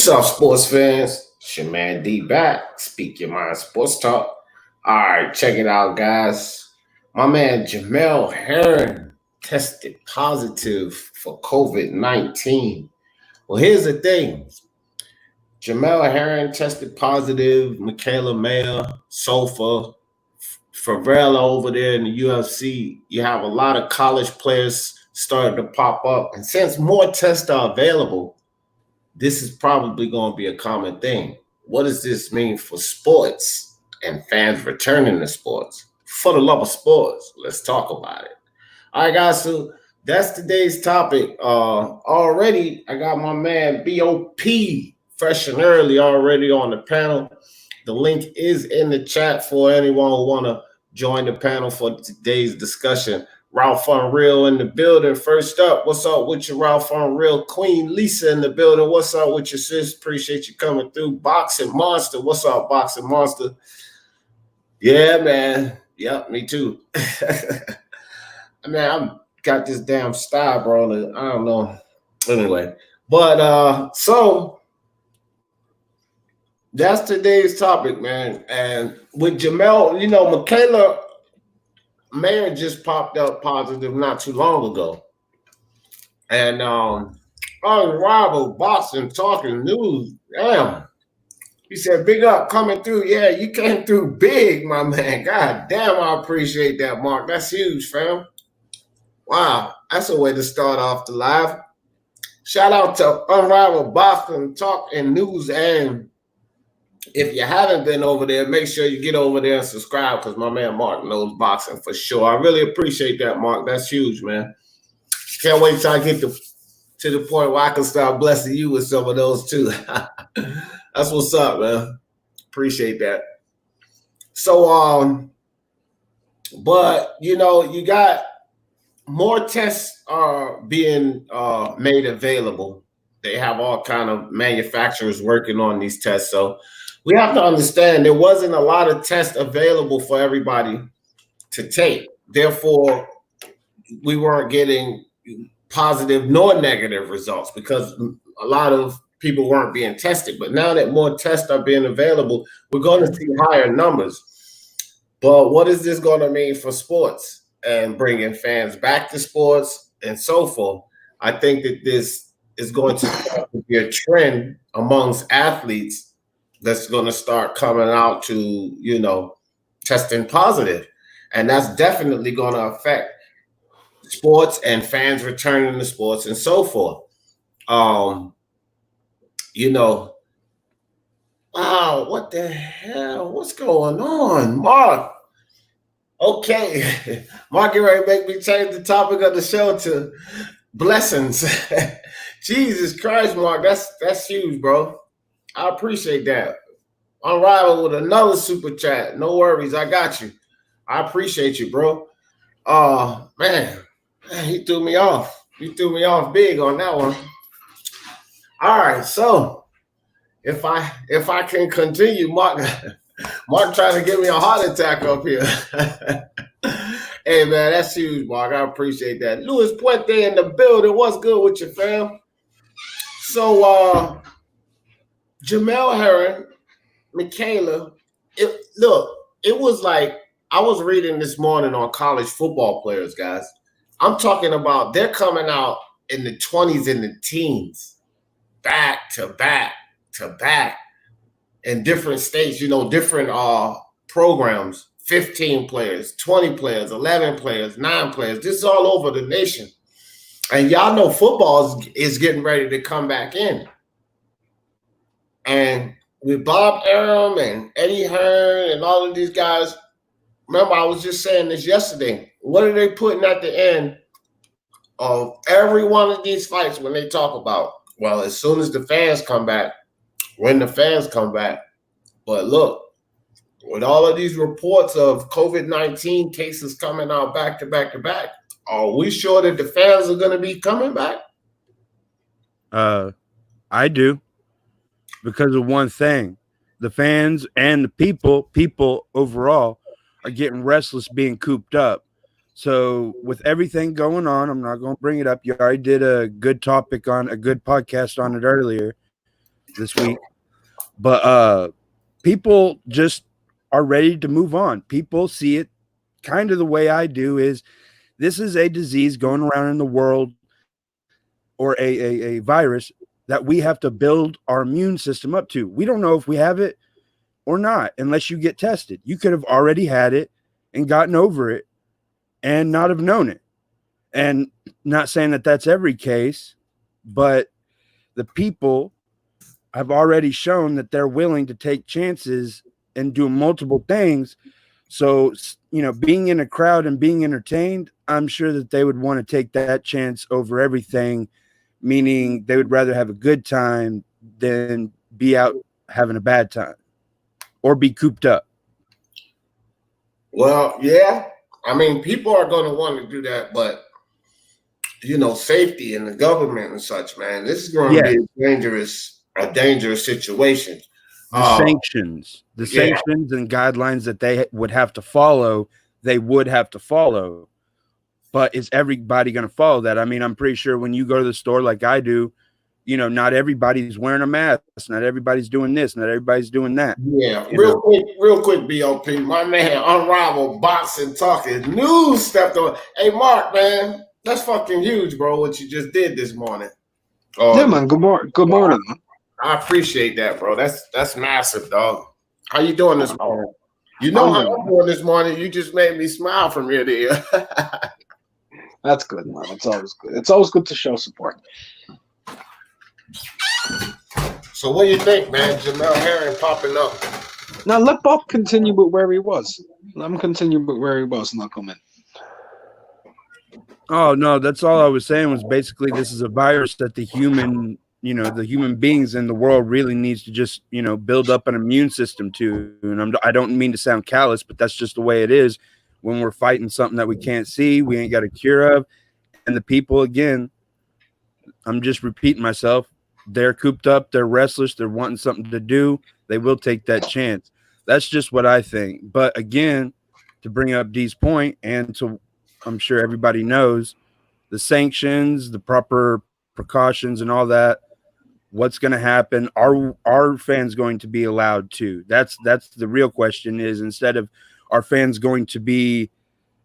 What's up, sports fans? It's your man D back. Speak Your Mind Sports Talk. All right, check it out, guys. My man Jamel Herring tested positive for COVID-19. Well, here's the thing. Jamel Herring tested positive. Mikaela, Souza, Frevlo over there in the UFC. You have a lot of college players starting to pop up. And since more tests are available, this is probably going to be a common thing. What does this mean for sports and fans returning to sports? For the love of sports, let's talk about it. All right, guys, so that's today's topic. Already, I got my man BOP fresh and early already on the panel. The link is in the chat for anyone who want to join the panel for today's discussion. Ralph Unreal in the building. First up, what's up with your Ralph Unreal? Queen Lisa in the building. What's up with your sis? Appreciate you coming through. Boxing Monster. What's up, Boxing Monster? Yeah, man. Yep, me too. I mean, I've got this damn style, bro. I don't know. Anyway, but so that's today's topic, man. And with Jamel, Mikaela Mayer just popped up positive not too long ago. And Unrivaled Boston Talking News, damn. He said, big up coming through. Yeah, you came through big, my man. God damn, I appreciate that, Mark. That's huge, fam. Wow, that's a way to start off the live. Shout out to Unrivaled Boston Talking News. And if you haven't been over there, make sure you get over there and subscribe because my man Mark knows boxing for sure. I really appreciate that, Mark. That's huge, man. Can't wait till I get to the point where I can start blessing you with some of those too. That's what's up, man. Appreciate that. So, but you got more tests are being made available. They have all kind of manufacturers working on these tests. So we have to understand there wasn't a lot of tests available for everybody to take. Therefore, we weren't getting positive nor negative results because a lot of people weren't being tested. But now that more tests are being available, we're going to see higher numbers. But what is this going to mean for sports and bringing fans back to sports and so forth? I think that this is going to be a trend amongst athletes that's going to start coming out to, testing positive. And that's definitely going to affect sports and fans returning to sports and so forth. Wow, what the hell? What's going on, Mark? Okay. Mark, you ready to make me change the topic of the show to blessings. Jesus Christ, Mark, that's huge, bro. I appreciate that. Unrivaled with another super chat. No worries, I got you. I appreciate you, bro. Man, he threw me off. You threw me off big on that one. All right, so if I can continue, Mark trying to give me a heart attack up here. Hey, man, that's huge, Mark. I appreciate that. Luis Puente in the building. What's good with you, fam? So, Jamel Herring, Mikaela, it was like I was reading this morning on college football players, guys. I'm talking about they're coming out in the 20s and the teens, back to back to back in different states, different programs, 15 players, 20 players, 11 players, 9 players. This is all over the nation. And y'all know football is getting ready to come back in. And with Bob Arum and Eddie Hearn and all of these guys, remember I was just saying this yesterday, what are they putting at the end of every one of these fights when they talk about, well, as soon as the fans come back, when the fans come back. But look, with all of these reports of COVID-19 cases coming out back to back to back, are we sure that the fans are going to be coming back? I do. Because of one thing, the fans and the people overall are getting restless being cooped up. So with everything going on, I'm not going to bring it up. You already did a good topic on a good podcast on it earlier. this week. But people just are ready to move on. People see it kind of the way I do, is this is a disease going around in the world, or a virus that we have to build our immune system up to. We don't know if we have it or not unless you get tested. You could have already had it and gotten over it and not have known it. And not saying that that's every case, but the people have already shown that they're willing to take chances and do multiple things. So, being in a crowd and being entertained, I'm sure that they would want to take that chance over everything, meaning they would rather have a good time than be out having a bad time or be cooped up. Well, yeah. I mean, people are going to want to do that, but safety and the government and such, man, this is going to be a dangerous situation. The sanctions and guidelines that they would have to follow, But is everybody going to follow that? I mean, I'm pretty sure when you go to the store like I do, not everybody's wearing a mask. Not everybody's doing this. Not everybody's doing that. Yeah. Real quick, BOP. My man, Unrivaled Boxing Talking News stepped on. Hey, Mark, man, that's fucking huge, bro, what you just did this morning. Yeah, man. Good morning, man. I appreciate that, bro. That's massive, dog. How you doing this morning? How I'm doing this morning. You just made me smile from ear to ear. That's good, man. It's always good. It's always good to show support. So what do you think, man? Jamel Herring popping up. Now let Bob continue with where he was. Let him continue with where he was and I'll come in. Oh, no, that's all I was saying was basically this is a virus that the human beings in the world really needs to just, build up an immune system to. And I don't mean to sound callous, but that's just the way it is when we're fighting something that we can't see, we ain't got a cure of. And the people, again, I'm just repeating myself, they're cooped up, they're restless, they're wanting something to do. They will take that chance. That's just what I think. But again, to bring up Dee's point, and I'm sure everybody knows, the sanctions, the proper precautions and all that, what's going to happen? Are fans going to be allowed to? That's the real question, is instead of are fans going to be,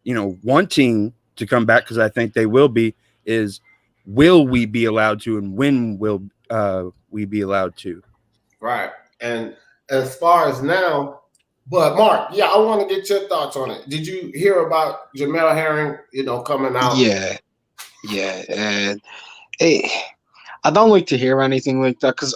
wanting to come back, because I think they will be, is will we be allowed to, and when will we be allowed to? Right. And as far as now, but Mark, yeah, I want to get your thoughts on it. Did you hear about Jamel Herring, coming out? Yeah. And I don't like to hear anything like that because,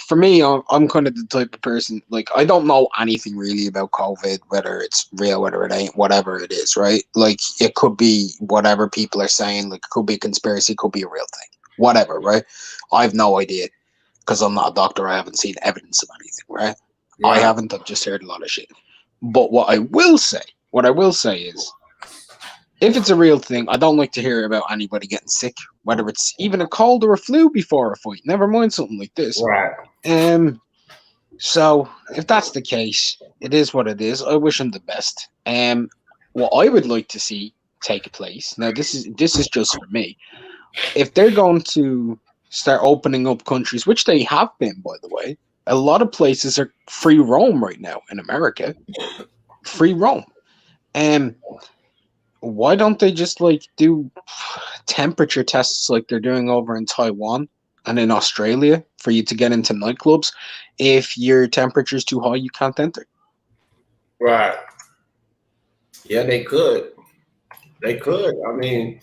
for me, I'm kind of the type of person, I don't know anything really about COVID, whether it's real, whether it ain't, whatever it is, right? It could be whatever people are saying, it could be a conspiracy, it could be a real thing, whatever, right? I have no idea because I'm not a doctor. I haven't seen evidence of anything, right? I haven't. I've just heard a lot of shit. But what I will say is, if it's a real thing, I don't like to hear about anybody getting sick, whether it's even a cold or a flu before a fight. Never mind something like this. Right. So if that's the case, it is what it is. I wish them the best. What I would like to see take place. Now, this is just for me. If they're going to start opening up countries, which they have been, by the way, a lot of places are free roam right now in America. Free roam. Why don't they just do temperature tests like they're doing over in Taiwan and in Australia for you to get into nightclubs? If your temperature is too high, you can't enter. Right. Yeah, they could. They could. I mean,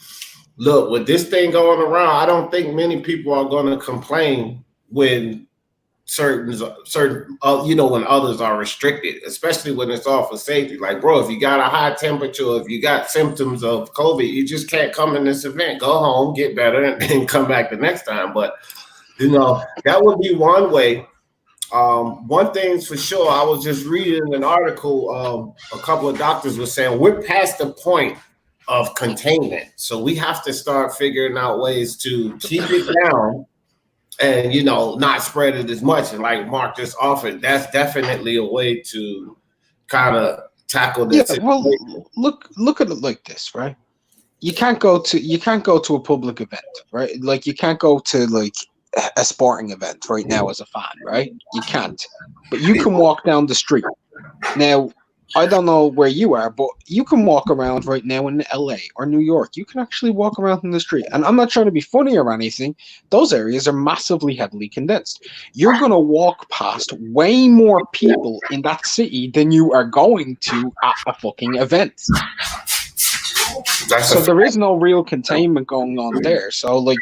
look, with this thing going around, I don't think many people are going to complain when certain when others are restricted, especially when it's all for safety. Like, bro, if you got a high temperature, if you got symptoms of COVID, you just can't come in this event. Go home, get better, and then come back the next time. But that would be one way. One thing's for sure, I was just reading an article, a couple of doctors were saying we're past the point of containment, so we have to start figuring out ways to keep it down and not spread it as much. And like Mark just offered, that's definitely a way to kind of tackle this. Yeah, well, look at it like this, right? You can't go to a public event, right? You can't go to a sporting event right now as a fan, right? You can't. But you can walk down the street. Now, I don't know where you are, but you can walk around right now in LA or New York. You can actually walk around in the street. And I'm not trying to be funny or anything. Those areas are massively heavily condensed. You're going to walk past way more people in that city than you are going to at a fucking event. So there is no real containment going on there. So like,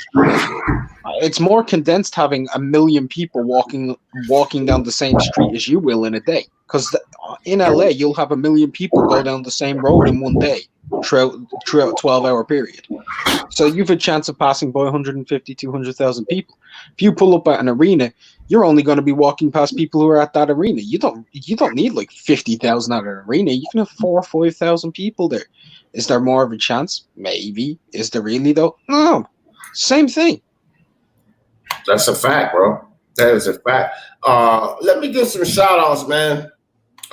it's more condensed having 1 million people walking down the same street as you will in a day. Because in LA, you'll have 1 million people go down the same road in one day throughout a 12-hour period. So you've a chance of passing by 150, 200,000 people. If you pull up at an arena, you're only going to be walking past people who are at that arena. You don't need like 50,000 at an arena. You can have 4,000 or 5,000 people there. Is there more of a chance? Maybe. Is there really though? No. Same thing. That's a fact, bro. That is a fact. Let me give some shout outs, man.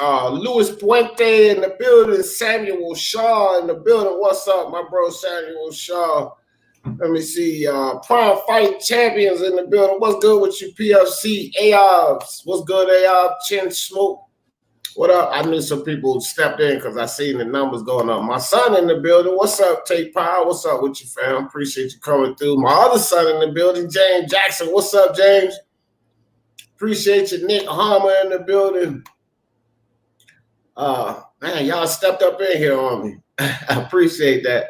Luis Puente in the building. Samuel Shaw in the building. What's up, my bro Samuel Shaw? Let me see. Prime Fight Champions in the building. What's good with you, PFC? AOBs. What's good, AOB? Chin Smoke. What up? I knew some people stepped in because I seen the numbers going up. My son in the building. What's up, Tate Power? What's up with you, fam? Appreciate you coming through. My other son in the building, James Jackson. What's up, James? Appreciate you. Nick Harmer in the building. Man, y'all stepped up in here on me. I appreciate that.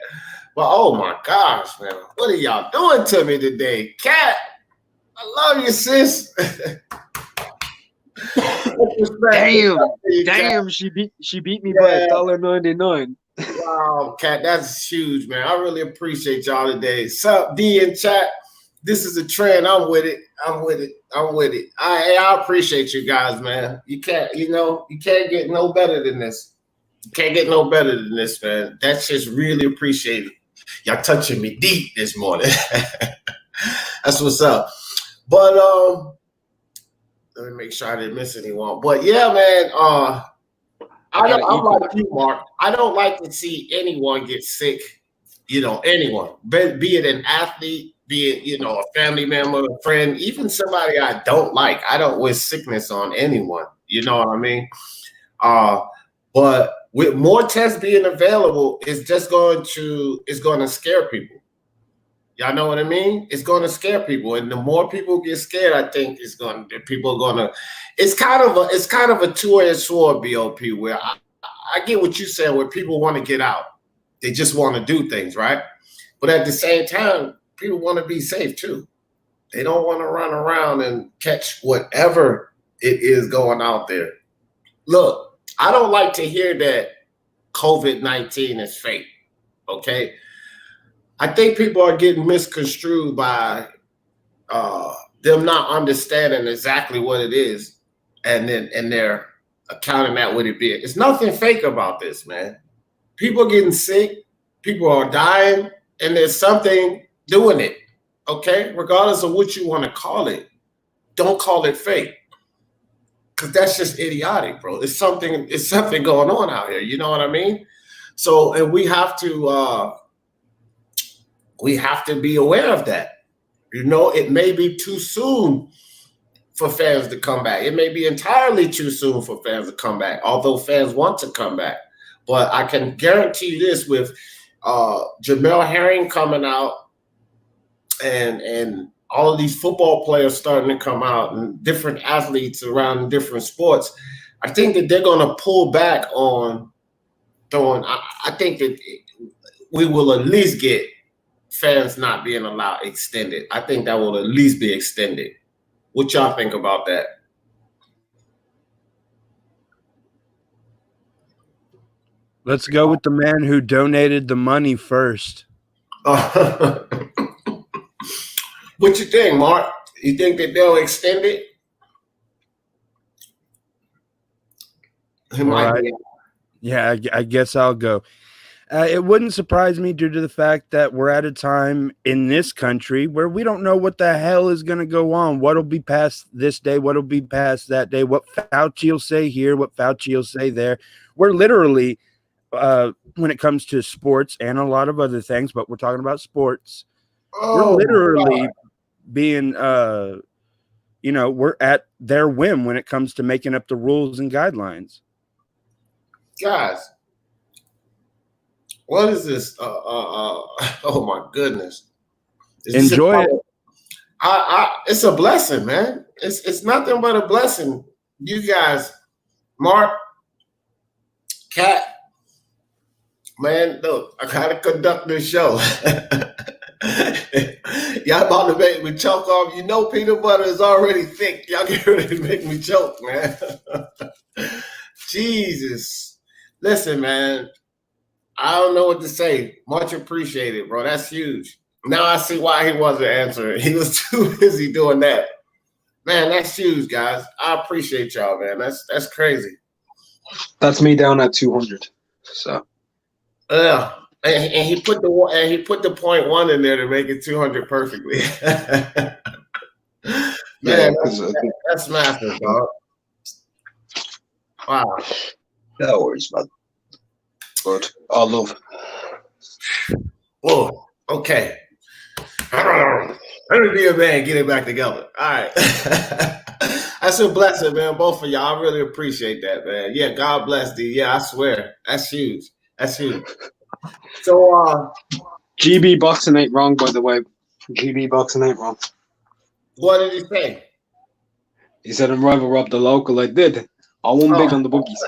But oh my gosh, man. What are y'all doing to me today? Kat, I love you, sis. Damn, she beat me by $1.99. Wow, Kat, that's huge, man. I really appreciate y'all today. Sup, D in chat. This is a trend. I'm with it. I appreciate you guys, man. You can't get no better than this. You can't get no better than this, man. That's just really appreciated. Y'all touching me deep this morning. That's what's up. But let me make sure I didn't miss anyone. But yeah, man, I'm like you, Mark. I don't like to see anyone get sick. Anyone, be it an athlete, be it a family member, a friend, even somebody I don't like. I don't wish sickness on anyone. You know what I mean? But with more tests being available, it's going to scare people. Y'all know what I mean? It's going to scare people, and the more people get scared, I think it's kind of a two-edged sword, BOP. Where I get what you're saying, where people want to get out, they just want to do things, right? But at the same time, people want to be safe too. They don't want to run around and catch whatever it is going out there. Look, I don't like to hear that COVID-19 is fake. Okay. I think people are getting misconstrued by them not understanding exactly what it is, and they're accounting that what it be. It's nothing fake about this, man. People are getting sick, people are dying, and there's something doing it. Okay, regardless of what you want to call it, don't call it fake, because that's just idiotic, bro. It's something going on out here. You know what I mean? So, and we have to be aware of that. It may be too soon for fans to come back. It may be entirely too soon for fans to come back, although fans want to come back. But I can guarantee this with Jamel Herring coming out and all of these football players starting to come out and different athletes around different sports, I think that they're going to pull back on throwing. I think that we will at least get fans not being allowed extended. I think that will at least be extended. What y'all think about that? Let's go with the man who donated the money first. What you think, Mark? You think that they'll extend it? Yeah, I guess I'll go. It wouldn't surprise me due to the fact that we're at a time in this country where we don't know what the hell is going to go on. What'll be past this day? What'll be past that day? What Fauci will say here? What Fauci will say there? We're literally, when it comes to sports and a lot of other things, but we're talking about sports. We're literally being, we're at their whim when it comes to making up the rules and guidelines. Guys, what is this? Oh my goodness! Enjoy it. It's a blessing, man. It's nothing but a blessing. You guys, Mark, Kat, man, look, I gotta conduct this show. Y'all about to make me choke off. You know peanut butter is already thick. Y'all get ready to make me choke, man. Jesus. Listen, man. I don't know what to say. Much appreciated, bro. That's huge. Now I see why he wasn't answering. He was too busy doing that. Man, that's huge, guys. I appreciate y'all, man. That's crazy. That's me down at 200. So yeah. And he put the 0.1 in there to make it 200 perfectly. Man, that's massive, dog. Wow. No worries, man. But I love. Whoa. Okay. Let me be a man. Get it back together. All right. That's a blessing, man. Both of y'all. I really appreciate that, man. Yeah. God bless D. Yeah, I swear. That's huge. That's huge. So, GB boxing ain't wrong, by the way. GB boxing ain't wrong. What did he say? He said, "I'm rival Rob the local." I did. I won big on the bookies.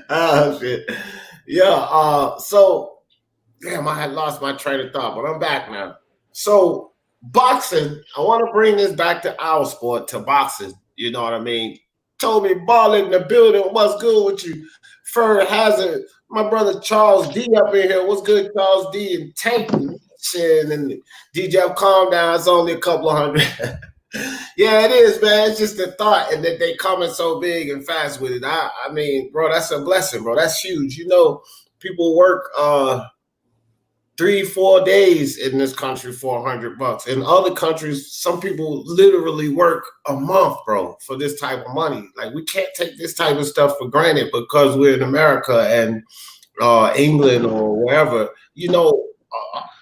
Oh shit. Yeah. So, damn, I had lost my train of thought, but I'm back now. So, boxing. I want to bring this back to our sport, to boxing. You know what I mean? Told me ball in the building. What's good with you? Fur Hazard, my brother Charles D up in here. What's good, Charles D? And Tank shit, and DJ, calm down. It's only a couple of hundred. Yeah, it is, man. It's just the thought, and that they coming so big and fast with it. I mean, bro, that's a blessing, bro. That's huge. You know, people work 3-4 days in this country for $100. In other countries, some people literally work a month, bro, for this type of money. Like, we can't take this type of stuff for granted because we're in America and England or wherever. You know,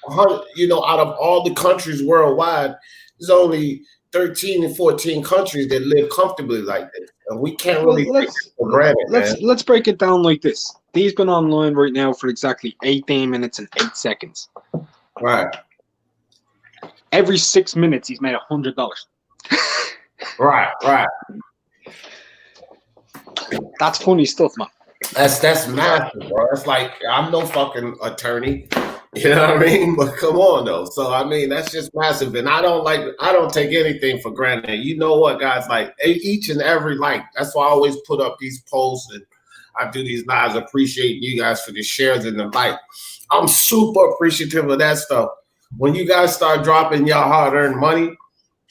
out of all the countries worldwide, there's only 13 and 14 countries that live comfortably like this, and we can't really take it for granted. Let's break it down like this. He's been online right now for exactly 18 minutes and 8 seconds. Right. Every 6 minutes, he's made $100. Right. That's funny stuff, man. That's massive, bro. It's like, I'm no fucking attorney. You know what I mean? But come on, though. So, I mean, that's just massive. And I don't take anything for granted. You know what, guys? Like, each and every that's why I always put up these posts and I do these lives. Appreciate you guys for the shares and the like. I'm super appreciative of that stuff. When you guys start dropping your hard-earned money,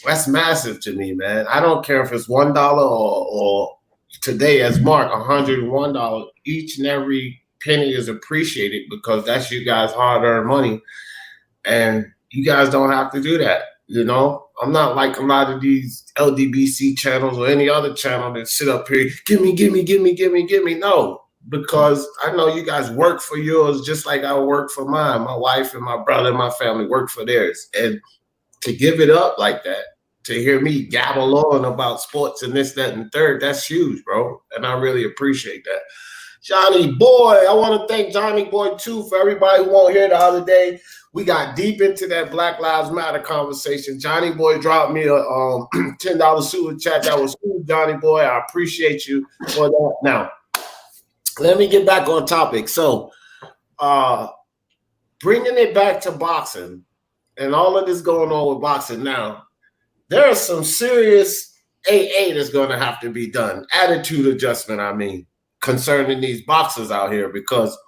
that's massive to me, man. I don't care if it's $1 or today, as Mark, $101. Each and every penny is appreciated because that's you guys' hard-earned money, and you guys don't have to do that. You know, I'm not like a lot of these LDBC channels or any other channel that sit up here, give me. No, because I know you guys work for yours just like I work for mine. My wife and my brother and my family work for theirs, and to give it up like that, to hear me gabble on about sports and this, that, and third, that's huge, bro, and I really appreciate that. Johnny Boy, I want to thank Johnny Boy, too, for everybody who won't hear the other day. We got deep into that Black Lives Matter conversation. Johnny Boy dropped me a $10 super chat. That was cool, Johnny Boy. I appreciate you for that. Now, let me get back on topic. So, bringing it back to boxing and all of this going on with boxing now, there is some serious AA that's going to have to be done. Attitude adjustment, I mean, concerning these boxers out here, because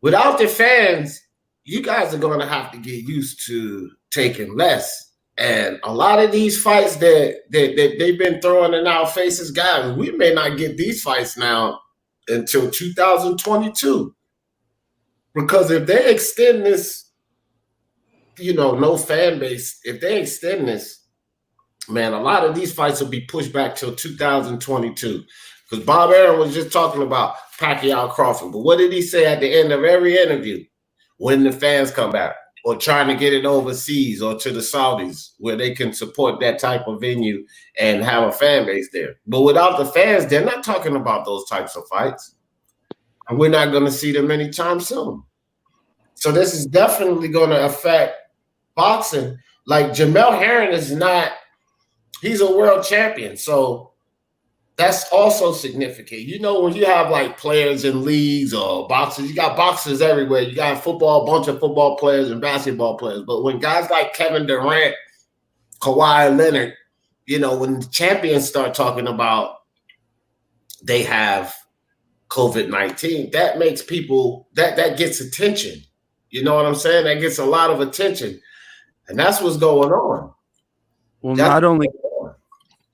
without the fans, you guys are going to have to get used to taking less. And a lot of these fights that they've been throwing in our faces, guys, we may not get these fights now until 2022. Because if they extend this, no fan base, if they extend this, man, a lot of these fights will be pushed back till 2022. Because Bob Arum was just talking about Pacquiao Crawford. But what did he say at the end of every interview? When the fans come back. or trying to get it overseas or to the Saudis where they can support that type of venue and have a fan base there. But without the fans, they're not talking about those types of fights. And we're not going to see them anytime soon. So this is definitely going to affect boxing. Like Jamel Herring is not, he's a world champion. So that's also significant. You know, when you have like players in leagues or boxers, you got boxers everywhere. You got football, a bunch of football players and basketball players. But when guys like Kevin Durant, Kawhi Leonard, you know, when the champions start talking about they have COVID-19, that makes people, that gets attention. You know what I'm saying? That gets a lot of attention. And that's what's going on. Well, not only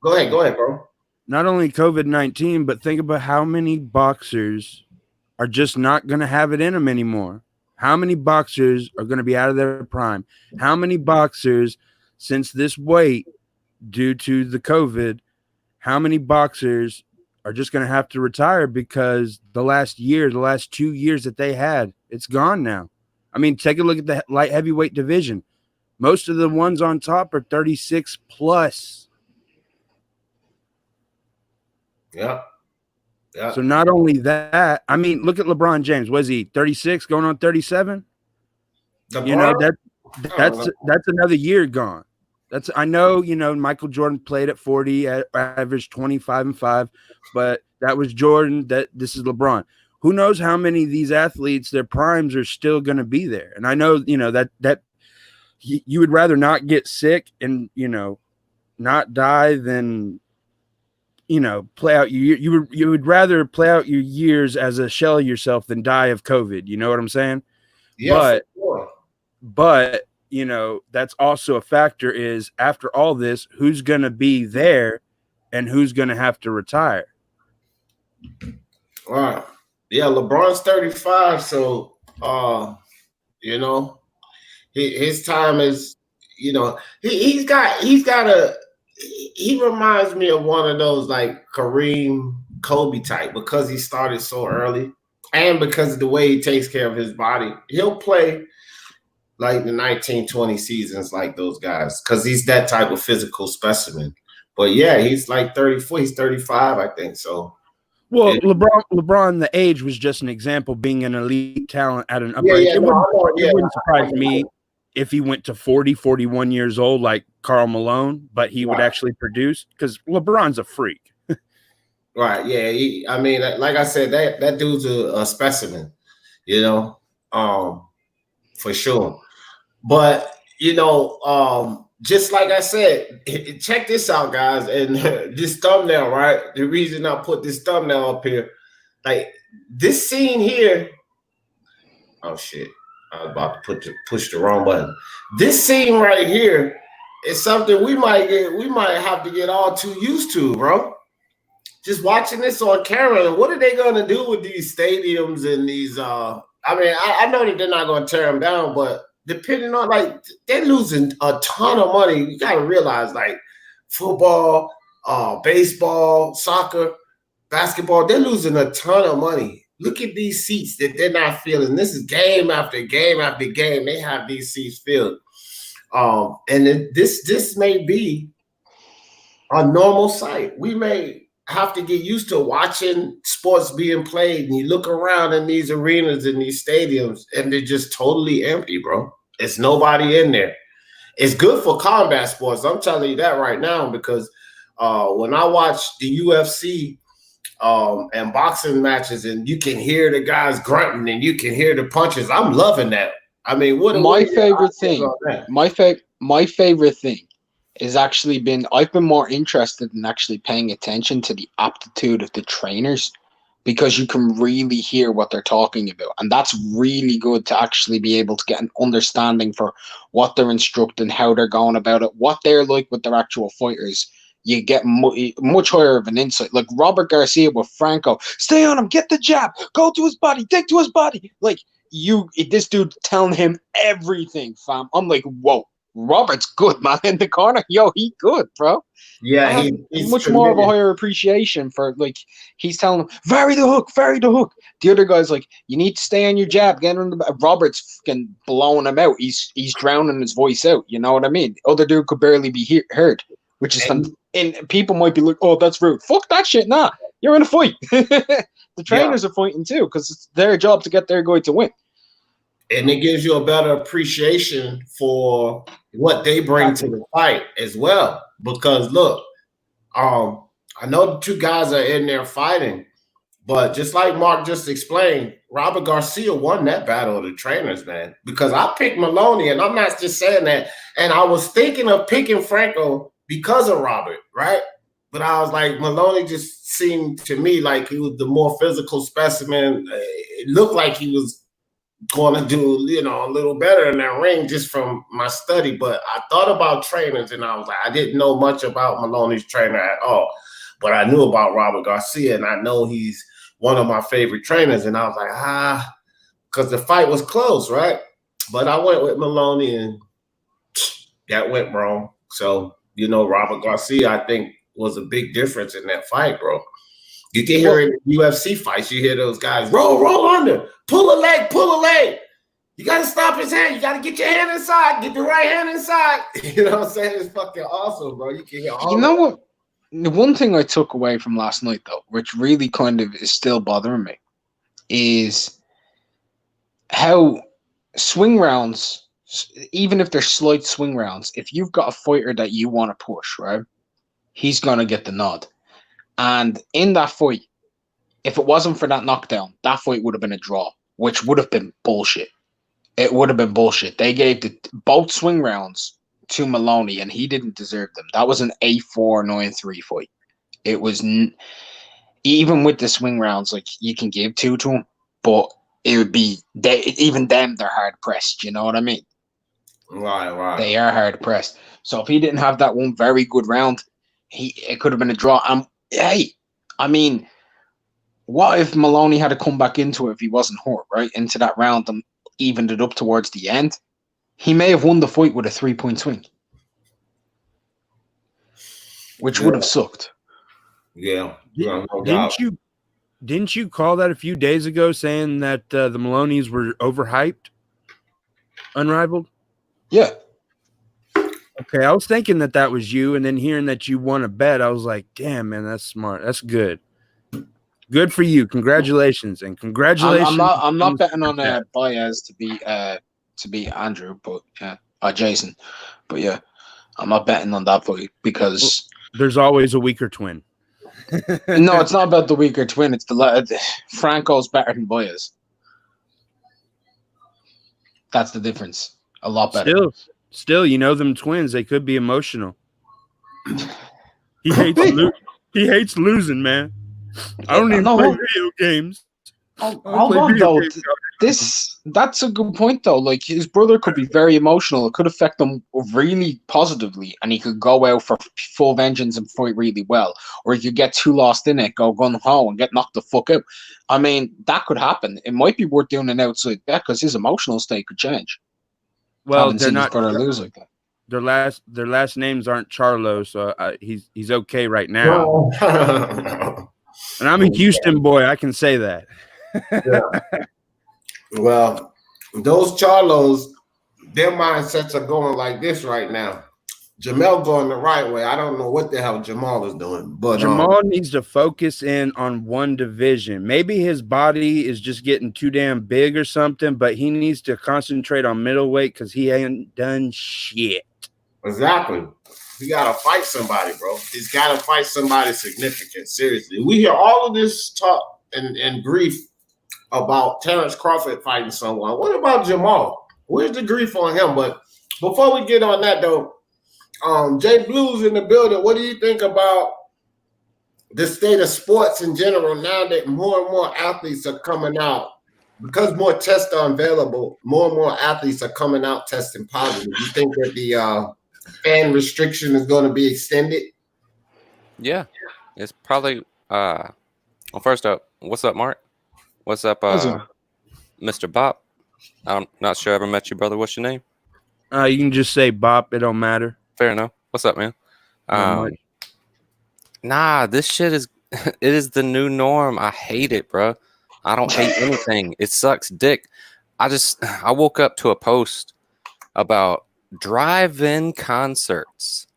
go ahead, bro. Not only COVID-19, but think about how many boxers are just not going to have it in them anymore. How many boxers are going to be out of their prime? How many boxers, since this weight due to the COVID, how many boxers are just going to have to retire because the last 2 years that they had, it's gone now. I mean, take a look at the light heavyweight division. Most of the ones on top are 36 plus. Yeah. So not only that, I mean, look at LeBron James. Was he 36 going on 37? You know, that's another year gone. I know, you know, Michael Jordan played at 40, averaged 25-5, but that was Jordan. This is LeBron. Who knows how many of these athletes, their primes are still going to be there. And I know, you know, that you would rather not get sick and, you know, not die than, you know, play out you would rather play out your years as a shell of yourself than die of COVID. You know what I'm saying? Yeah, but you know, that's also a factor is after all this, who's going to be there and who's going to have to retire? All right. Yeah, LeBron's 35, so you know, his time is, you know, he reminds me of one of those like Kareem, Kobe type because he started so early and because of the way he takes care of his body. He'll play like the 1920 seasons like those guys because he's that type of physical specimen. But yeah, he's like 34, he's 35, I think so. Well, LeBron, the age was just an example, being an elite talent at an upper age. It wouldn't surprise me if he went to 40, 41 years old like Karl Malone, but he would actually produce because LeBron's a freak. Right, yeah. I mean, like I said, that dude's a specimen, you know, for sure. But, you know, just like I said, check this out, guys. And this thumbnail, right? The reason I put this thumbnail up here, like this scene here. Oh, shit. I was about to push the wrong button. This scene right here is something we might have to get all too used to, bro. Just watching this on camera, what are they gonna do with these stadiums and these? I mean, I know that they're not gonna tear them down, but depending on like they're losing a ton of money. You gotta realize like football, baseball, soccer, basketball, they're losing a ton of money. Look at these seats that they're not filling. This is game after game after game. They have these seats filled. And this may be a normal sight. We may have to get used to watching sports being played. And you look around in these arenas and these stadiums, and they're just totally empty, bro. It's nobody in there. It's good for combat sports. I'm telling you that right now because when I watch the UFC and boxing matches, and you can hear the guys grunting and you can hear the punches. I'm loving that. I mean, my favorite thing is actually I've been more interested in actually paying attention to the aptitude of the trainers because you can really hear what they're talking about. And that's really good to actually be able to get an understanding for what they're instructing, how they're going about it, what they're like with their actual fighters. You get much higher of an insight. Like Robert Garcia with Franco, stay on him, get the jab, go to his body, dig to his body. Like this dude telling him everything, fam. I'm like, whoa, Robert's good, man, in the corner. Yo, he good, bro. Yeah, I have he's much more of a committed. higher appreciation for, like, he's telling him, vary the hook, vary the hook. The other guy's like, you need to stay on your jab, get on the Robert's fucking blowing him out. He's drowning his voice out. You know what I mean? The other dude could barely be heard, which is And, and people might be like, oh, that's rude. Fuck that shit. Nah, you're in a fight. The yeah, trainers are fighting too, because it's their job to get their guy to win. and it gives you a better appreciation for what they bring to the fight as well. Because look, I know the two guys are in there fighting, but just like Mark just explained, Robert Garcia won that battle of the trainers, man. Because I picked Maloney, and I'm not just saying that. And I was thinking of picking Franco because of Robert, right? But I was like, Maloney just seemed to me like he was the more physical specimen. It looked like he was going to do, a little better in that ring just from my study. But I thought about trainers, and I was like, I didn't know much about Maloney's trainer at all. But I knew about Robert Garcia, and I know he's one of my favorite trainers. And I was like, because the fight was close, right? But I went with Maloney, and that went wrong. So, Robert Garcia, I think, was a big difference in that fight, bro. You can hear it in UFC fights. You hear those guys, roll under, pull a leg. You got to stop his hand. You got to get your hand inside, get the right hand inside. You know what I'm saying? It's fucking awesome, bro. You can hear all what? The one thing I took away from last night, though, which really kind of is still bothering me, is how swing rounds, even if they're slight swing rounds, if you've got a fighter that you want to push, right, he's going to get the nod. And in that fight, if it wasn't for that knockdown, that fight would have been a draw, which would have been bullshit. It would have been bullshit. They gave both swing rounds to Maloney, and he didn't deserve them. That was an 8-4, 9-3 fight. It was even with the swing rounds, like, you can give two to him, but it would be even them. They're hard pressed. You know what I mean? Right. They are hard pressed. So if he didn't have that one very good round, it could have been a draw. Hey, I mean, what if Maloney had to come back into it if he wasn't hurt, right? Into that round and evened it up towards the end? He may have won the fight with a 3-point swing, which would have sucked. Yeah. No Didn't you call that a few days ago, saying that the Maloney's were overhyped, unrivaled? Yeah. Okay, I was thinking that was you, and then hearing that you won a bet, I was like, damn, man, that's smart. That's good. Good for you. Congratulations, and congratulations. I'm not betting on Baez to be Andrew, but Jason. But yeah, I'm not betting on that fight because there's always a weaker twin. No, it's not about the weaker twin. It's Franco's better than Baez. That's the difference. A lot better. Still, them twins, they could be emotional. He hates losing, man. I don't even play video games. That's a good point, though. Like, his brother could be very emotional. It could affect him really positively, and he could go out for full vengeance and fight really well. Or he could get too lost in it, go gun ho, and get knocked the fuck out. I mean, that could happen. It might be worth doing an outside bet because his emotional state could change. Well, they're not going to lose like that. Their last names aren't Charlo, so he's okay right now. And I'm a Houston boy. I can say that. Yeah. Well, those Charlos, their mindsets are going like this right now. Jamel going the right way. I don't know what the hell Jamal is doing, but Jamal needs to focus in on one division. Maybe his body is just getting too damn big or something, but he needs to concentrate on middleweight because he ain't done shit. Exactly. He got to fight somebody, bro. He's got to fight somebody significant. Seriously. We hear all of this talk and grief about Terrence Crawford fighting someone. What about Jamal? Where's the grief on him? But before we get on that, though, Jay Blues in the building. What do you think about the state of sports in general now that more and more athletes are coming out? Because more tests are available, more and more athletes are coming out testing positive. You think that the fan restriction is going to be extended? Yeah, it's probably. Well, first up, what's up, Mark? What's up, Mr. Bob? I'm not sure I ever met you, brother. What's your name? You can just say bop. It don't matter. Fair enough. What's up, man? Not much. Nah, this shit is it is the new norm. I hate it, bro. I don't hate anything. It sucks dick. I woke up to a post about drive-in concerts.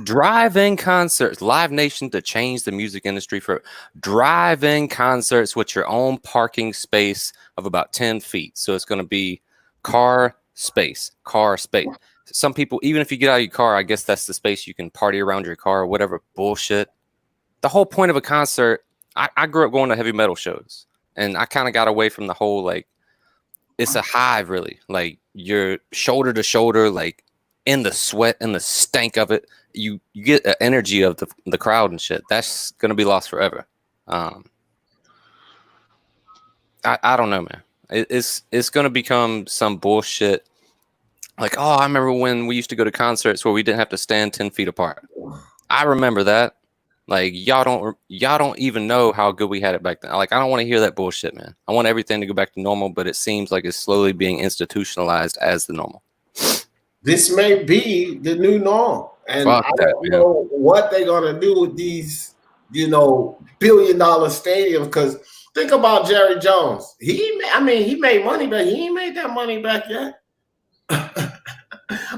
Drive-in concerts. Live Nation to change the music industry for drive-in concerts with your own parking space of about 10 feet. So it's going to be car space. Some people, even if you get out of your car, I guess that's the space you can party around your car or whatever bullshit. The whole point of a concert, I grew up going to heavy metal shows, and I kind of got away from the whole, like, it's a hive, really. Like, you're shoulder to shoulder, like, in the sweat and the stank of it. You get the energy of the crowd and shit. That's going to be lost forever. I don't know, man. It's going to become some bullshit. Like, oh, I remember when we used to go to concerts where we didn't have to stand 10 feet apart. I remember that. Like, y'all don't even know how good we had it back then. Like, I don't want to hear that bullshit, man. I want everything to go back to normal, but it seems like it's slowly being institutionalized as the normal. This may be the new norm. And Fuck I that, don't know what they're going to do with these, billion-dollar stadiums. Because think about Jerry Jones. He made money, but he ain't made that money back yet.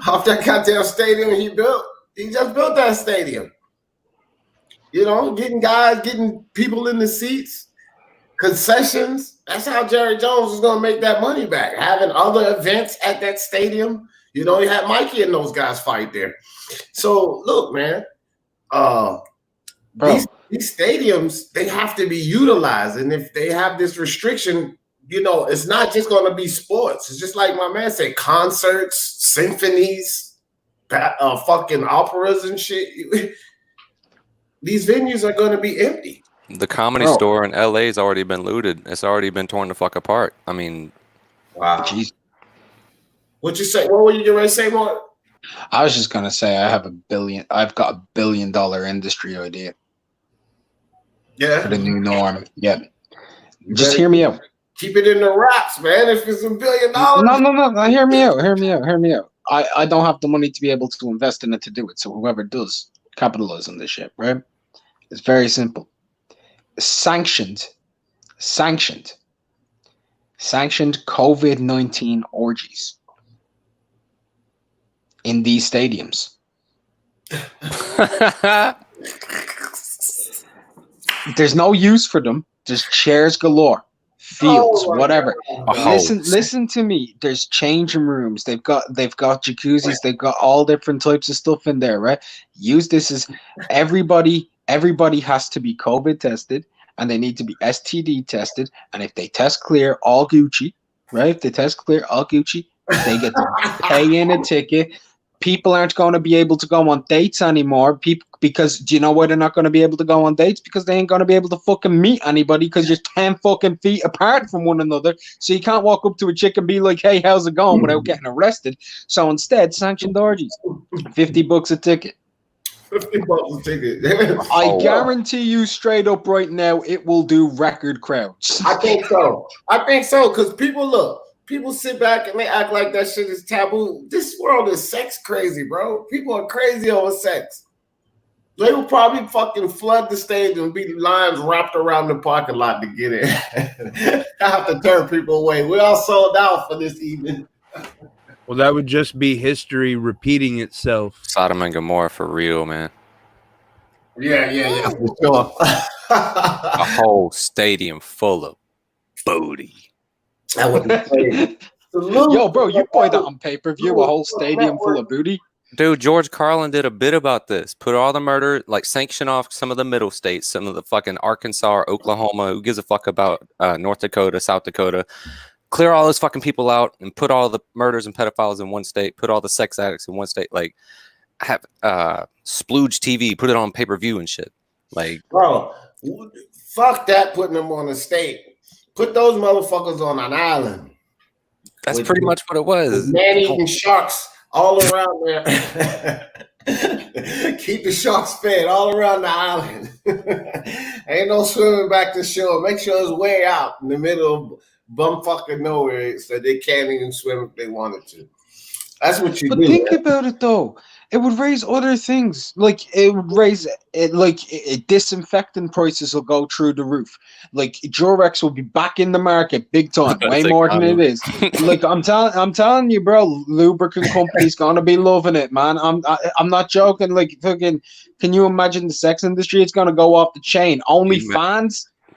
Off that goddamn stadium he built. He just built that stadium. Getting people in the seats, concessions. That's how Jerry Jones is going to make that money back. Having other events at that stadium. He had Mikey and those guys fight there. So, look, man, these stadiums, they have to be utilized. And if they have this restriction, it's not just going to be sports. It's just like my man said, concerts, symphonies, fucking operas and shit. These venues are going to be empty. The Comedy Store in LA has already been looted. It's already been torn the fuck apart. I mean, wow. Jeez. What'd you say? What were you going to say, Mark? I was just gonna say I've got $1 billion industry idea. Yeah. For the new norm. Yeah. Just hear me out. Keep it in the wraps, man. If it's $1 billion. No. Hear me out. I don't have the money to be able to invest in it to do it. So whoever does capitalize on this shit, right? It's very simple. Sanctioned COVID-19 orgies in these stadiums. There's no use for them. There's chairs galore, fields, whatever. Listen to me. There's changing rooms. They've got jacuzzis. They've got all different types of stuff in there, right? Use this as everybody has to be COVID tested, and they need to be STD tested. And if they test clear, all Gucci, right? If they test clear, all Gucci, they get to pay in a ticket. People aren't going to be able to go on dates anymore. Because do you know why they're not going to be able to go on dates? Because they ain't going to be able to fucking meet anybody because you're 10 fucking feet apart from one another. So you can't walk up to a chick and be like, hey, how's it going, without getting arrested. So instead, sanctioned orgies. $50 a ticket. $50 a ticket. I guarantee you straight up right now, it will do record crowds. I think so because people sit back and they act like that shit is taboo. This world is sex crazy, bro. People are crazy over sex. They will probably fucking flood the stage and be lines wrapped around the parking lot to get in. I have to turn people away. We all sold out for this evening. Well, that would just be history repeating itself. Sodom and Gomorrah for real, man. Yeah, for sure. A whole stadium full of booty. That would be crazy. Yo, bro, you buy that on pay-per-view, a whole stadium full of booty? Dude, George Carlin did a bit about this. Put all the murder, like sanction off some of the middle states, some of the fucking Arkansas or Oklahoma. Who gives a fuck about North Dakota, South Dakota? Clear all those fucking people out and put all the murders and pedophiles in one state. Put all the sex addicts in one state. Like, have Splooge TV, put it on pay-per-view and shit. Like, bro, fuck that. Putting them on a state. Put those motherfuckers on an island. That's pretty much what it was. Man-eating sharks all around there. Keep the sharks fed all around the island. Ain't no swimming back to shore. Make sure it's way out in the middle of bumfucking nowhere so they can't even swim if they wanted to. That's what you But do. think Man. about it though. It would raise other things. Like it would raise it. Like disinfectant prices will go through the roof. Like Durex will be back in the market big time, way It's like, more than it is. Like I'm telling you, bro. Lubricant companies gonna be loving it, man. I'm not joking. Like fucking, can you imagine the sex industry? It's gonna go off the chain.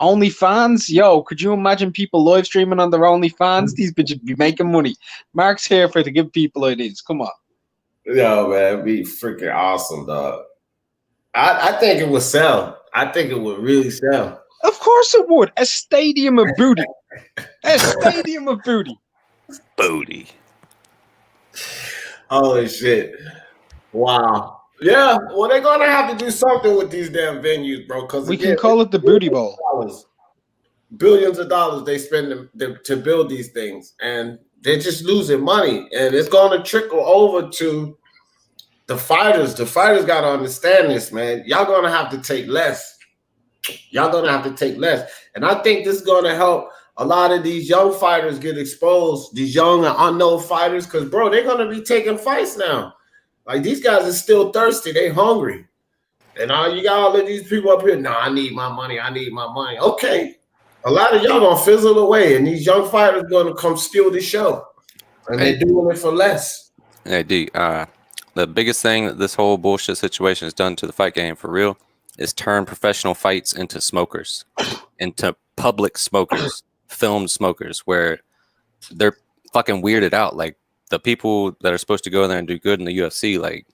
OnlyFans, yo, could you imagine people live streaming on their OnlyFans? These bitches be making money. Mark's here to give people ideas. Come on. Yo, man, it'd be freaking awesome, dog. I think it would sell. I think it would really sell. Of course it would. A stadium of booty. A stadium of booty. Booty. Holy shit. Wow. Yeah, well, they're gonna have to do something with these damn venues, bro. Because We can call it the booty bowl. Billions of dollars they spend to build these things, and they're just losing money, and it's gonna trickle over to the fighters. The fighters gotta understand this, man. Y'all gonna have to take less. Y'all gonna have to take less, and I think this is gonna help a lot of these young fighters get exposed. These young and unknown fighters, because bro, they're gonna be taking fights now. Like these guys are still thirsty. They hungry. And all you got all of these people up here, no, I need my money. I need my money. Okay. A lot of y'all gonna fizzle away, and these young fighters gonna come steal the show. And they're doing it for less. Hey, D, the biggest thing that this whole bullshit situation has done to the fight game for real is turn professional fights into smokers, into public smokers, filmed smokers, where they're fucking weirded out. Like the people that are supposed to go in there and do good in the UFC, like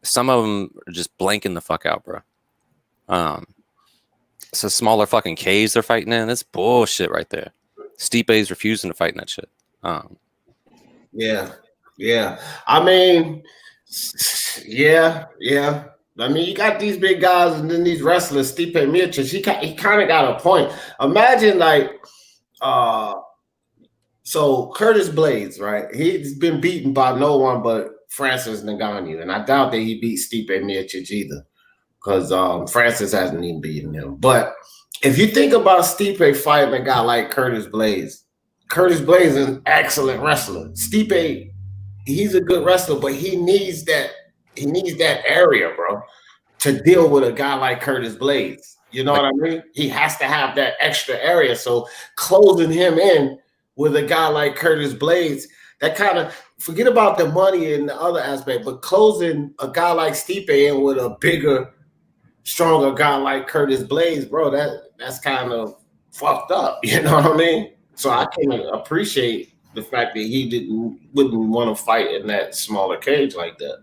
some of them are just blanking the fuck out, bro. It's a smaller fucking cage they're fighting in. That's bullshit right there. Stipe's refusing to fight in that shit. Yeah. I mean, yeah. I mean, you got these big guys and then these wrestlers, Stipe Miocic. He kind of got a point. Imagine like, so Curtis Blades, right? He's been beaten by no one but Francis Ngannou, and I doubt that he beat Stipe Miocic either, because Francis hasn't even beaten him. But if you think about Stipe fighting a guy like Curtis Blades is an excellent wrestler. Stipe, he's a good wrestler, but he needs that area, bro, to deal with a guy like Curtis Blades. You know what I mean? He has to have that extra area. So closing him in with a guy like Curtis Blades, that kind of, forget about the money and the other aspect, but closing a guy like Stipe in with a bigger, stronger guy like Curtis Blades, bro, that's kind of fucked up. You know what I mean? So I can appreciate the fact that he wouldn't want to fight in that smaller cage like that,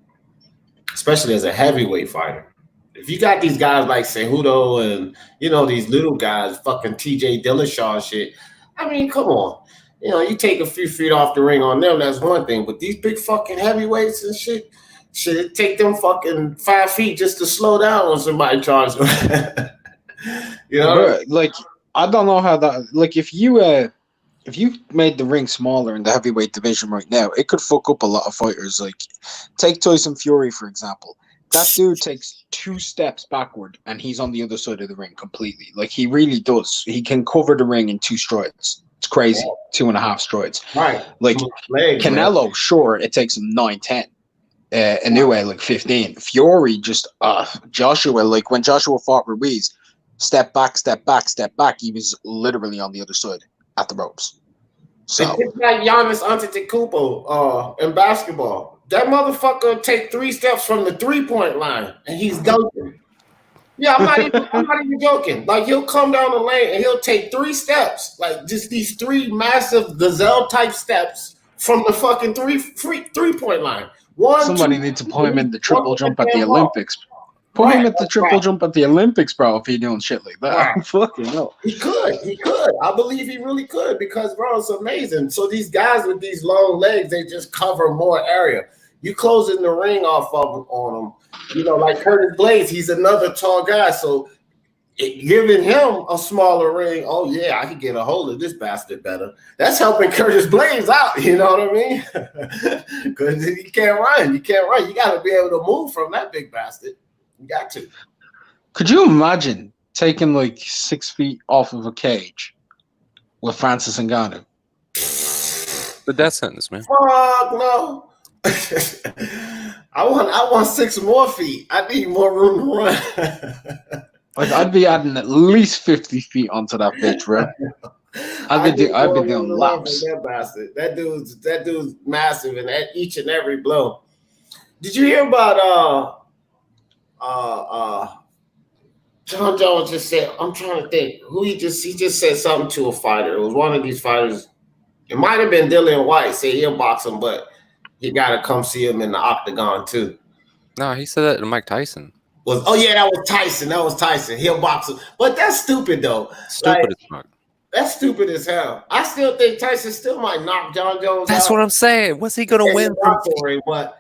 especially as a heavyweight fighter. If you got these guys like Cejudo and, you know, these little guys, fucking TJ Dillashaw shit, I mean, come on. You know, you take a few feet off the ring on them, that's one thing. But these big fucking heavyweights and shit, it take them fucking 5 feet just to slow down when somebody charges them. You know? Bro, like, I don't know how that, like, if you made the ring smaller in the heavyweight division right now, it could fuck up a lot of fighters. Like, take Tyson Fury, for example. That dude takes 2 steps backward and he's on the other side of the ring completely. Like, he really does. He can cover the ring in 2 strides. It's crazy. 2.5 strides. Right. Like, Canelo, sure, it takes him 9-10. Inoue, like 15. Fury just, Joshua, like when Joshua fought Ruiz, step back. He was literally on the other side at the ropes. So it's like Giannis Antetokounmpo in basketball. That motherfucker take 3 steps from the 3-point line and he's dunking. Yeah, I'm not even joking. Like, he'll come down the lane and he'll take 3 steps, like just these 3 massive gazelle type steps from the fucking 3-point line. Somebody needs to put him in the triple jump at the Olympics. Put him at the triple jump at the Olympics, bro, if he's doing shit like that. Right. Fucking no. He could. I believe he really could, because, bro, it's amazing. So these guys with these long legs, they just cover more area. You closing the ring off of on them. You know, like Curtis Blades, he's another tall guy. So giving him a smaller ring, oh, yeah, I could get a hold of this bastard better. That's helping Curtis Blades out, you know what I mean? Because he can't run. You got to be able to move from that big bastard. You got to. Could you imagine taking like 6 feet off of a cage with Francis Ngannou? The death sentence, man. Fuck no. I want 6 more feet. I need more room to run. Like I'd be adding at least 50 feet onto that bitch, bro. I'd be doing laps. That bastard. That dude's massive and at each and every blow. Did you hear about John Jones just said, I'm trying to think who he just said something to a fighter. It was one of these fighters. It might have been Dillian White, say he'll box him, but you gotta come see him in the octagon too. No, he said that to Mike Tyson. That was Tyson. He'll box him. But that's stupid though. Stupid as fuck. That's stupid as hell. I still think Tyson still might knock John Jones out. That's what I'm saying. What's he gonna win from? But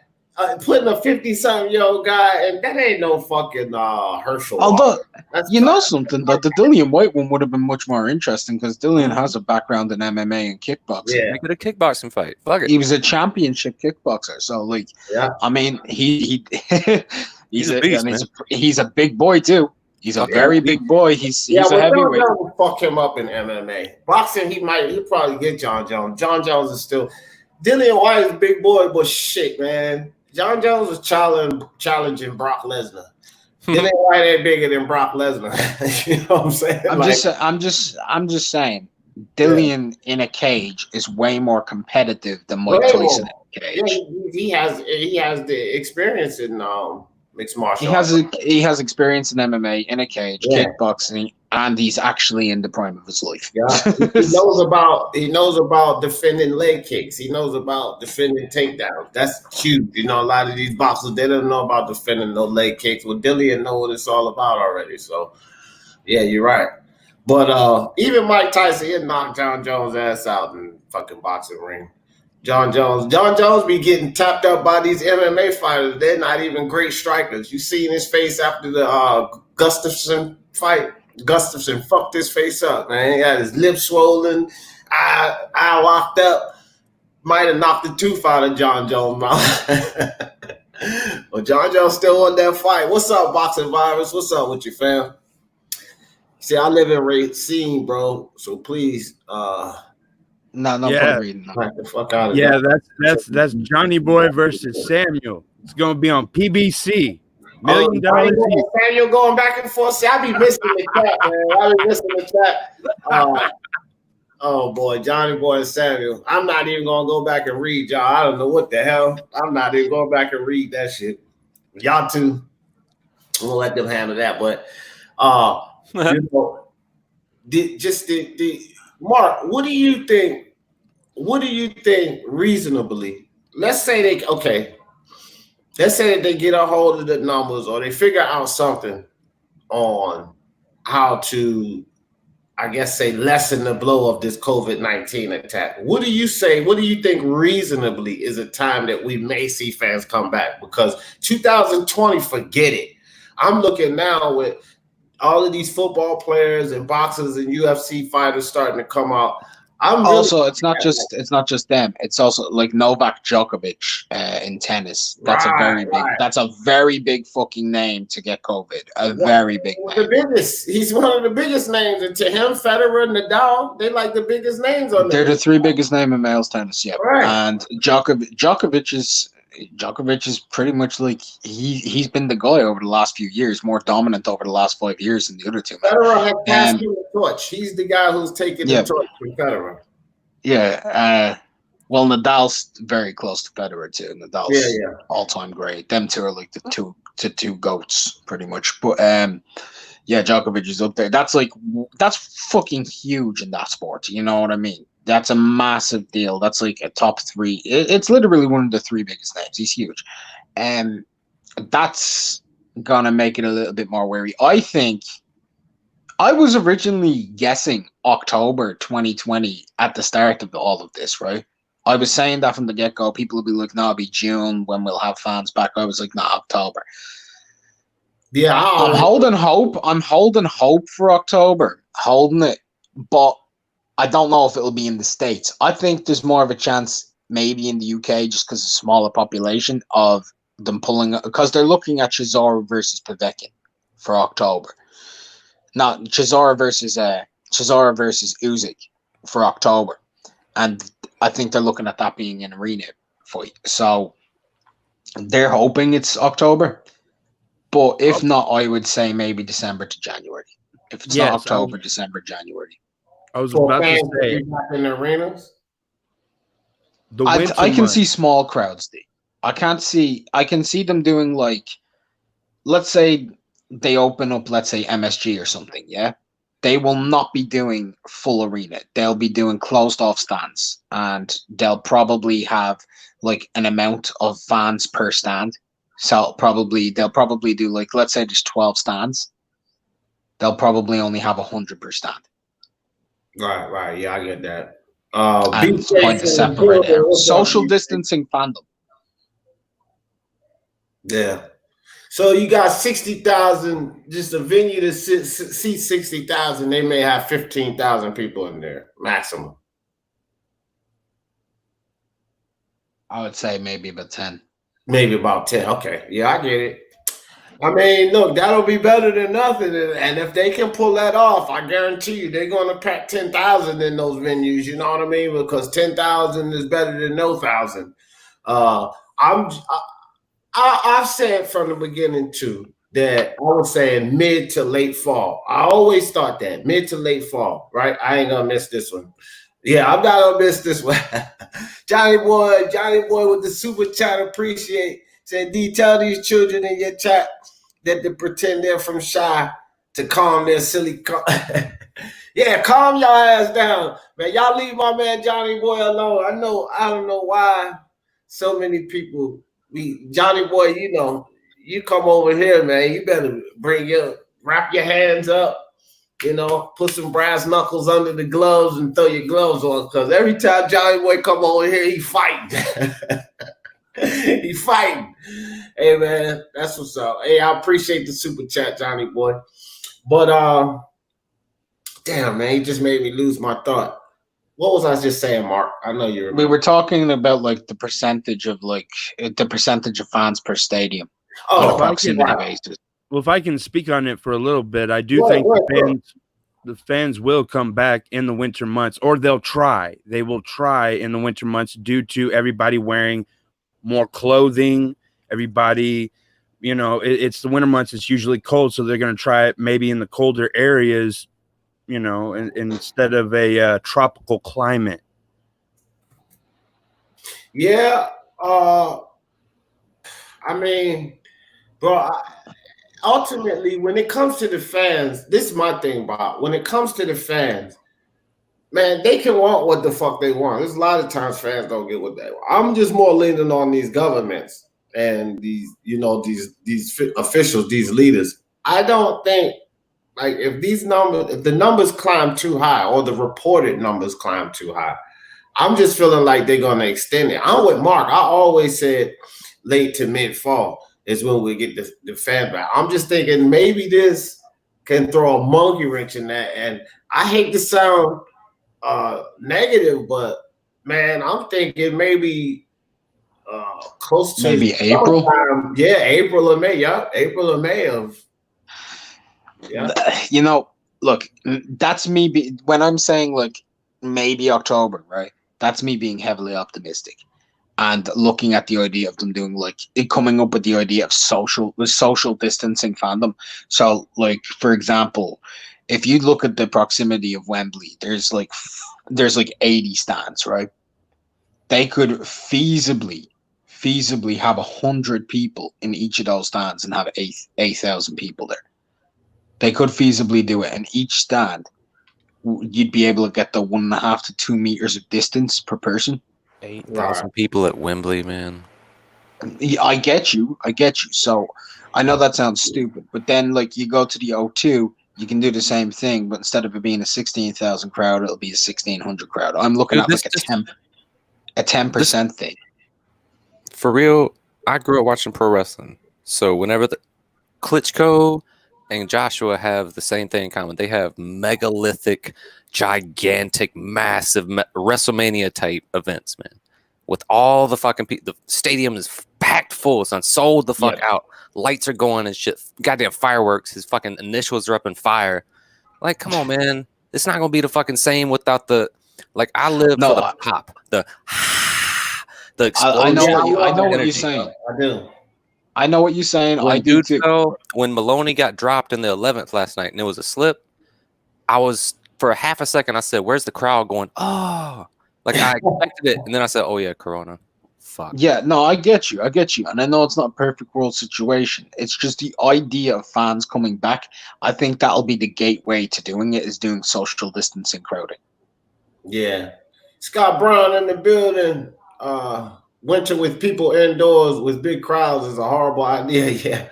putting a 50-something-year-old guy, and that ain't no fucking Herschel. Although, you know something, though, the Dillian White one would have been much more interesting because Dillian has a background in MMA and kickboxing. Yeah, make it a kickboxing fight. Fuck it. He was a championship kickboxer, so like, yeah. I mean, he's a beast, man. He's a big boy too. He's a very big boy. He's a heavyweight. John Jones will fuck him up in MMA. Boxing, he'll probably get John Jones. John Jones is still Dillian White is a big boy, but shit, man. John Jones is challenging Brock Lesnar. Dillian White ain't bigger than Brock Lesnar. You know what I'm saying? I'm just saying. Dillian in a cage is way more competitive than Mike Tyson in a cage. Yeah, he has the experience in mixed martial arts. He has experience in MMA, in a cage, kickboxing, and he's actually in the prime of his life. Yeah, he knows about defending leg kicks. He knows about defending takedowns. That's huge. You know, a lot of these boxers, they don't know about defending no leg kicks. Well, Dillian know what it's all about already. So, yeah, you're right. But even Mike Tyson, he knocked John Jones' ass out in the fucking boxing ring. John Jones be getting tapped up by these MMA fighters. They're not even great strikers. You seen his face after the Gustafson fight? Gustafson fucked his face up, man. He had his lips swollen, eye locked up. Might have knocked the tooth out of John Jones' mouth. But John Jones still won that fight. What's up, Boxing Virus? What's up with you, fam? See, I live in Racine, bro. So please, No, reading. The fuck out of that's Johnny Boy versus Samuel. It's gonna be on PBC. $1 million. Samuel going back and forth. See, I be missing the chat, man. I be missing the chat. Oh boy, Johnny Boy and Samuel. I'm not even gonna go back and read y'all. I don't know what the hell. I'm not even going back and read that shit. Y'all too. I'm gonna let them handle that. But you know, Mark, what do you think? What do you think reasonably? Let's say they get a hold of the numbers or they figure out something on how to, I guess, say lessen the blow of this COVID-19 attack. What do you say? What do you think reasonably is a time that we may see fans come back? Because 2020, forget it. I'm looking now with all of these football players and boxers and UFC fighters starting to come out. It's not just them. It's also like Novak Djokovic in tennis. That's a very big fucking name to get COVID. Very big name. He's one of the biggest names. And to him, Federer, Nadal, they like the biggest names on there. They're the 3 biggest names in males tennis. Yeah, right. And Djokovic is pretty much like he's been the guy over the last few years, more dominant over the last 5 years than the other two. Federer has passed him the torch. He's the guy who's taking the torch from Federer. Yeah. Well, Nadal's very close to Federer too. Nadal's all-time great. Them two are like the two goats, pretty much. But Djokovic is up there. That's fucking huge in that sport. You know what I mean? That's a massive deal. That's like a top 3. It's literally one of the 3 biggest names. He's huge. And that's going to make it a little bit more wary. I think I was originally guessing October 2020 at the start of all of this, right? I was saying that from the get-go. People would be like, no, it'll be June when we'll have fans back. I was like, no, October. Yeah. I'm holding hope. I'm holding hope for October. Holding it. But I don't know if it'll be in the States. I think there's more of a chance maybe in the UK just because of smaller population of them pulling, because they're looking at Chisora versus Povetkin for October. Not Chisora versus Usyk for October. And I think they're looking at that being an arena fight. So They're hoping it's October, but if not, I would say maybe December to January. If it's not October, December, January. I was For about to fans say to be back in the arenas. the I winter can months. see small crowds. I can see them doing like, let's say they open up, let's say MSG or something. Yeah, they will not be doing full arena. They'll be doing closed off stands, and they'll probably have like an amount of fans per stand. So they'll probably do like, let's say there's 12 stands. They'll probably only have 100 per stand. Right. Yeah, I get that. And kind of separate it out. Social distancing fandom. Yeah. So you got 60,000, just a venue to seat 60,000. They may have 15,000 people in there maximum. I would say maybe about 10. Maybe about 10. Okay. Yeah, I get it. I mean, look, that'll be better than nothing. And if they can pull that off, I guarantee you they're going to pack 10,000 in those venues. You know what I mean? Because 10,000 is better than no 1,000. I've said from the beginning too that I was saying mid to late fall. I always thought that mid to late fall, right? I ain't gonna miss this one. Yeah, I'm not gonna miss this one. Johnny boy with the super chat, appreciate. Said, D, tell these children in your chat that they pretend they're from Shy to calm their silly. Yeah, calm your ass down, man. Y'all leave my man Johnny Boy alone. I don't know why so many people. Johnny Boy, you know, you come over here, man. You better wrap your hands up, you know, put some brass knuckles under the gloves and throw your gloves on. Because every time Johnny Boy come over here, he fighting. He fighting. Hey, man, that's what's up. Hey, I appreciate the super chat, Johnny Boy. But damn, man, he just made me lose my thought. What was I just saying, Mark? I know you remember. We were talking about like the percentage of fans per stadium on a proximity basis. Well, if I can speak on it for a little bit, I do think the fans will come back in the winter months, or they'll try. They will try in the winter months due to everybody wearing more clothing. Everybody, you know, it's the winter months. It's usually cold, so they're going to try it maybe in the colder areas, you know, instead of a tropical climate. Yeah. I mean, bro, ultimately, when it comes to the fans, this is my thing, Bob. When it comes to the fans, man, they can want what the fuck they want. There's a lot of times fans don't get what they want. I'm just more leaning on these governments and these, you know, these officials, these leaders. I don't think, like, if the numbers climb too high or the reported numbers climb too high, I'm just feeling like they're going to extend it. I'm with Mark. I always said late to mid-fall is when we get the fan back. I'm just thinking maybe this can throw a monkey wrench in that. And I hate to sound negative, but, man, I'm thinking maybe close to maybe April. sometime. Yeah, April or May. Yeah, April or May of. Yeah. You know, look, that's me. When I'm saying like maybe October, right? That's me being heavily optimistic and looking at the idea of them doing like coming up with the idea of social distancing fandom. So, like, for example, if you look at the proximity of Wembley, there's like 80 stands, right? They could feasibly have 100 people in each of those stands and have 8,000 people there. They could feasibly do it, and each stand, you'd be able to get the 1.5 to 2 meters of distance per person. 8,000 people at Wembley, man. I get you. So I know that sounds stupid, but then like you go to the O2, you can do the same thing, but instead of it being a 16,000 crowd, it'll be a 1,600 crowd. I'm looking at like a 10% thing. For real, I grew up watching pro wrestling, so whenever the Klitschko and Joshua have the same thing in common. They have megalithic, gigantic, massive WrestleMania type events, man. With all the fucking people, the stadium is packed full. It's sold the fuck out. Lights are going and shit. Goddamn fireworks. His fucking initials are up in fire. Like, come on, man. It's not gonna be the fucking same without the. Like, I live for the pop, The I know explosion. what I know what you're energy. saying. I do. I know what you're saying. I do too. When Maloney got dropped in the 11th last night and it was a slip, I was for a half a second. I said, "Where's the crowd going?" Oh, like I expected it, and then I said, "Oh yeah, Corona." Fuck. Yeah, no, I get you, and I know it's not a perfect world situation. It's just the idea of fans coming back. I think that'll be the gateway to doing it, is doing social distancing crowding. Yeah. Scott Brown in the building. Winter with people indoors with big crowds is a horrible idea. Yeah.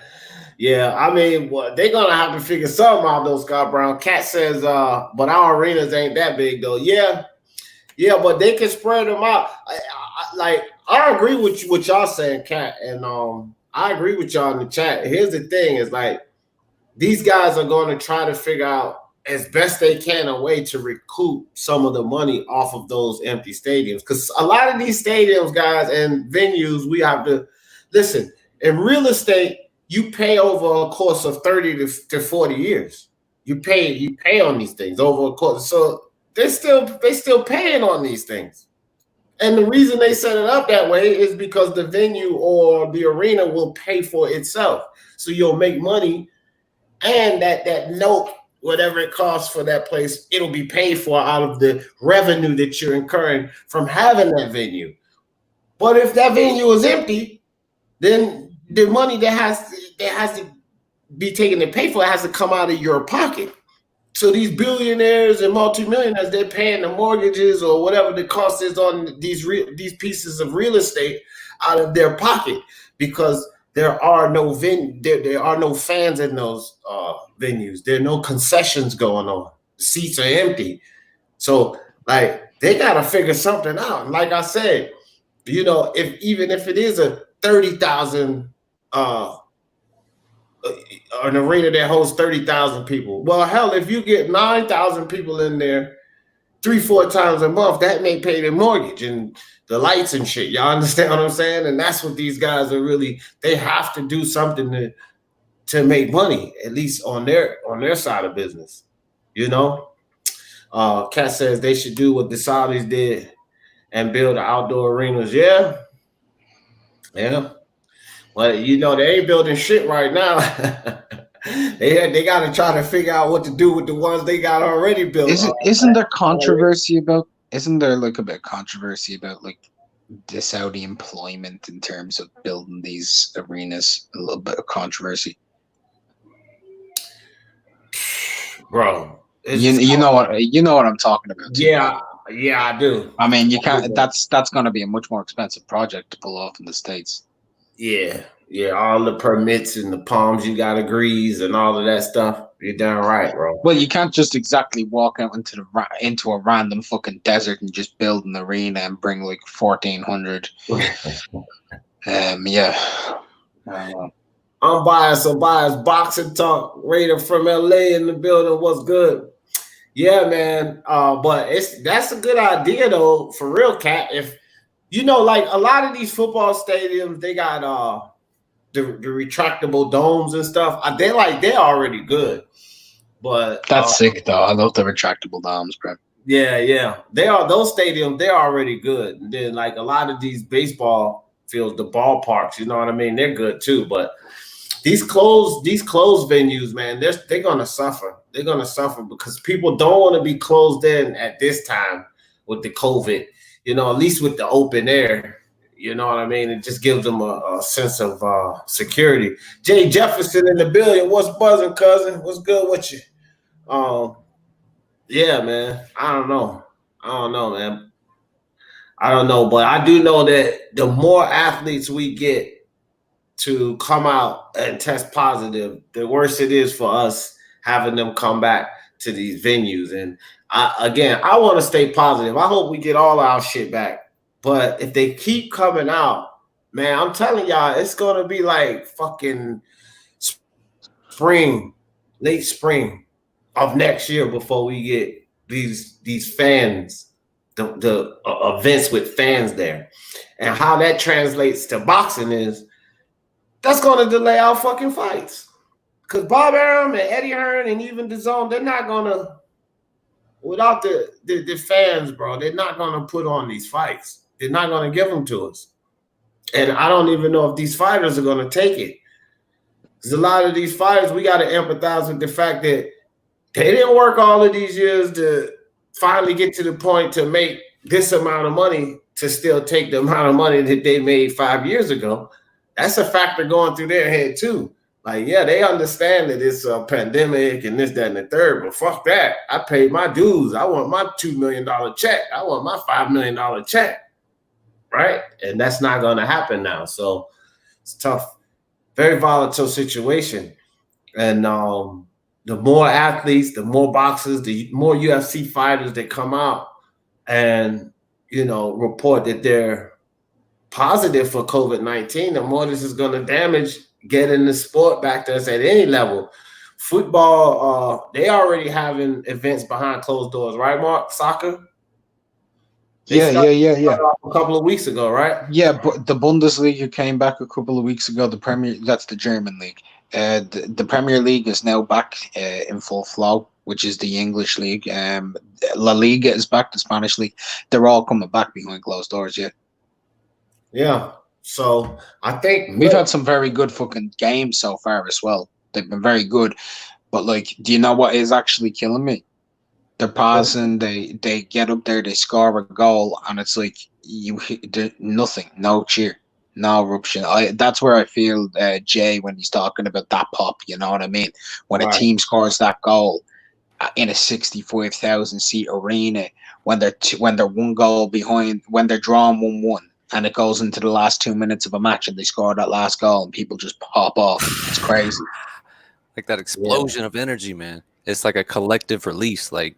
Yeah. I mean, they're going to have to figure something out, though, Scott Brown. Cat says, but our arenas ain't that big, though. Yeah. Yeah, but they can spread them out. I agree with you, what y'all saying, Cat. And I agree with y'all in the chat. Here's the thing is like, these guys are going to try to figure out as best they can a way to recoup some of the money off of those empty stadiums. Because a lot of these stadiums, guys, and venues, we have to listen. In real estate, you pay over a course of 30 to 40 years. You pay on these things over a course. So they still paying on these things. And the reason they set it up that way is because the venue or the arena will pay for itself. So you'll make money, and that note, whatever it costs for that place, it'll be paid for out of the revenue that you're incurring from having that venue. But if that venue is empty, then the money that has to be taken to pay for it has to come out of your pocket. So these billionaires and multimillionaires, they're paying the mortgages or whatever the cost is on these pieces of real estate out of their pocket, because there are no there are no fans in those venues. There are no concessions going on. The seats are empty. So like they gotta figure something out. Like I said, even if it is a 30,000 an arena that holds 30,000 people. Well, hell, if you get 9,000 people in there 3-4 times a month, that may pay the mortgage and the lights and shit. Y'all understand what I'm saying? And that's what these guys are really, they have to do something to make money, at least on their side of business. Kat says they should do what the Saudis did and build outdoor arenas. Yeah. Well, they ain't building shit right now. They got to try to figure out what to do with the ones they got already built. Isn't there controversy about? Isn't there like a bit of controversy about like the Saudi employment in terms of building these arenas? A little bit of controversy, bro. You know what I'm talking about. Too. Yeah, I do. I mean, you can't. That's going to be a much more expensive project to pull off in the States. Yeah, all the permits and the palms you got agrees and all of that stuff. You're damn right, bro. Well, you can't just exactly walk out into a random fucking desert and just build an arena and bring like 1,400. Yeah. I'm biased. Boxing talk. Raider from LA in the building. What's good? Yeah, man. But that's a good idea though, for real, Cat. If like a lot of these football stadiums, they got the retractable domes and stuff. They're already good. But that's sick though. I love the retractable domes, bro. Yeah. They are those stadiums, they're already good. And then like a lot of these baseball fields, the ballparks, you know what I mean? They're good too. But these closed venues, man, they're gonna suffer. They're gonna suffer because people don't want to be closed in at this time with the COVID. At least with the open air, you know what I mean? It just gives them a sense of security. Jay Jefferson in the building. What's buzzing, cousin? What's good with you? Yeah, man. I don't know, man. I don't know, but I do know that the more athletes we get to come out and test positive, the worse it is for us having them come back to these venues. And I want to stay positive. I hope we get all our shit back. But if they keep coming out, man, I'm telling y'all, it's going to be like fucking late spring of next year before we get these fans, the events with fans there. And how that translates to boxing is that's going to delay our fucking fights. Because Bob Arum and Eddie Hearn and even DAZN, they're not going to, without the fans, bro, they're not going to put on these fights. They're not going to give them to us. And I don't even know if these fighters are going to take it. Because a lot of these fighters, we got to empathize with the fact that they didn't work all of these years to finally get to the point to make this amount of money to still take the amount of money that they made 5 years ago. That's a factor going through their head too. Like, yeah, they understand that it's a pandemic and this, that, and the third, but fuck that. I paid my dues. I want my $2 million check. I want my $5 million check, right? And that's not going to happen now. So it's tough, very volatile situation. And the more athletes, the more boxers, the more UFC fighters that come out and, you know, report that they're positive for COVID-19, the more this is going to damage getting the sport back to us at any level. Football, they already having events behind closed doors, right, Mark? Soccer? Yeah. A couple of weeks ago, right? Yeah, but the Bundesliga came back a couple of weeks ago. The Premier, that's the German league. The Premier League is now back in full flow, which is the English league. La Liga is back, the Spanish league. They're all coming back behind closed doors, yeah. Yeah. So I think we've had some very good fucking games so far as well. They've been very good. But like, do you know what is actually killing me? They're passing, they get up there, they score a goal, and it's like nothing, no cheer, no eruption. That's where I feel Jay when he's talking about that pop. You know what I mean? When a team scores that goal in a 65,000 seat arena, when they're one goal behind, when they're drawn 1-1. And it goes into the last 2 minutes of a match and they score that last goal and people just pop off. It's crazy. Like that explosion of energy, man. It's like a collective release. Like,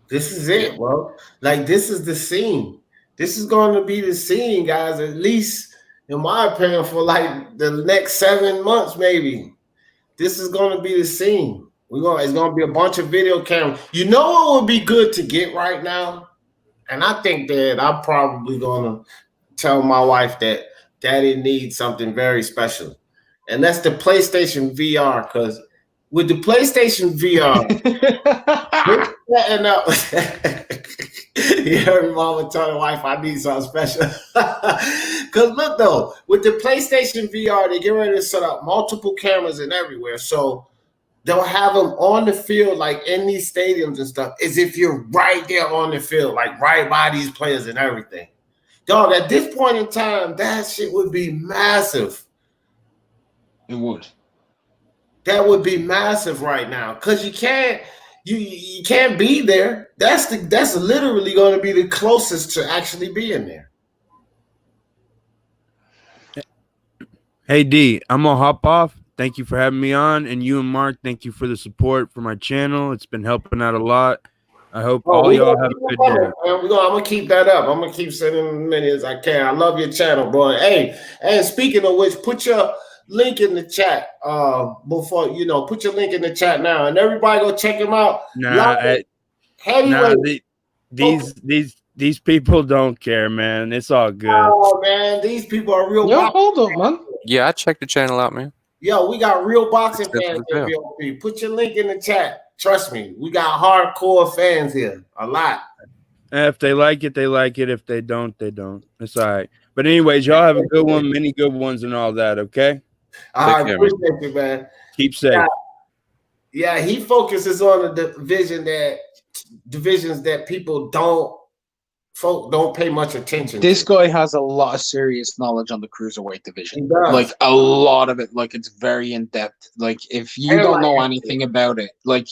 this is it, bro. Like, this is the scene. This is going to be the scene, guys, at least, in my opinion, for like the next 7 months, maybe. This is going to be the scene. It's going to be a bunch of video cameras. You know what would be good to get right now? And I think that I'm probably going to tell my wife that Daddy needs something very special. And that's the PlayStation VR. Because with the PlayStation VR, we're setting up. You heard mama tell the wife, I need something special. Because look, though, with the PlayStation VR, they get ready to set up multiple cameras and everywhere. So they'll have them on the field, like in these stadiums and stuff, as if you're right there on the field, like right by these players and everything. Dog, at this point in time, that shit would be massive. It would. That would be massive right now, because you can't be there. That's literally going to be the closest to actually being there. Hey D, I'm gonna hop off. Thank you for having me on, and you and Mark, thank you for the support for my channel. It's been helping out a lot. I hope all y'all have a good day. I'm gonna keep that up. I'm gonna keep sending as many as I can. I love your channel, bro. Hey, and speaking of which, put your link in the chat before, you know, put your link in the chat now, and everybody go check him out. These people don't care, man. It's all good. Oh man, these people are real. Yeah, hold up, man. Yeah, I checked the channel out, man. Yo, we got real boxing fans here, VOP. Put your link in the chat. Trust me, we got hardcore fans here. A lot. If they like it, they like it. If they don't, they don't. It's all right. But anyways, y'all have a good one, many good ones and all that, okay? I appreciate you, man. Keep safe. Yeah, he focuses on the divisions that people don't pay much attention This to. guy has a lot of serious knowledge on the cruiserweight division. Like a lot of it. Like it's very in depth. Like if you don't know anything about it, like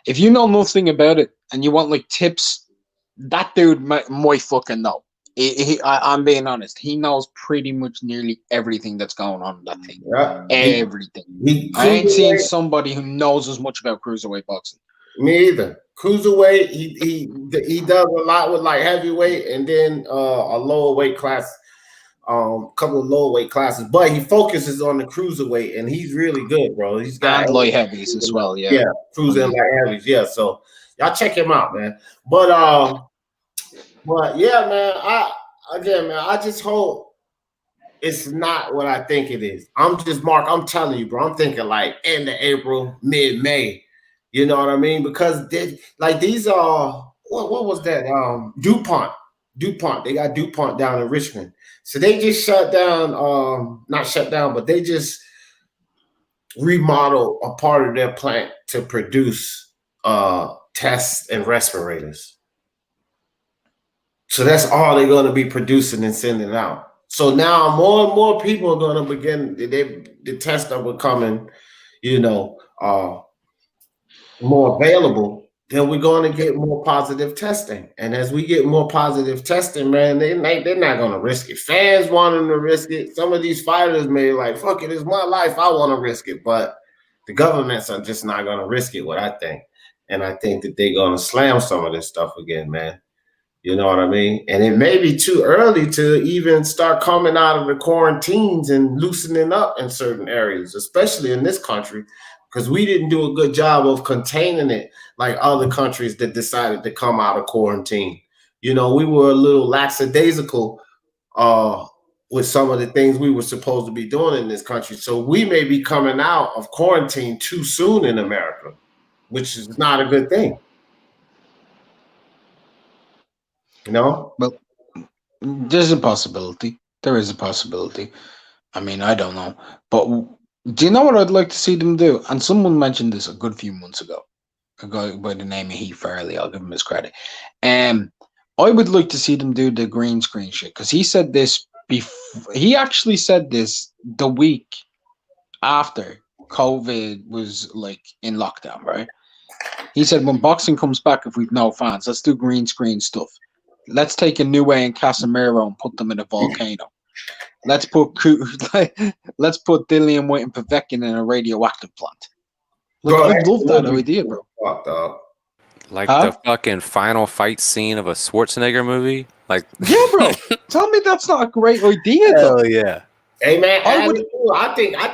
if you know nothing about it and you want like tips, that dude might fucking know. I'm being honest. He knows pretty much nearly everything that's going on in that thing. Yeah. Everything. I ain't seen somebody who knows as much about cruiserweight boxing. Me either. Cruiserweight, he does a lot with like heavyweight and then a lower weight class, couple of lower weight classes. But he focuses on the cruiserweight, and he's really good, bro. He's got light heavies as well, yeah. Yeah, cruiser and light heavies, yeah. So y'all check him out, man. But yeah, man. I just hope it's not what I think it is. I'm telling you, bro. I'm thinking like end of April, mid-May. You know what I mean? Because these are what was that? DuPont. DuPont. They got DuPont down in Richmond. So they just shut down, not shut down, but they just remodel a part of their plant to produce tests and respirators. So that's all they're going to be producing and sending out. So now more and more people are going to begin. The tests are becoming, more available. Then we're going to get more positive testing. And as we get more positive testing, man, they're not going to risk it. Fans want them to risk it. Some of these fighters may like, fuck it, it's my life. I want to risk it. But the governments are just not going to risk it, what I think. And I think that they're going to slam some of this stuff again, man. You know what I mean? And it may be too early to even start coming out of the quarantines and loosening up in certain areas, especially in this country, because we didn't do a good job of containing it like other countries that decided to come out of quarantine. We were a little lackadaisical with some of the things we were supposed to be doing in this country. So we may be coming out of quarantine too soon in America, which is not a good thing. Well, there's a possibility. There is a possibility. I mean, I don't know. But do you know what I'd like to see them do? And someone mentioned this a good few months ago. A guy by the name of Heath Farley. I'll give him his credit. I would like to see them do the green screen shit. Because he said this before. He actually said this the week after COVID was like in lockdown, right? He said, when boxing comes back, if we've no fans, let's do green screen stuff. Let's take a New Way and Casemiro and put them in a volcano. Let's put Dillian White and Povetkin in a radioactive plant. Look, I love that idea, bro. Like the fucking final fight scene of a Schwarzenegger movie. Like, yeah, bro. Tell me that's not a great idea, though. Hell yeah. Hey man, I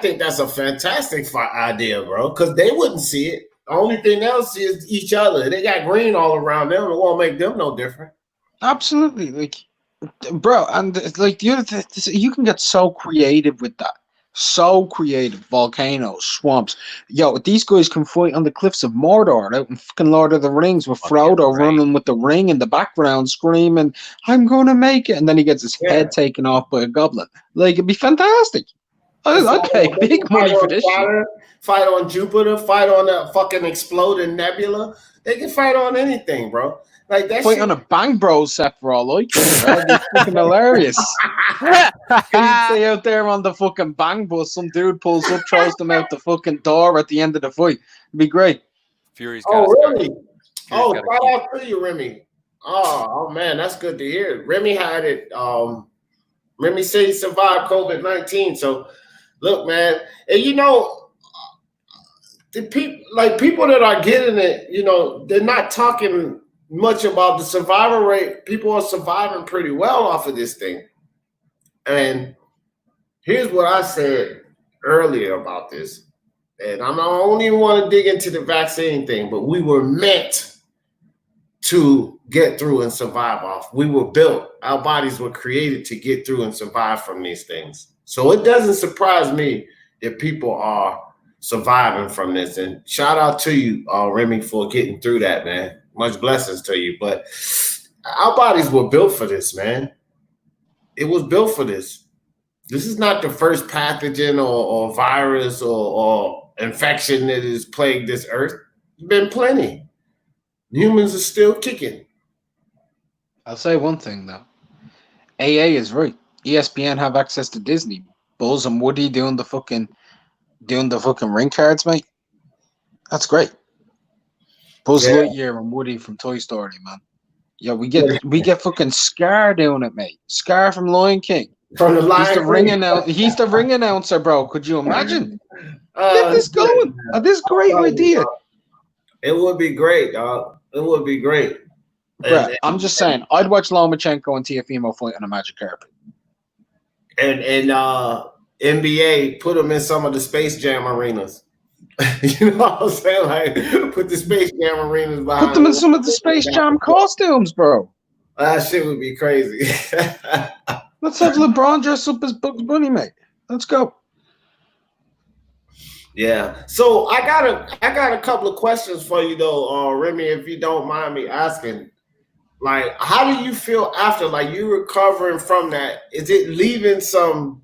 think that's a fantastic idea, bro. Because they wouldn't see it. The only thing they'll see is each other. They got green all around them. It won't make them no different. Absolutely, like, bro, and like the other thing, you can get so creative with that. So creative, volcanoes, swamps. Yo, these guys can fight on the cliffs of Mordor out in fucking Lord of the Rings with Frodo running with the ring in the background, screaming, "I'm gonna make it!" And then he gets his head taken off by a goblin. Like, it'd be fantastic. I'd pay big money for this shit. Fight on Jupiter, fight on that fucking exploding nebula. They can fight on anything, bro. Like that fight shit. On a Bang Bros set for all I care. That'd be fucking hilarious. You stay out there on the fucking bang bus, some dude pulls up, throws them out the fucking door at the end of the fight. It'd be great. Fury's really? Shout out to you, Remy. Oh man, that's good to hear. Remy had it. Remy said he survived COVID-19. So look, man, and the people that are getting it, they're not talking much about the survival rate. People are surviving pretty well off of this thing. And here's what I said earlier about this. And I don't even want to dig into the vaccine thing, but we were meant to get through and survive off. We were built. Our bodies were created to get through and survive from these things. So it doesn't surprise me that people are surviving from this. And shout out to you, Remy, for getting through that, man. Much blessings to you. But our bodies were built for this, man. It was built for this. This is not the first pathogen or virus or infection that has plagued this earth. There's been plenty. Humans are still kicking. I'll say one thing, though. AA is right. ESPN have access to Disney. Buzz and Woody doing the fucking ring cards, mate. That's great. Buzz Lightyear and Woody from Toy Story, man. Yeah, we get fucking Scar doing it, mate. Scar from Lion King. From the Lion King. He's the ring announcer, bro. Could you imagine? Get this going. This great idea. It would be great, dog. It would be great. Bro, I'm just saying, I'd watch Lomachenko and Teofimo fight on a magic carpet. And NBA put them in some of the Space Jam arenas. You know what I'm saying? Like, put the Space Jam arenas behind. Put them in some of the Space Jam costumes, bro. That shit would be crazy. Let's have LeBron dress up as Bugs Bunny, mate. Let's go. Yeah. So I got a couple of questions for you though, Remy, if you don't mind me asking. Like, how do you feel after? Like, you recovering from that? Is it leaving some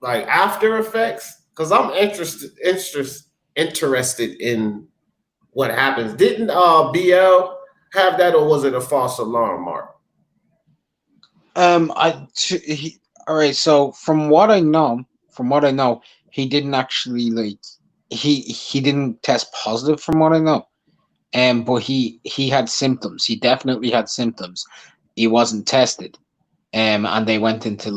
like after effects? Because I'm interested in what happens. Didn't BL have that, or was it a false alarm, Mark? All right. So from what I know, he didn't actually he didn't test positive from what I know. But he had symptoms. He definitely had symptoms. He wasn't tested. And they went into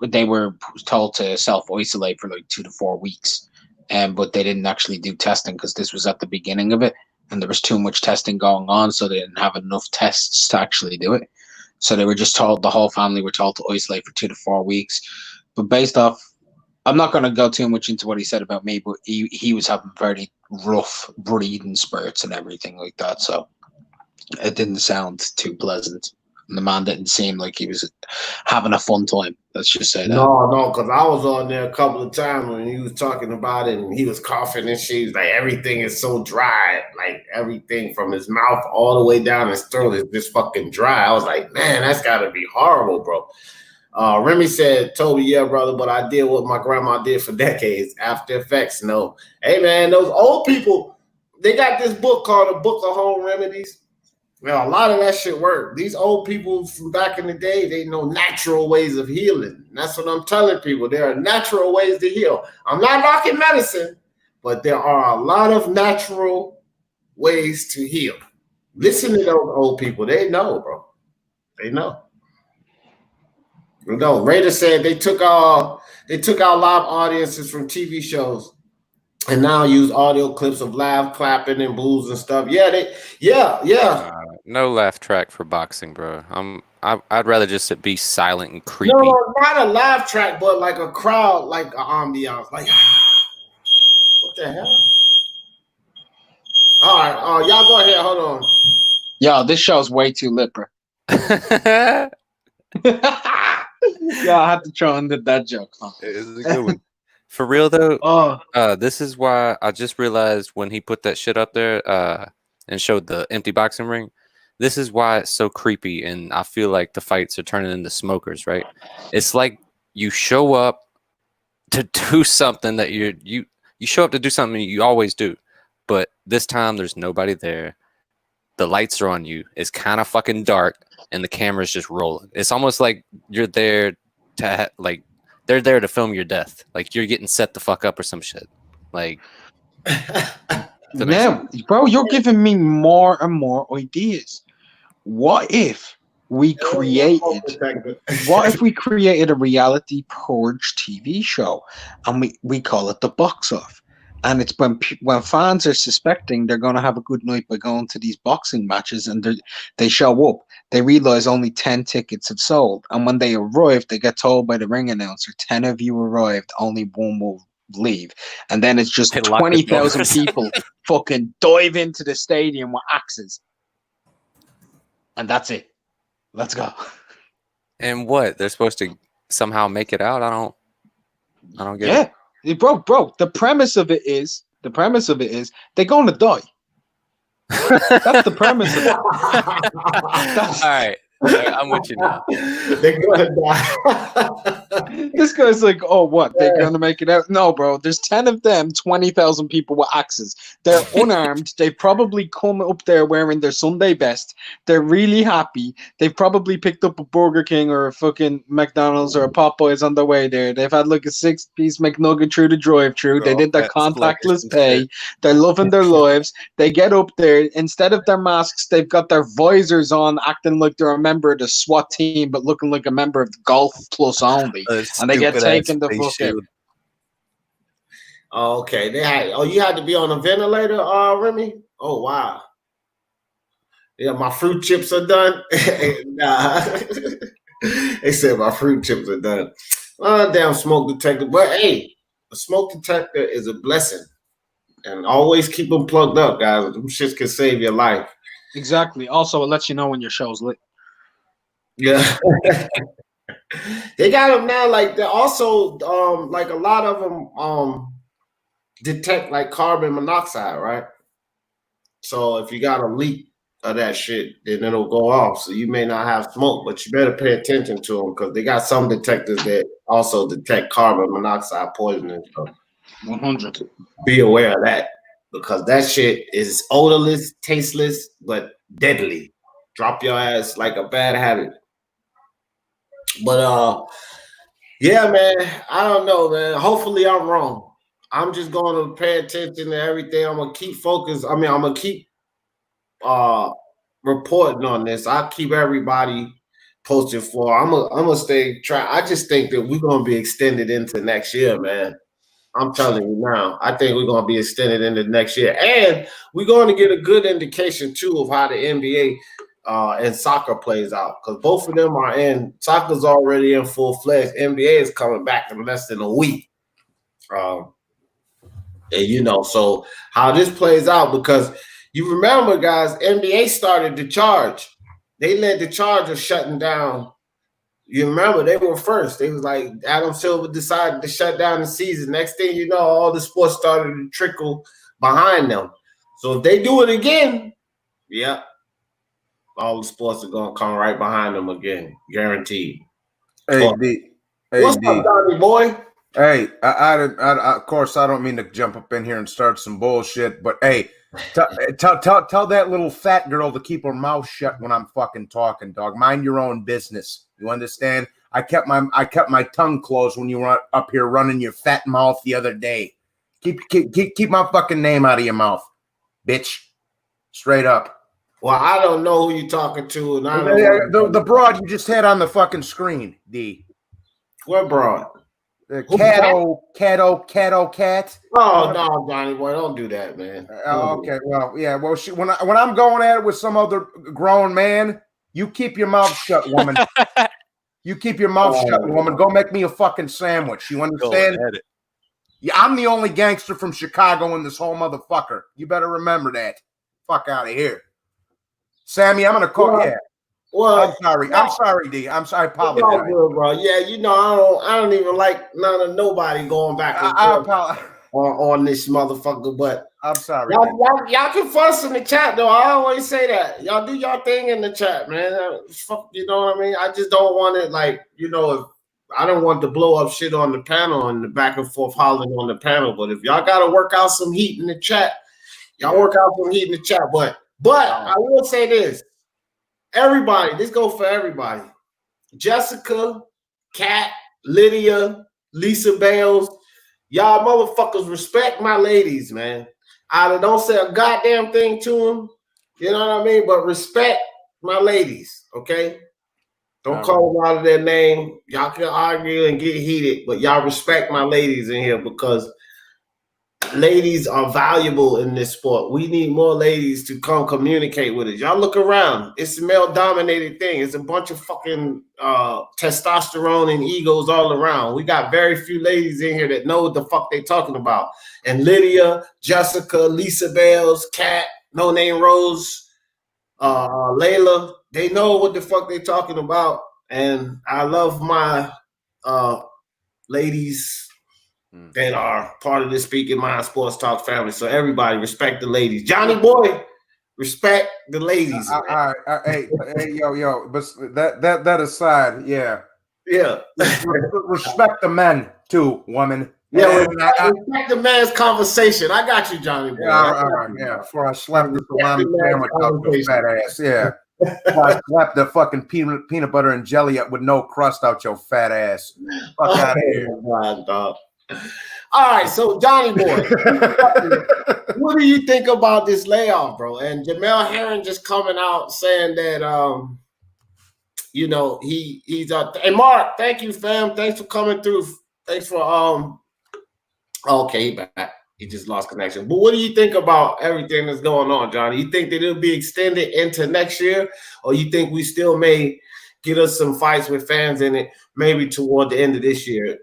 they were told to self isolate for like 2 to 4 weeks. But they didn't actually do testing because this was at the beginning of it, and there was too much testing going on, so they didn't have enough tests to actually do it. So they were just told, the whole family were told to isolate for 2 to 4 weeks. But based off, I'm not going to go too much into what he said about me, but he was having very rough breathing spurts and everything like that. So it didn't sound too pleasant. And the man didn't seem like he was having a fun time. Let's just say that. No, because I was on there a couple of times when he was talking about it, and he was coughing and shit. He was like, everything is so dry. Like, everything from his mouth all the way down his throat is just fucking dry. I was like, man, that's got to be horrible, bro. Remy said, Toby, yeah, brother, but I did what my grandma did for decades. After Effects, no. Hey, man, those old people, they got this book called A Book of Home Remedies. Well, a lot of that shit worked. These old people from back in the day, they know natural ways of healing. And that's what I'm telling people. There are natural ways to heal. I'm not knocking medicine, but there are a lot of natural ways to heal. Listen to those old people. They know, bro. They know. No, Raider said they took our live audiences from TV shows and now use audio clips of laugh, clapping, and boos and stuff. Yeah. No laugh track for boxing, bro. I'd rather just be silent and creepy. No, not a laugh track, but like a crowd, like an ambiance. Like, what the hell? All right, y'all go ahead. Hold on. Yo, this show's way too lit, bro. Yeah, I had to try and did that joke. Huh? It's a good one. For real though, this is why I just realized when he put that shit up there and showed the empty boxing ring, this is why it's so creepy, and I feel like the fights are turning into smokers, right? It's like you show up to do something that you show up to do something you always do, but this time there's nobody there. The lights are on you. It's kind of fucking dark, and the camera's just rolling. It's almost like you're there to they're there to film your death. Like you're getting set the fuck up or some shit. Like, yeah, bro, you're giving me more and more ideas. What if we created a reality purge TV show, and we call it The Box Off? And it's when fans are suspecting they're going to have a good night by going to these boxing matches, and they show up. They realize only 10 tickets have sold. And when they arrive, they get told by the ring announcer, 10 of you arrived, only one will leave. And then it's just 20,000 people fucking dive into the stadium with axes. And that's it. Let's go. And what? They're supposed to somehow make it out? I don't get it. Yeah. Bro, the premise of it is they're going to die. That's the premise of it. All right. I'm with you now. They're gonna die. This guy's like, oh, what? They're gonna make it out? No, bro. There's 10 of them, 20,000 people with axes. They're unarmed. They've probably come up there wearing their Sunday best. They're really happy. They've probably picked up a Burger King or a fucking McDonald's or a Popeyes on the way there. They've had like a 6-piece McNugget through the drive-thru. They did their contactless pay. They're loving their lives. They get up there. Instead of their masks, they've got their visors on, acting like they're a member of the SWAT team, but looking like a member of the Golf Plus only. And they get taken the fuck out. Oh, okay. You had to be on a ventilator, Remy? Oh, wow. Yeah, my fruit chips are done. Nah. They said my fruit chips are done. Damn smoke detector. But hey, a smoke detector is a blessing. And always keep them plugged up, guys. Them shits can save your life. Exactly. Also, it lets you know when your show's lit. Yeah. They got them now. Like they're also like a lot of them detect like carbon monoxide, right? So if you got a leak of that shit, then it'll go off. So you may not have smoke, but you better pay attention to them because they got some detectors that also detect carbon monoxide poisoning. So 100. be aware of that because that shit is odorless, tasteless, but deadly. Drop your ass like a bad habit. But yeah, man, I don't know, man. Hopefully I'm wrong. I'm just going to pay attention to everything. I'm gonna keep focused. I mean, I'm gonna keep reporting on this. I'll keep everybody posted for. I'm gonna stay try. I just think that we're gonna be extended into next year, man. I'm telling you now. I think we're gonna be extended into next year, and we're going to get a good indication too of how the NBA and soccer plays out because both of them are in. Soccer's already in full fledged. NBA is coming back in less than a week. And you know, so how this plays out because you remember, guys, NBA started the charge. They led the charge of shutting down. You remember they were first. They was like Adam Silver decided to shut down the season. Next thing you know, all the sports started to trickle behind them. So if they do it again, yeah, all the sports are gonna come right behind them again, guaranteed. Hey, D. Hey, What's D. up, Donnie boy? Hey, of course, I don't mean to jump up in here and start some bullshit, but hey, tell that little fat girl to keep her mouth shut when I'm fucking talking, dog. Mind your own business. You understand? I kept my tongue closed when you were up here running your fat mouth the other day. Keep my fucking name out of your mouth, bitch. Straight up. Well, I don't know who you're talking to, and I don't the broad you just had on the fucking screen, D. What broad? The cat. Oh no, Donnie boy, don't do that, man. Okay, well, yeah, well, when I'm going at it with some other grown man, you keep your mouth shut, woman. You keep your mouth shut, woman. Go make me a fucking sandwich. You understand? Yeah, I'm the only gangster from Chicago in this whole motherfucker. You better remember that. Fuck out of here, Sammy. I'm gonna call. Yeah. Well, I'm sorry. No, I'm sorry, D. I'm sorry. I apologize. It's all good, bro. Yeah, you know, I don't even like nobody going back and forth on this motherfucker. But I'm sorry. Y'all can fuss in the chat though. I always say that. Y'all do y'all thing in the chat, man. Fuck, you know what I mean? I just don't want it like, you know, if I don't want to blow up shit on the panel and the back and forth hollering on the panel. But if y'all gotta work out some heat in the chat, y'all work out some heat in the chat. But I will say this. Everybody, this goes for everybody. Jessica, Kat, Lydia, Lisa Bales, y'all motherfuckers respect my ladies, man. I don't say a goddamn thing to them, you know what I mean? But respect my ladies, okay? Don't call them out of their name. Y'all can argue and get heated, but y'all respect my ladies in here because ladies are valuable in this sport. We need more ladies to come communicate with us. Y'all look around. It's a male-dominated thing. It's a bunch of fucking testosterone and egos all around. We got very few ladies in here that know what the fuck they talking about. And Lydia, Jessica, Lisa Bales, Kat, No Name Rose, Layla, they know what the fuck they talking about. And I love my ladies that are part of the Speaking Mind Sports Talk family. So everybody respect the ladies. Johnny boy, respect the ladies. All right. Hey, yo. But that aside, yeah. Respect the men too, woman. Yeah, respect the man's conversation. I got you, Johnny boy. Yeah. Before I slap the salami sandwich out your fat ass. Yeah. Before I slap the fucking peanut butter and jelly up with no crust out your fat ass. Fuck out of here. Dog. All right, so Johnny boy, what do you think about this layoff, bro? And Jamel Herring just coming out saying that you know, he's and Mark, thank you, fam. Thanks for coming through. Thanks for okay, he back. He just lost connection. But what do you think about everything that's going on, Johnny? You think that it'll be extended into next year, or you think we still may get us some fights with fans in it, maybe toward the end of this year,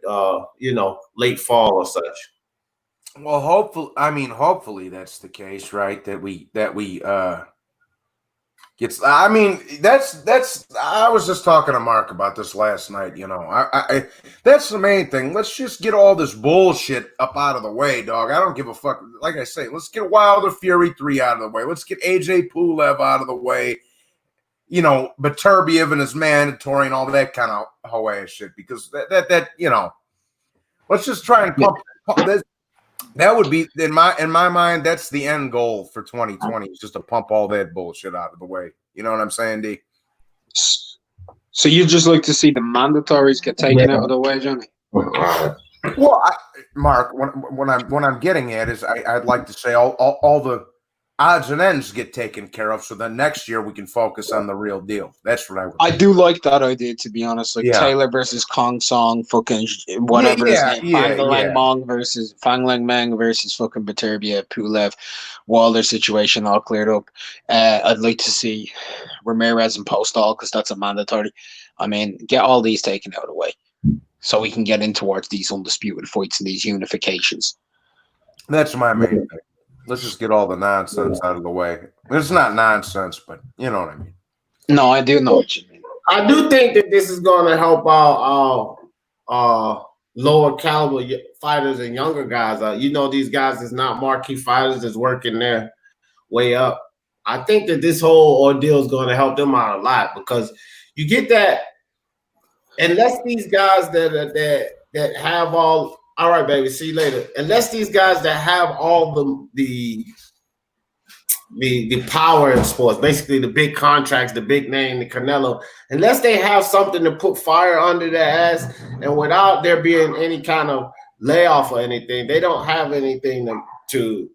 you know, late fall or such? Well, hopefully that's the case, right? That we I mean, that's. I was just talking to Mark about this last night. You know, I that's the main thing. Let's just get all this bullshit up out of the way, dog. I don't give a fuck. Like I say, let's get Wilder Fury 3 out of the way. Let's get AJ Pulev out of the way. You know, Beterbiev is mandatory and all that kind of hoe ass shit. Because that you know, let's just try and pump this. That would be in my mind. That's the end goal for 2020 is just to pump all that bullshit out of the way. You know what I'm saying, D? So you just like to see the mandatories get taken out of the way, Johnny? Well, Mark, when I'm getting at is I'd like to say all the odds and ends get taken care of, so then next year we can focus on the real deal. That's what I do like that idea, to be honest. Like Taylor versus Kong Song, fucking whatever his name, Fang Lang Meng versus fucking Beterbiev, Pulev, Wilder situation all cleared up. I'd like to see Ramirez and Postol because that's a mandatory. I mean, get all these taken out of the way so we can get in towards these undisputed fights and these unifications. That's my main thing. Let's just get all the nonsense out of the way. It's not nonsense, but you know what I mean. No, I do know what you mean. I do think that this is going to help out lower caliber fighters and younger guys. You know, these guys is not marquee fighters that's working their way up. I think that this whole ordeal is going to help them out a lot because you get that unless these guys that have all right, baby, see you later. Unless these guys that have all the power in sports, basically the big contracts, the big name, the Canelo, unless they have something to put fire under their ass, and without there being any kind of layoff or anything, they don't have anything to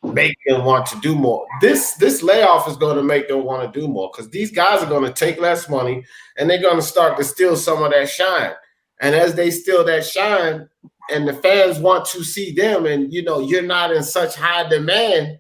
make them want to do more. This layoff is going to make them want to do more because these guys are going to take less money and they're going to start to steal some of that shine. And as they steal that shine and the fans want to see them and, you know, you're not in such high demand,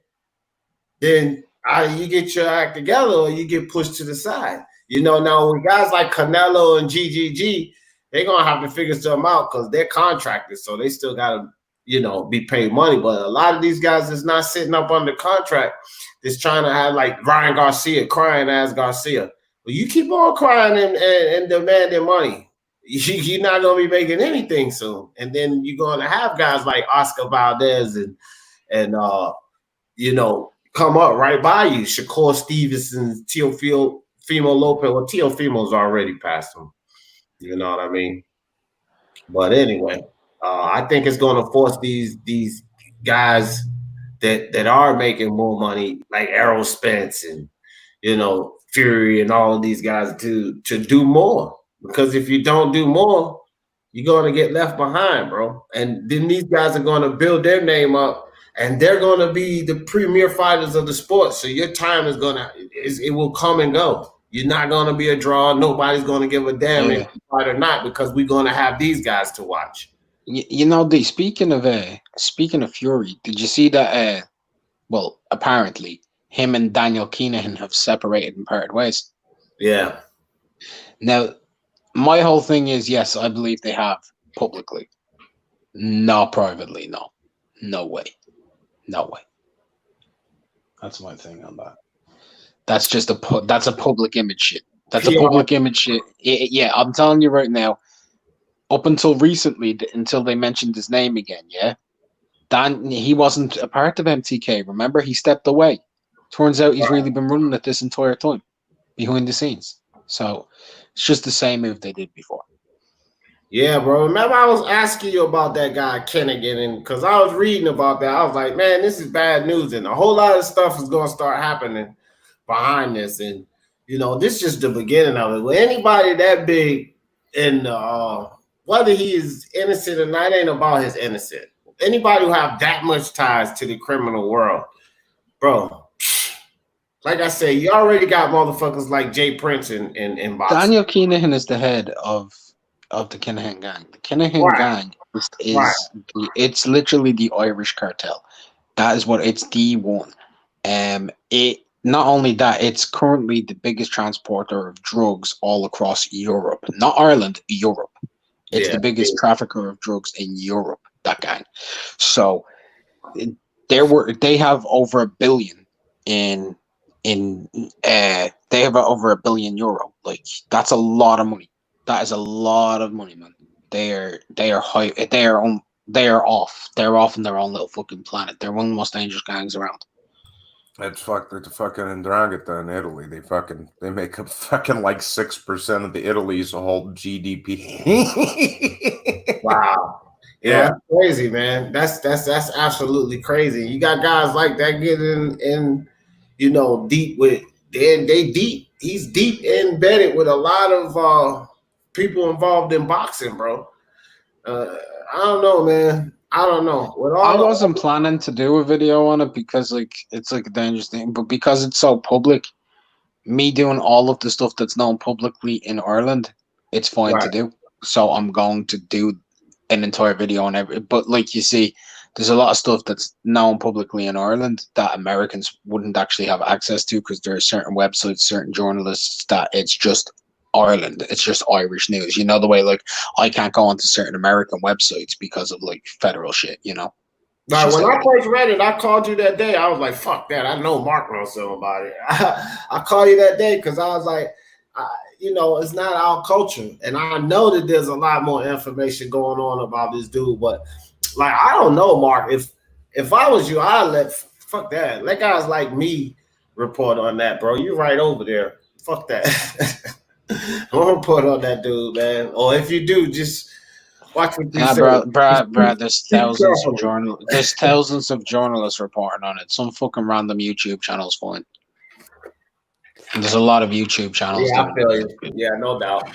then you get your act together or you get pushed to the side. You know, now with guys like Canelo and GGG, they're going to have to figure something out because they're contracted. So they still got to, you know, be paid money. But a lot of these guys is not sitting up under contract. That's trying to have like Ryan Garcia, crying ass Garcia. Well, you keep on crying and demanding money. You're not going to be making anything soon. And then you're going to have guys like Oscar Valdez and you know, come up right by you. Shakur Stevenson, Teofimo Lopez. Well, Teofimo's already past him. You know what I mean? But anyway, I think it's going to force these guys that are making more money, like Errol Spence and, you know, Fury and all of these guys to do more. Because if you don't do more, you're going to get left behind, bro. And then these guys are going to build their name up, and they're going to be the premier fighters of the sport. So your time is it will come and go. You're not going to be a draw. Nobody's going to give a damn if you fight or not because we're going to have these guys to watch. You know, speaking of Fury, did you see that? Well, apparently, him and Daniel Kinahan have separated and parted ways. Yeah. Now, my whole thing is, yes, I believe they have publicly, not privately. No way. That's my thing on that. That's just that's a public image shit. That's a public image shit. Yeah, I'm telling you right now. Up until recently, until they mentioned his name again, he wasn't a part of MTK. Remember, he stepped away. Turns out he's really been running it this entire time, behind the scenes. So it's just the same move they did before. Yeah, bro. Remember I was asking you about that guy Kennigan, and because I was reading about that, I was like, man, this is bad news, and a whole lot of stuff is going to start happening behind this, and you know, this is just the beginning of it. With anybody that big, and whether he is innocent or not, ain't about his innocent. Anybody who have that much ties to the criminal world, bro. Like I said, you already got motherfuckers like Jay Prince in boxing. Daniel Kinahan is the head of the Kinahan gang. The Kinahan gang is it's literally the Irish cartel. That is what it's D1. It not only that, it's currently the biggest transporter of drugs all across Europe. Not Ireland, Europe. It's the biggest trafficker of drugs in Europe, that gang. So they have over $1 billion in they have over €1 billion. Like that's a lot of money. That is a lot of money, man. They are high. They are off. They're off in their own little fucking planet. They're one of the most dangerous gangs around. That's fucked. It's fucking Ndrangheta in Italy. They make up fucking like 6% of the Italy's whole GDP. Wow. Yeah, that's crazy, man. That's absolutely crazy. You got guys like that getting in, deep with they deep. He's deep embedded with a lot of people involved in boxing, bro. I don't know, man. I don't know. I wasn't planning to do a video on it because it's like a dangerous thing, but because it's so public, me doing all of the stuff that's known publicly in Ireland, it's fine to do. So I'm going to do an entire video on every. But like you see, there's a lot of stuff that's known publicly in Ireland that Americans wouldn't actually have access to because there are certain websites, certain journalists that it's just Ireland, it's just Irish news. You know the way like I can't go onto certain American websites because of like federal shit. You know. Right, when I first read it, I called you that day. I was like, "Fuck that!" I know Mark knows something about it. I called you that day because I was like, it's not our culture, and I know that there's a lot more information going on about this dude. But like, I don't know, Mark. If I was you, I'd fuck that. Let guys like me report on that, bro. You right over there. Fuck that. Don't report on that dude, man. Or if you do, just. Watch what you say. Brad, there's thousands of journalists. There's thousands of journalists reporting on it. Some fucking random YouTube channels fine. And there's a lot of YouTube channels. Yeah, I feel you. Yeah, no doubt.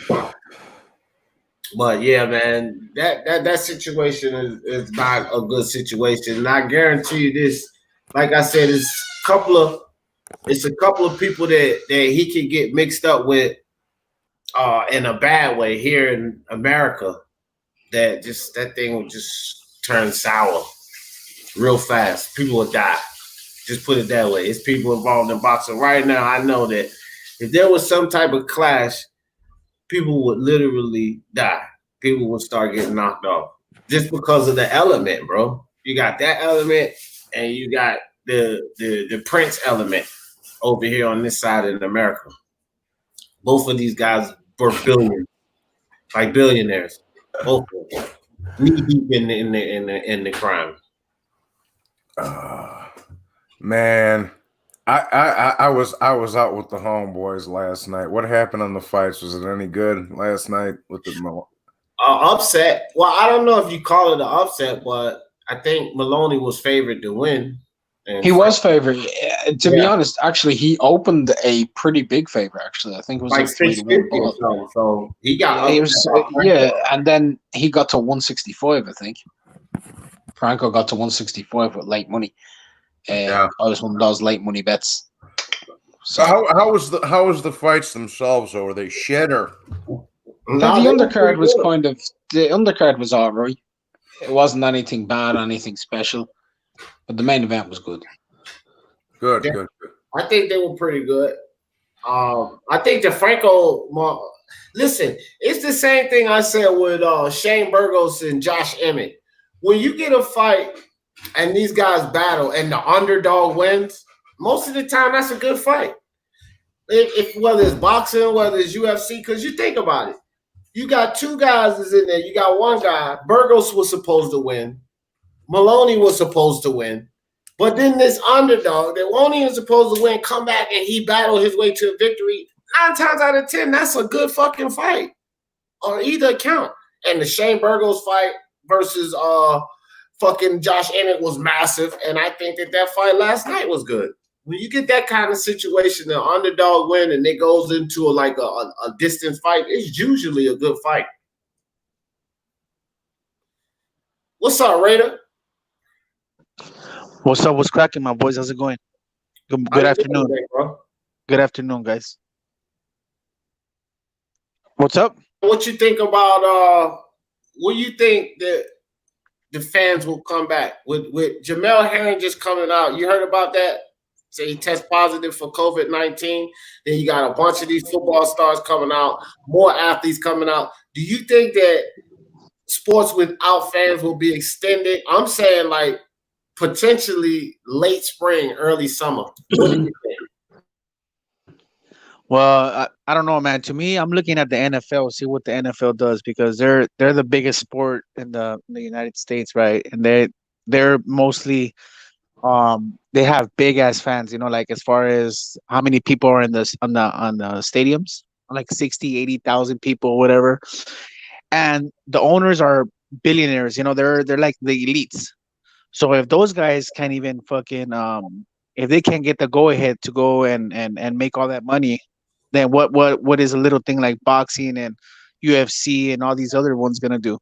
But yeah, man, that situation is not a good situation. And I guarantee you this, like I said, it's a couple of people that he could get mixed up with in a bad way here in America. That thing will just turn sour real fast. People will die. Just put it that way. It's people involved in boxing right now. I know that if there was some type of clash, people would literally die. People would start getting knocked off just because of the element, bro. You got that element, and you got the Prince element over here on this side in America. Both of these guys were billionaires. Both of them. Knee deep in the crime. Man, I was out with the homeboys last night. What happened on the fights? Was it any good last night with the upset? Well, I don't know if you call it an upset, but I think Maloney was favored to win. He was favored. To be honest, actually, he opened a pretty big favor. Actually, I think it was like 3-1. So he got and then he got to 165. I think Franco got to 165 with late money. I was one of those late money bets. So how was the fights themselves? Or were they shit or? The undercard was the undercard was all right. It wasn't anything bad, anything special. But the main event was good. Good. I think they were pretty good. I think the Franco. Listen, it's the same thing I said with Shane Burgos and Josh Emmett. When you get a fight and these guys battle and the underdog wins, most of the time that's a good fight. If whether it's boxing, whether it's UFC, because you think about it, you got two guys is in there. You got one guy. Burgos was supposed to win. Maloney was supposed to win. But then this underdog that won't even supposed to win come back and he battled his way to a victory. 9 times out of 10, that's a good fucking fight on either account. And the Shane Burgos fight versus fucking Josh Emmett was massive. And I think that fight last night was good. When you get that kind of situation, the underdog win and it goes into a distance fight, it's usually a good fight. What's up, Raider? What's up? What's cracking, my boys? How's it going? Good afternoon. Good afternoon, guys. What's up? What you think about what you think that the fans will come back with Jamel Herring just coming out? You heard about that? Say he tests positive for COVID-19. Then you got a bunch of these football stars coming out, more athletes coming out. Do you think that sports without fans will be extended? I'm saying like potentially late spring, early summer. What do you think? Well, I don't know, man. To me, I'm looking at the NFL, see what the NFL does because they're the biggest sport in the United States, right? And they're mostly they have big ass fans, like as far as how many people are in this on the stadiums, like 60, 80,000 people, whatever. And the owners are billionaires, they're like the elites. So if those guys can't even fucking if they can't get the go ahead to go and make all that money, then what is a little thing like boxing and UFC and all these other ones gonna do?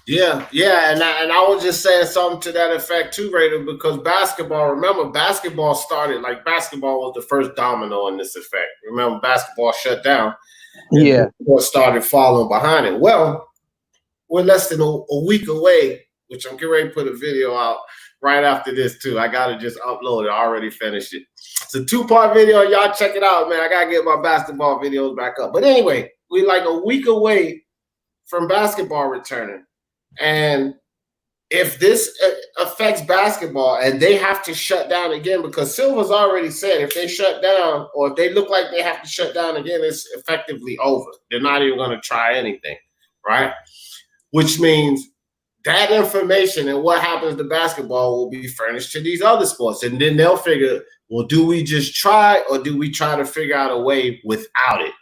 Yeah, and I was just saying something to that effect too, Raider, because basketball. Remember, basketball started like basketball was the first domino in this effect. Remember, basketball shut down, and Yeah. then started following behind it. Well, we're less than a week away, which I'm getting ready to put a video out right after this too. I gotta just upload it. I already finished it. It's a 2-part video. Y'all check it out, man. I gotta get my basketball videos back up. But anyway, we're like a week away from basketball returning. And if this affects basketball and they have to shut down again, because Silver's already said if they shut down or if they look like they have to shut down again, it's effectively over. They're not even going to try anything, right? Which means that information and what happens to basketball will be furnished to these other sports. And then they'll figure, well, do we just try or do we try to figure out a way without it?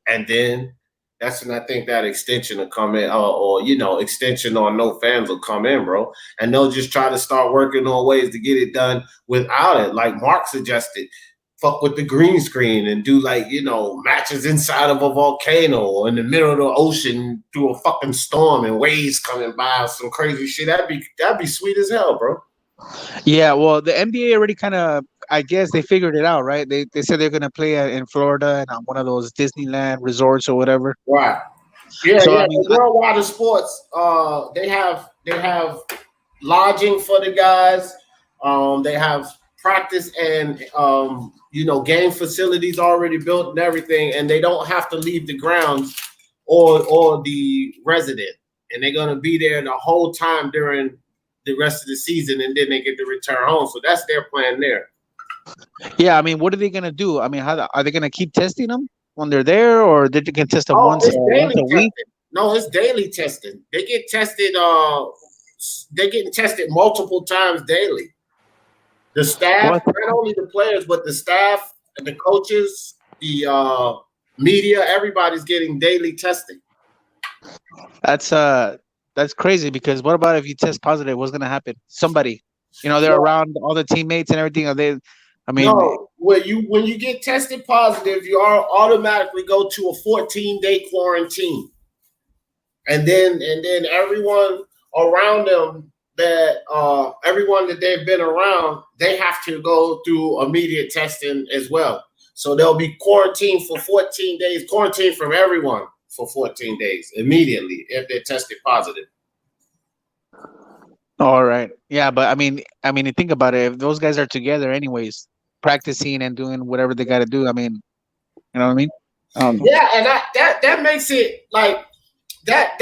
And then that's when I think that extension will come in, or extension on no fans will come in, bro. And they'll just try to start working on ways to get it done without it. Like Mark suggested, fuck with the green screen and do matches inside of a volcano or in the middle of the ocean through a fucking storm and waves coming by, some crazy shit. That'd be sweet as hell, bro. Yeah, well, the NBA already kind of, I guess they figured it out, right? They said they're going to play in Florida and on one of those Disneyland resorts or whatever. Right. Yeah, So, yeah. I mean, The Worldwide of Sports, they have lodging for the guys. They have practice and game facilities already built and everything, and they don't have to leave the grounds or the resident, and they're gonna be there the whole time during the rest of the season, and then they get to return home. So that's their plan there. yeah, I mean, what are they going to do? I mean, how are they going to keep testing them when they're there, or they can test them once It's daily a week? testing. No, it's daily testing. They get tested. They're getting tested multiple times daily. The staff, not only the players, but the staff and the coaches, the media, everybody's getting daily testing. That's crazy because what about if you test positive? What's going to happen? Somebody, they're around all the teammates and everything. Are they? I mean, no, when you get tested positive, you automatically go to a 14-day quarantine, and then everyone around them everyone that they've been around, they have to go through immediate testing as well. So they'll be quarantined for 14 days, quarantined from everyone for 14 days immediately if they're tested positive. all right. Yeah, but I mean, think about it. If those guys are together anyways, practicing and doing whatever they got to do, I mean, you know what I mean? Yeah, and that makes it like that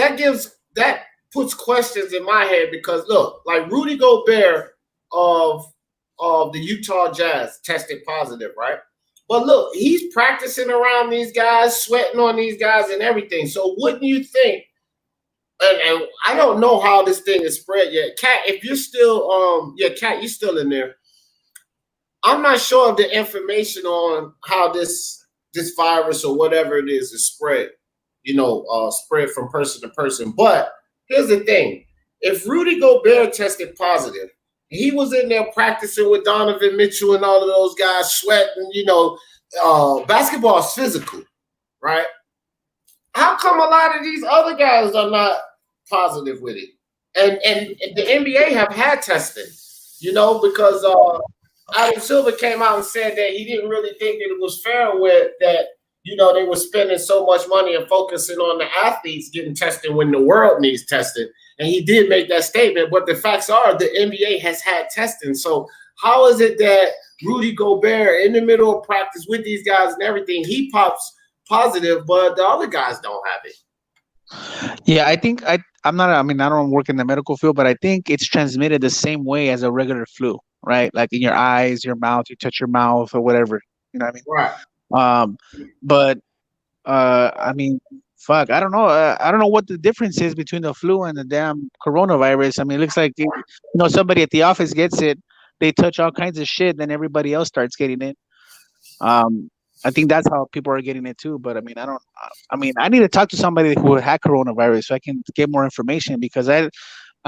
puts questions in my head because look, like Rudy Gobert of the Utah Jazz tested positive, right? But look, he's practicing around these guys, sweating on these guys and everything. So wouldn't you think, and I don't know how this thing is spread yet. Kat, if you're still Kat, you're still in there. I'm not sure of the information on how this virus or whatever it is spread, spread from person to person. But here's the thing. If Rudy Gobert tested positive, he was in there practicing with Donovan Mitchell and all of those guys sweating, basketball is physical, right? How come a lot of these other guys are not positive with it? And the NBA have had testing, because Adam Silver came out and said that he didn't really think that it was fair with that, they were spending so much money and focusing on the athletes getting tested when the world needs testing. And he did make that statement, but the facts are the NBA has had testing. So how is it that Rudy Gobert in the middle of practice with these guys and everything, he pops positive, but the other guys don't have it? Yeah, I think I'm not. I mean, I don't work in the medical field, but I think it's transmitted the same way as a regular flu, right? Like in your eyes, your mouth, you touch your mouth or whatever. You know what I mean? Right. But I mean, fuck, I don't know. I don't know what the difference is between the flu and the damn coronavirus. I mean, it looks like somebody at the office gets it, they touch all kinds of shit, then everybody else starts getting it. I think that's how people are getting it too. But I mean, I don't. I mean, I need to talk to somebody who had coronavirus so I can get more information because I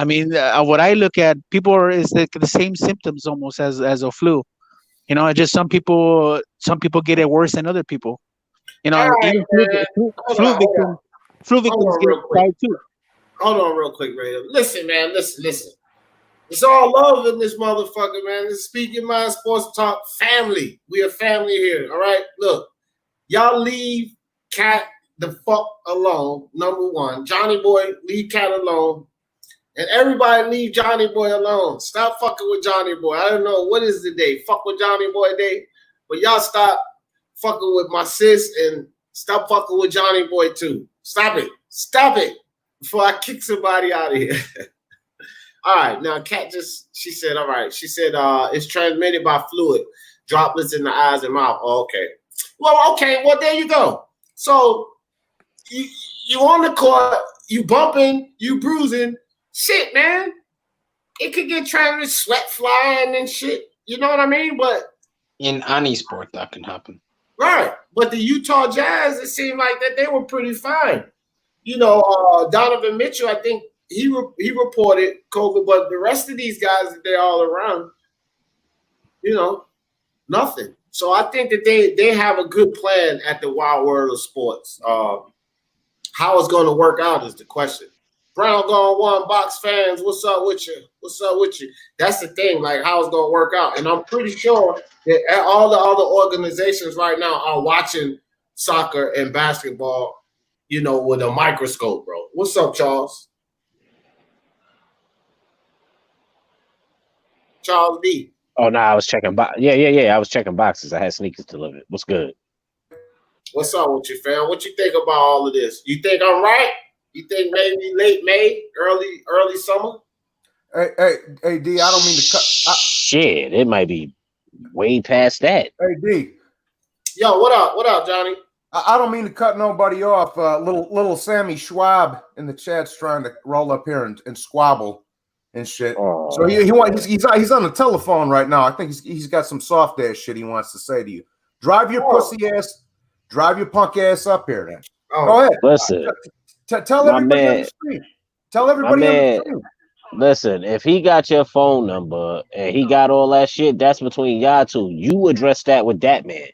mean, what I look at, people are is the same symptoms almost as a flu. You know, just some people get it worse than other people. You All know, right, even man. flu victims, flu Hold victims on get real quick. died too. Hold on real quick, Ray. Listen, man. Listen. It's all love in this motherfucker, man. This is Speak Your Mind Sports Talk family. We a family here, all right? Look, y'all leave Cat the fuck alone, number one. Johnny Boy, leave Cat alone. And everybody leave Johnny Boy alone. Stop fucking with Johnny Boy. I don't know what is the day. Fuck with Johnny Boy day. But y'all stop fucking with my sis and stop fucking with Johnny Boy too. Stop it. Stop it before I kick somebody out of here. All right, now Kat she said, all right. She said it's transmitted by fluid, droplets in the eyes and mouth. Oh, okay. Well, there you go. So you on the court, you bumping, you bruising. Shit, man. It could get transmitted, sweat flying and shit. You know what I mean? But in any sport that can happen. Right. But the Utah Jazz, it seemed like that they were pretty fine. You know, Donovan Mitchell, I think he reported COVID, but the rest of these guys that they're all around, you know, nothing. So I think that they have a good plan at the Wild World of Sports. How it's going to work out is the question. Brown Gone One Box fans, what's up with you? What's up with you? That's the thing, like how it's going to work out. And I'm pretty sure that all the other organizations right now are watching soccer and basketball, you know, with a microscope, bro. What's up, Charles? Charles D. Oh no, I was checking Yeah. I was checking boxes. I had sneakers delivered. What's good? What's up with you, fam? What you think about all of this? You think I'm right? You think maybe late May, early summer? Hey, D. I don't mean to cut. Shit, it might be way past that. Hey, D. Yo, what up? What up, Johnny? I don't mean to cut nobody off. Little Sammy Schwab in the chat's trying to roll up here and squabble and shit. Oh. So he's on the telephone right now. I think he's got some soft ass shit he wants to say to you. Drive your punk ass up here then. Oh. Go ahead. Listen, tell everybody on the street. Tell everybody on the street. Listen, if he got your phone number and he got all that shit, that's between y'all two. You address that with that man.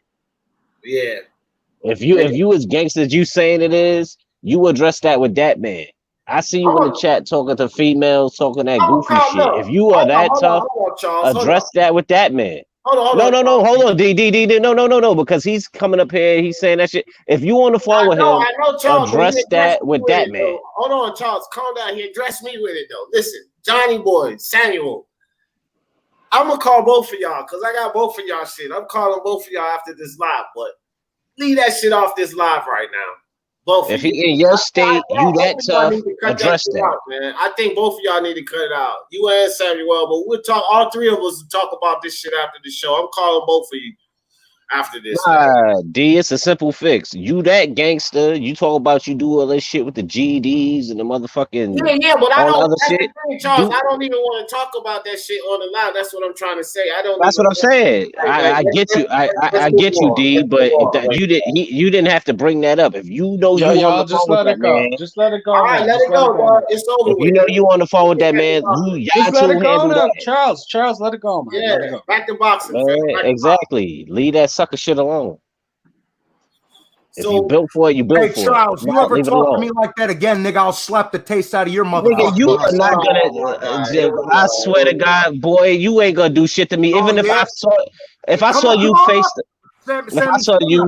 Yeah. If you as gangster as you saying it is, you address that with that man. I see you in the chat talking to females, talking that goofy shit. If you are that tough, address that with that man. Hold on, D, no, because he's coming up here, he's saying that shit. If you on the phone with him, Charles, address that with that man. Though. Hold on, Charles, calm down here. Address me with it though. Listen, Johnny Boy, Samuel, I'm gonna call both of y'all because I got both of y'all shit. I'm calling both of y'all after this live, but leave that shit off this live right now. Both. If he in your state, you that tough, address that. Out, man. I think both of y'all need to cut it out. You and Samuel, but we'll talk. All three of us will talk about this shit after the show. I'm calling both of you after this. D, it's a simple fix. You that gangster, you talk about you do all this shit with the GEDs and the motherfucking but I don't. Other shit. Charles, I don't even want to talk about that shit on the live. That's what I'm trying to say. I don't. That's what I'm saying. I get you. I get you, D. But you didn't have to bring that up. If you know y'all just let it go. Just let it go. All right, let it go, bro. It's over. If you know you on the phone with that man, just let it go now. Charles, let it go, man. Yeah, let it go. Back to boxing. Exactly. Leave that sucker shit alone. If you built for it, you built for it. Hey, Charles, you ever talk to me like that again, nigga, I'll slap the taste out of your mother. Nigga, you are not gonna. I swear to God, boy, you ain't gonna do shit to me. Even if I saw you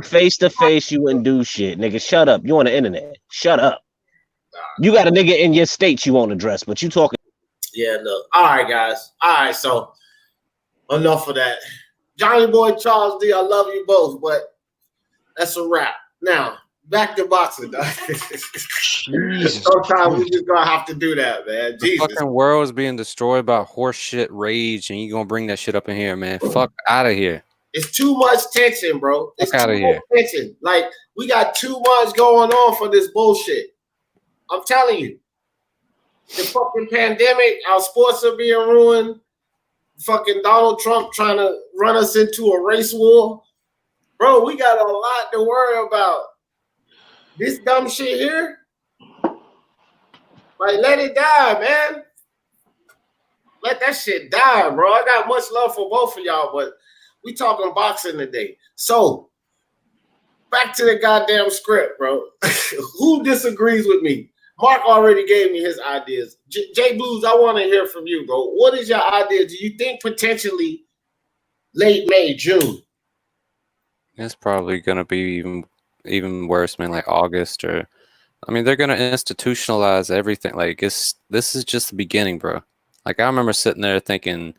face to face, you wouldn't do shit, nigga. Shut up. You on the internet? Shut up. You got a nigga in your state you won't address, but you talking. Yeah, look. All right, guys. All right, so enough of that. Johnny Boy, Charles D, I love you both, but that's a wrap. Now, back to boxing. Sometimes we just gonna have to do that, man. Jesus. The fucking world is being destroyed by horse shit rage, and you gonna bring that shit up in here, man. Fuck out of here. It's too much tension, bro. It's Fuck too outta much here. tension. Like, we got too much going on for this bullshit. I'm telling you. The fucking pandemic, our sports are being ruined. Fucking Donald Trump trying to run us into a race war. Bro, we got a lot to worry about. This dumb shit here, like, let it die, man. Let that shit die, bro. I got much love for both of y'all, but we talking boxing today. So, back to the goddamn script, bro. Who disagrees with me? Mark already gave me his ideas. J Blues, I want to hear from you, bro. What is your idea? Do you think potentially late May, June? It's probably gonna be even worse, man. Like August, or I mean, they're gonna institutionalize everything. Like this is just the beginning, bro. Like I remember sitting there thinking,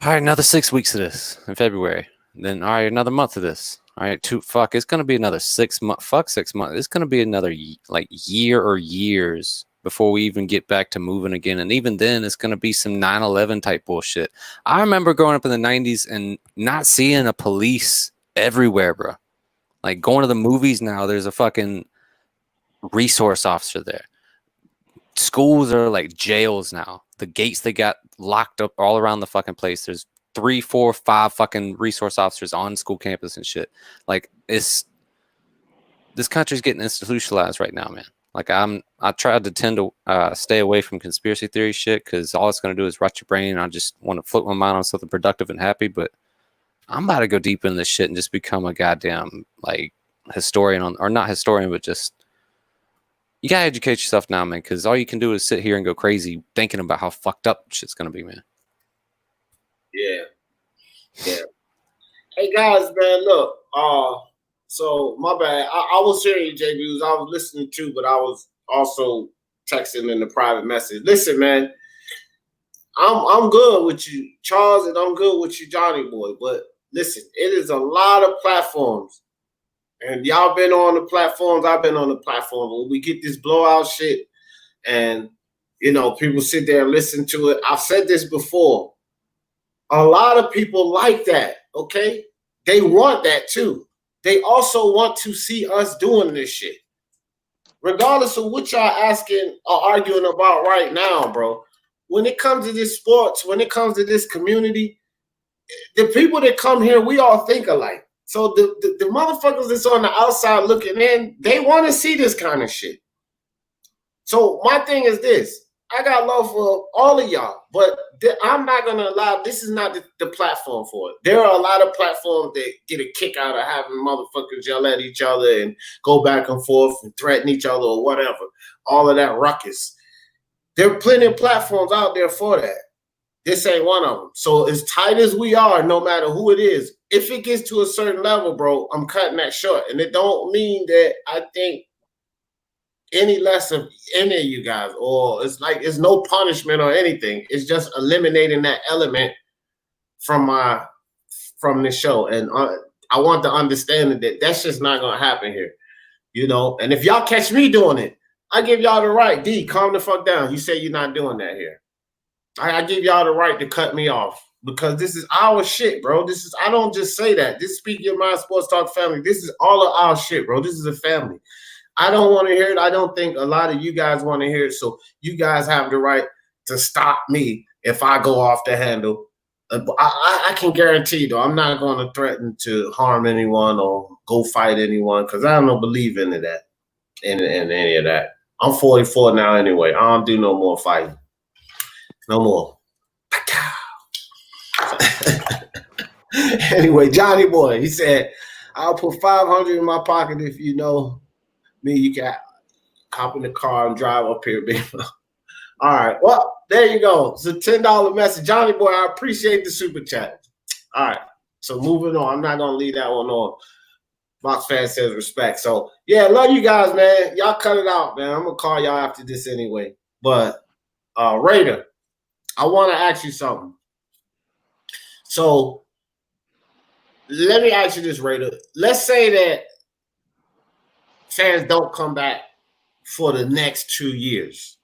all right, another 6 weeks of this in February. Then all right, another month of this. All right, it's gonna be another 6 months. Fuck 6 months. It's gonna be another like year or years before we even get back to moving again. And even then, it's gonna be some 9/11 type bullshit. I remember growing up in the '90s and not seeing a police everywhere, bro. Like going to the movies now, there's a fucking resource officer there. Schools are like jails now. The gates, they got locked up all around the fucking place. There's 3, 4, 5 fucking resource officers on school campus and shit. Like this country's getting institutionalized right now, man. Like I tried to tend to stay away from conspiracy theory shit because all it's going to do is rot your brain. And I just want to float my mind on something productive and happy. But I'm about to go deep into this shit and just become a goddamn like historian or not historian, but just you gotta educate yourself now, man, because all you can do is sit here and go crazy thinking about how fucked up shit's gonna be, man. Yeah. Hey guys, man, look. So my bad. I was hearing you, JBs. I was listening too, but I was also texting in the private message. Listen, man, I'm good with you, Charles, and I'm good with you, Johnny Boy. But listen, it is a lot of platforms. And y'all been on the platforms, I've been on the platform. When we get this blowout shit and, you know, people sit there and listen to it. I've said this before. A lot of people like that, okay? They want that too. They also want to see us doing this shit. Regardless of what y'all asking or arguing about right now, bro. When it comes to this sports, when it comes to this community, the people that come here, we all think alike. So the motherfuckers that's on the outside looking in, they want to see this kind of shit. So my thing is this. I got love for all of y'all, but I'm not going to allow, this is not the platform for it. There are a lot of platforms that get a kick out of having motherfuckers yell at each other and go back and forth and threaten each other or whatever. All of that ruckus. There are plenty of platforms out there for that. This ain't one of them. So as tight as we are, no matter who it is, if it gets to a certain level, bro, I'm cutting that short. And it don't mean that I think any less of any of you guys, or it's like it's no punishment or anything. It's just eliminating that element from the show. And I want to understand that that's just not going to happen here, you know. And if y'all catch me doing it, I give y'all the right. D, calm the fuck down. You say you're not doing that here. I give y'all the right to cut me off because this is our shit, bro. I don't just say that. This is Speak Your Mind Sports Talk family. This is all of our shit, bro. This is a family. I don't want to hear it. I don't think a lot of you guys want to hear it. So you guys have the right to stop me if I go off the handle. I can guarantee you, though, I'm not going to threaten to harm anyone or go fight anyone because I don't believe in that, in any of that. I'm 44 now anyway. I don't do no more fighting. No more. Anyway, Johnny Boy, he said, I'll put $500 in my pocket if you know me. You can hop in the car and drive up here, baby. All right. Well, there you go. It's a $10 message. Johnny Boy, I appreciate the super chat. All right. So moving on. I'm not going to leave that one on. Box fan says respect. So, yeah, love you guys, man. Y'all cut it out, man. I'm going to call y'all after this anyway. But, Raider, I want to ask you something. So let me ask you this, Raider. Let's say that fans don't come back for the next 2 years.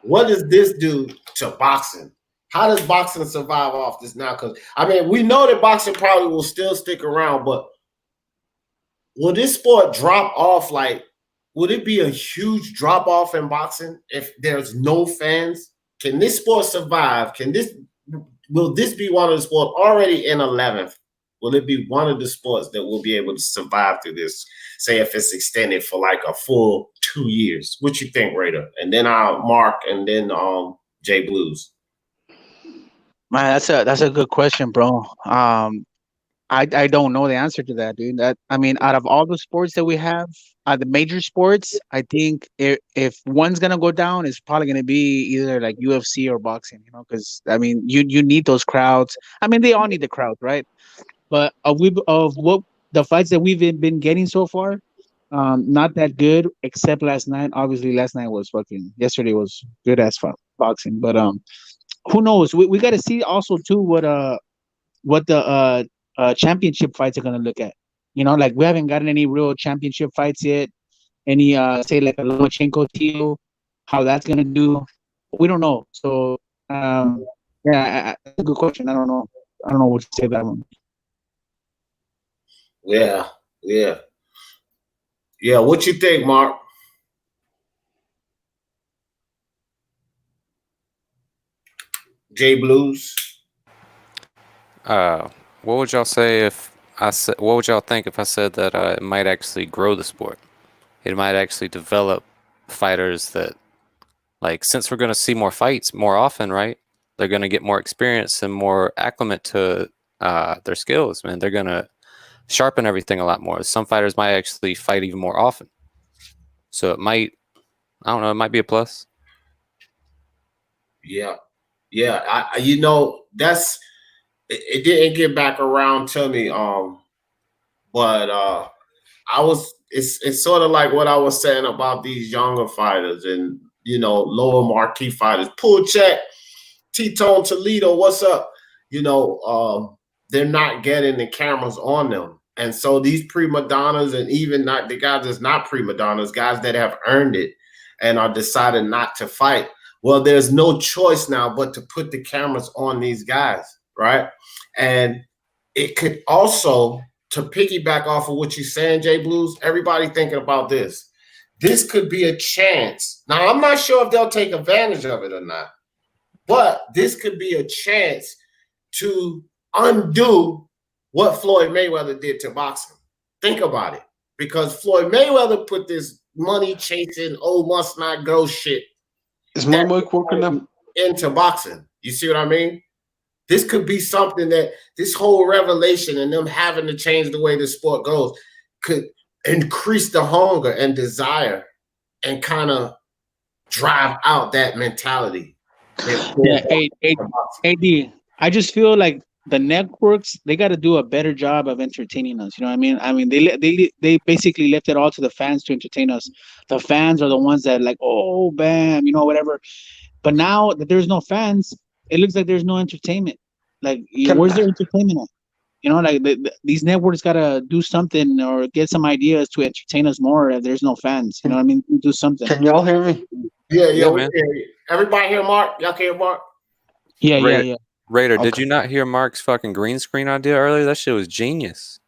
What does this do to boxing? How does boxing survive off this now? Because I mean, we know that boxing probably will still stick around, but will this sport drop off? Like, would it be a huge drop off in boxing if there's no fans? Can this sport survive? Will this be one of the sports already in 11th? Will it be one of the sports that will be able to survive through this? Say if it's extended for like a full 2 years. What you think, Raider? And then I'll Mark and then Jay Blues. Man, that's a good question, bro. I don't know the answer to that, dude. I mean, out of all the sports that we have, the major sports, I think if one's gonna go down, it's probably gonna be either like UFC or boxing. You know, because I mean, you need those crowds. I mean, they all need the crowd, right? But of what the fights that we've been getting so far, not that good. Except last night. Obviously, last night was fucking. Yesterday was good as fuck boxing, but who knows? We got to see also too what the championship fights are gonna look at. You know, like we haven't gotten any real championship fights yet. Any say like a Lomachenko Tio, how that's gonna do, we don't know. So yeah, that's a good question. I don't know. I don't know what to say about that one. Yeah. What you think, Mark? J Blues. What would y'all say if I said? What would y'all think if I said that it might actually grow the sport? It might actually develop fighters that, like, since we're going to see more fights more often, right? They're going to get more experience and more acclimate to their skills, man. They're going to sharpen everything a lot more. Some fighters might actually fight even more often. So it might, I don't know, it might be a plus. Yeah. You know, that's it didn't get back around to me. But it's sort of like what I was saying about these younger fighters and, you know, lower marquee fighters. Pull check, T-Tone Toledo, what's up? You know, they're not getting the cameras on them. And so these prima donnas, and even not the guys that's not prima donnas, guys that have earned it and are deciding not to fight. Well, there's no choice now but to put the cameras on these guys, right? And it could also, to piggyback off of what you're saying, Jay Blues, everybody thinking about this. This could be a chance. Now, I'm not sure if they'll take advantage of it or not, but this could be a chance to undo what Floyd Mayweather did to boxing. Think about it. Because Floyd Mayweather put this money chasing, must not go shit. Is my mic working now? Into boxing. You see what I mean? This could be something that this whole revelation and them having to change the way the sport goes could increase the hunger and desire and kind of drive out that mentality. Yeah, AD, I just feel like the networks, they got to do a better job of entertaining us. You know what I mean? They basically left it all to the fans to entertain us. The fans are the ones that like, oh, bam, you know, whatever. But now that there's no fans, it looks like there's no entertainment. Like, where's their entertainment at? You know, like these networks got to do something or get some ideas to entertain us more if there's no fans. You know what I mean? Do something. Can y'all hear me? Yeah, man. Everybody hear Mark? Y'all can hear Mark? Yeah. Raider, okay. Did you not hear Mark's fucking green screen idea earlier? That shit was genius.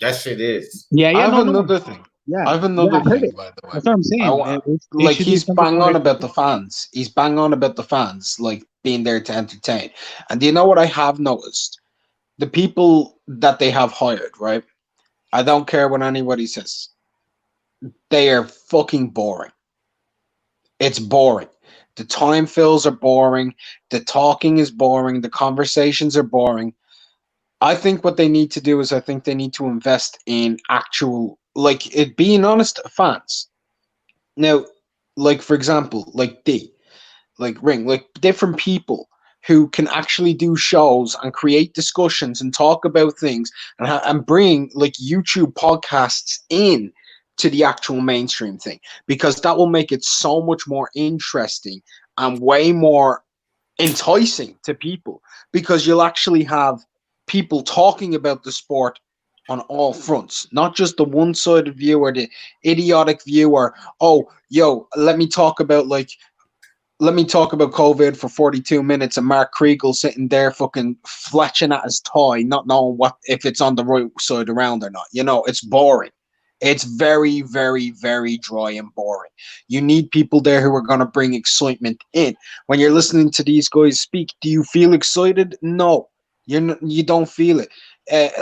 That shit is. Yeah. I have another thing. Yeah. I have another thing, by the way. That's what I'm saying. Like, he's bang on about the fans. He's bang on about the fans, like, being there to entertain. And do you know what I have noticed? The people that they have hired, right? I don't care what anybody says. They are fucking boring. It's boring. The time fills are boring. The talking is boring. The conversations are boring. I think what they need to do is I think they need to invest in actual, like, it being honest fans. Now, like, for example, like D, like Ring, like different people who can actually do shows and create discussions and talk about things and bring like YouTube podcasts in to the actual mainstream thing, because that will make it so much more interesting and way more enticing to people, because you'll actually have people talking about the sport on all fronts, not just the one-sided view or the idiotic view or, oh, yo, let me talk about like let me talk about COVID for 42 minutes and Mark Kriegel sitting there fucking fletching at his toy, not knowing what if it's on the right side around or not. You know, it's boring. It's very, very, very dry and boring. You need people there who are going to bring excitement in. When you're listening to these guys speak, do you feel excited? No, you don't feel it.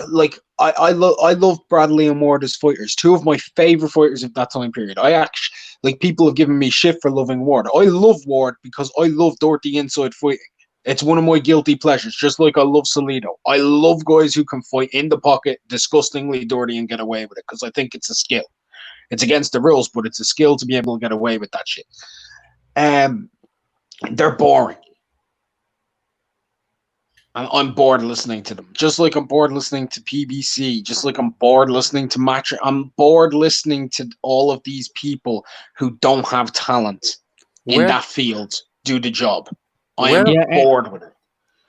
Like I love Bradley and Ward as fighters. Two of my favorite fighters of that time period. I actually like people have given me shit for loving Ward. I love Ward because I love dirty inside fighting. It's one of my guilty pleasures, just like I love Salido. I love guys who can fight in the pocket, disgustingly dirty, and get away with it because I think it's a skill. It's against the rules, but it's a skill to be able to get away with that shit. They're boring. I'm bored listening to them. Just like I'm bored listening to PBC. Just like I'm bored listening to Match. I'm bored listening to all of these people who don't have talent in that field do the job. I am bored with it.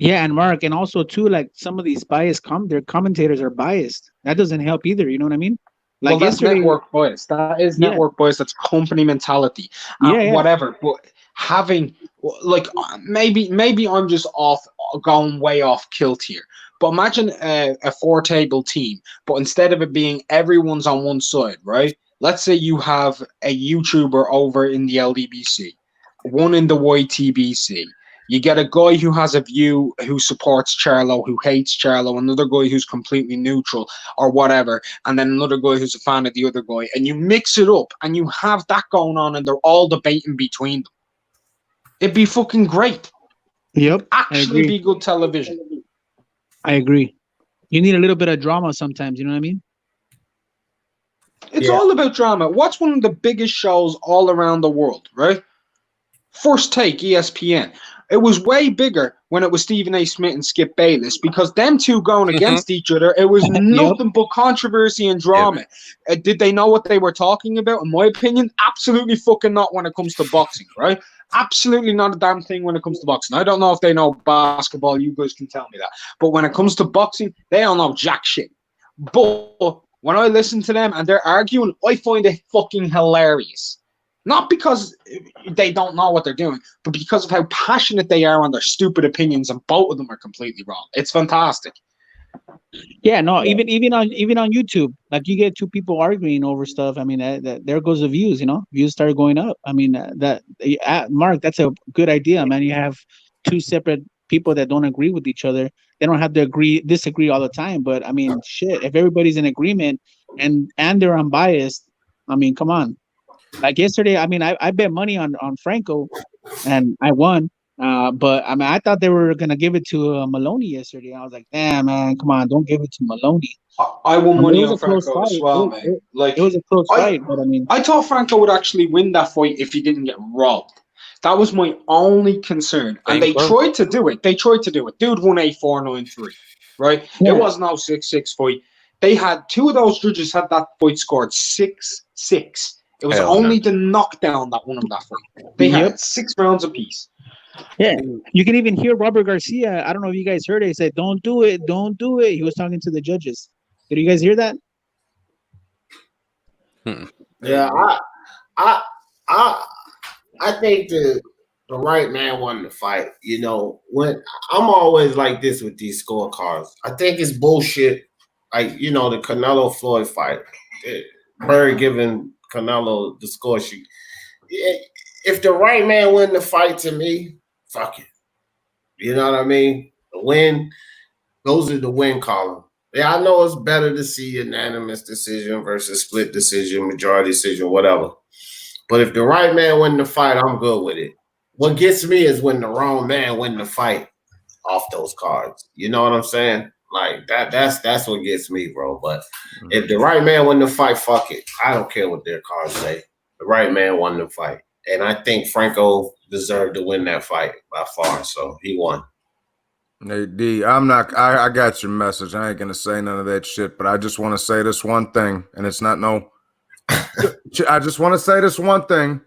Yeah, and Mark, and also too, like some of these their commentators are biased. That doesn't help either. You know what I mean? Like well, that's network bias. That is network bias. That's company mentality. Whatever. But having like maybe I'm just going way off kilt here. But imagine a 4-table team, but instead of it being everyone's on one side, right? Let's say you have a YouTuber over in the LDBC, one in the YTBC. You get a guy who has a view who supports Charlo, who hates Charlo, another guy who's completely neutral or whatever, and then another guy who's a fan of the other guy, and you mix it up and you have that going on and they're all debating between them. It'd be fucking great. Yep. Actually be good television. I agree. You need a little bit of drama sometimes, you know what I mean? It's all about drama. What's one of the biggest shows all around the world, right? First Take, ESPN. It was way bigger when it was Stephen A. Smith and Skip Bayless because them two going against each other, it was nothing but controversy and drama. Did they know what they were talking about? In my opinion, absolutely fucking not when it comes to boxing, right? Absolutely not a damn thing when it comes to boxing. I don't know if they know basketball. You guys can tell me that. But when it comes to boxing, they don't know jack shit. But when I listen to them and they're arguing, I find it fucking hilarious. Not because they don't know what they're doing, but because of how passionate they are on their stupid opinions, and both of them are completely wrong. It's fantastic. Yeah, no, even on YouTube, like you get two people arguing over stuff. I mean, there goes the views. You know, views start going up. I mean, Mark, that's a good idea, man. You have two separate people that don't agree with each other. They don't have to disagree all the time. But I mean, shit, if everybody's in agreement and they're unbiased, I mean, come on. Like yesterday, I mean, I bet money on Franco, and I won. But I mean, I thought they were gonna give it to Maloney yesterday. I was like, damn, man, come on, don't give it to Maloney. I won money on Franco as well, man. Like it was a close fight, but I mean, I thought Franco would actually win that fight if he didn't get robbed. That was my only concern, and they tried to do it. Dude won 8-4-9-3, right? Yeah. It was no 6-6 fight. They had two of those judges had that fight scored 6-6. It was only the knockdown that won him that fight. They had 6 rounds apiece. Yeah, you can even hear Robert Garcia. I don't know if you guys heard it. He said, "Don't do it, don't do it." He was talking to the judges. Did you guys hear that? Yeah, I think the right man won the fight. You know, when I'm always like this with these scorecards. I think it's bullshit. Like, you know, the Canelo Floyd fight, Bird giving Canelo the score sheet. If the right man win the fight, to me, fuck it. You know what I mean? The win, those are the win column. Yeah, I know it's better to see unanimous decision versus split decision, majority decision, whatever. But if the right man win the fight, I'm good with it. What gets me is when the wrong man win the fight off those cards. You know what I'm saying? Like that's what gets me, bro. But if the right man won the fight, fuck it. I don't care what their cards say. The right man won the fight. And I think Franco deserved to win that fight by far. So he won. Hey, D, I got your message. I ain't going to say none of that shit, but I just want to say this one thing, and it's not no. I just want to say this one thing.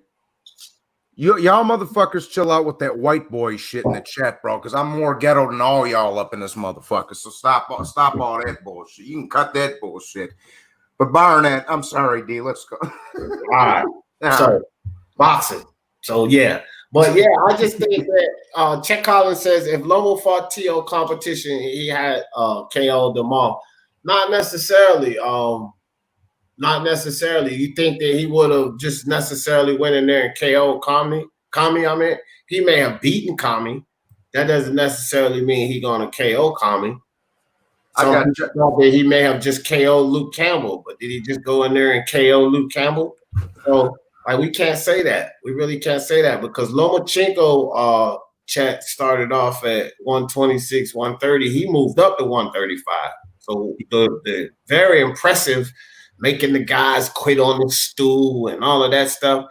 Y'all motherfuckers chill out with that white boy shit in the chat, bro, because I'm more ghetto than all y'all up in this motherfucker. So stop all that bullshit. You can cut that bullshit. But barring that, I'm sorry, D. Let's go. All right. So boxing. So yeah, But yeah, I just think that Chet Collins says if Lomo fought T.O. competition, he had KO them all. Not necessarily. Not necessarily. You think that he would have just necessarily went in there and KO Kami? I mean, he may have beaten Kami. That doesn't necessarily mean he's gonna KO Kami. Some people thought that he may have just KO Luke Campbell, but did he just go in there and KO Luke Campbell? So like we can't say that. We really can't say that because Lomachenko Chet started off at 126, 130. He moved up to 135. So the very impressive making the guys quit on the stool and all of that stuff.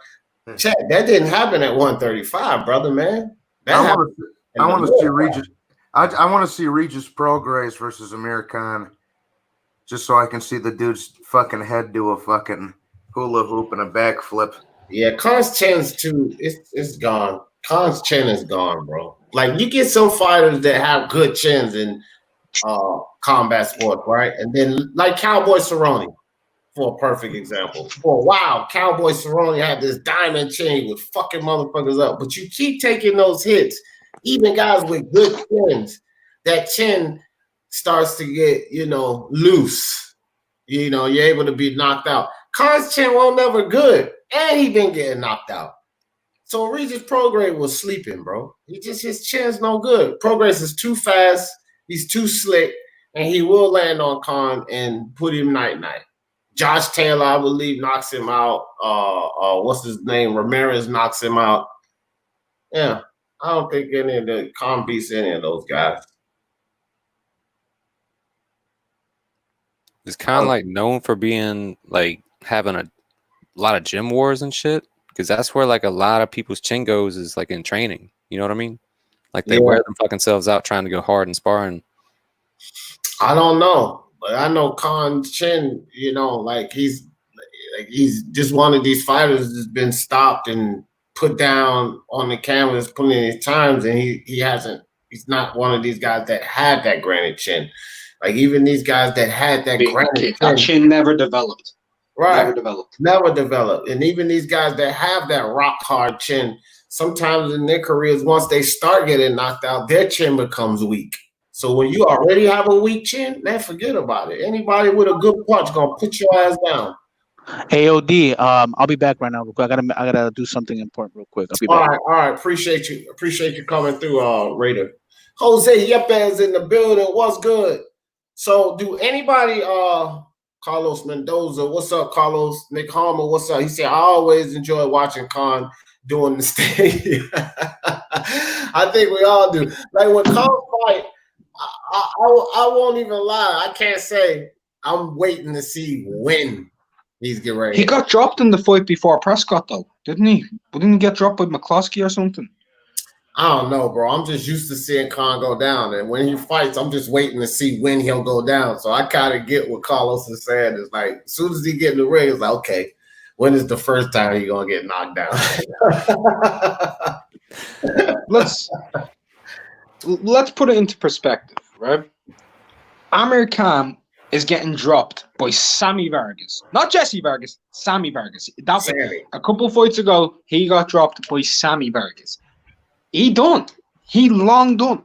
Chet, that didn't happen at 135, brother, man. I want to see Regis. I want to see Regis Prograis versus Amir Khan, just so I can see the dude's fucking head do a fucking hula hoop and a backflip. Yeah, Khan's chin's too. It's gone. Khan's chin is gone, bro. Like you get some fighters that have good chins in combat sports, right? And then like Cowboy Cerrone, for a perfect example. For a while, Cowboy Cerrone had this diamond chin with fucking motherfuckers up, but you keep taking those hits. Even guys with good chins, that chin starts to get, loose. You're able to be knocked out. Khan's chin won't never good, and he been getting knocked out. So Regis Prograis was sleeping, bro. His chin's no good. Prograis is too fast, he's too slick, and he will land on Khan and put him night-night. Josh Taylor, I believe, knocks him out. What's his name? Ramirez knocks him out. Yeah. I don't think any of the Khan beats any of those guys. It's kind of like known for being like having a lot of gym wars and shit, because that's where like a lot of people's chin goes is like in training. You know what I mean? Like they wear them fucking selves out trying to go hard in sparring. I don't know, but I know Khan's chin. Like he's just one of these fighters that's been stopped and put down on the canvas plenty of times, and he's not one of these guys that had that granite chin. Like even these guys that had that granite chin never developed. Right. Never developed. And even these guys that have that rock hard chin, sometimes in their careers, once they start getting knocked out, their chin becomes weak. So when you already have a weak chin, man, forget about it. Anybody with a good punch gonna put your ass down. AOD, I'll be back right now. Real quick. I gotta do something important real quick. I'll be back. All right. Appreciate you coming through, Raider. Jose Yepes in the building. What's good? So, do anybody, Carlos Mendoza? What's up, Carlos? Nick Harmer, what's up? He said, I always enjoy watching Khan doing the stage. I think we all do. Like when Khan fight, I won't even lie. I can't say I'm waiting to see when. He's getting ready. He got dropped in the fight before Prescott, though, didn't he? Didn't he get dropped by McCloskey or something? I don't know, bro. I'm just used to seeing Khan go down. And when he fights, I'm just waiting to see when he'll go down. So I kind of get what Carlos is saying. It's like, as soon as he get in the ring, it's like, okay, when is the first time he's going to get knocked down? Let's put it into perspective, right? Amir Khan is getting dropped by Sammy Vargas. Not Jesse Vargas, Sammy Vargas. A couple of fights ago, he got dropped by Sammy Vargas. He done. He long done.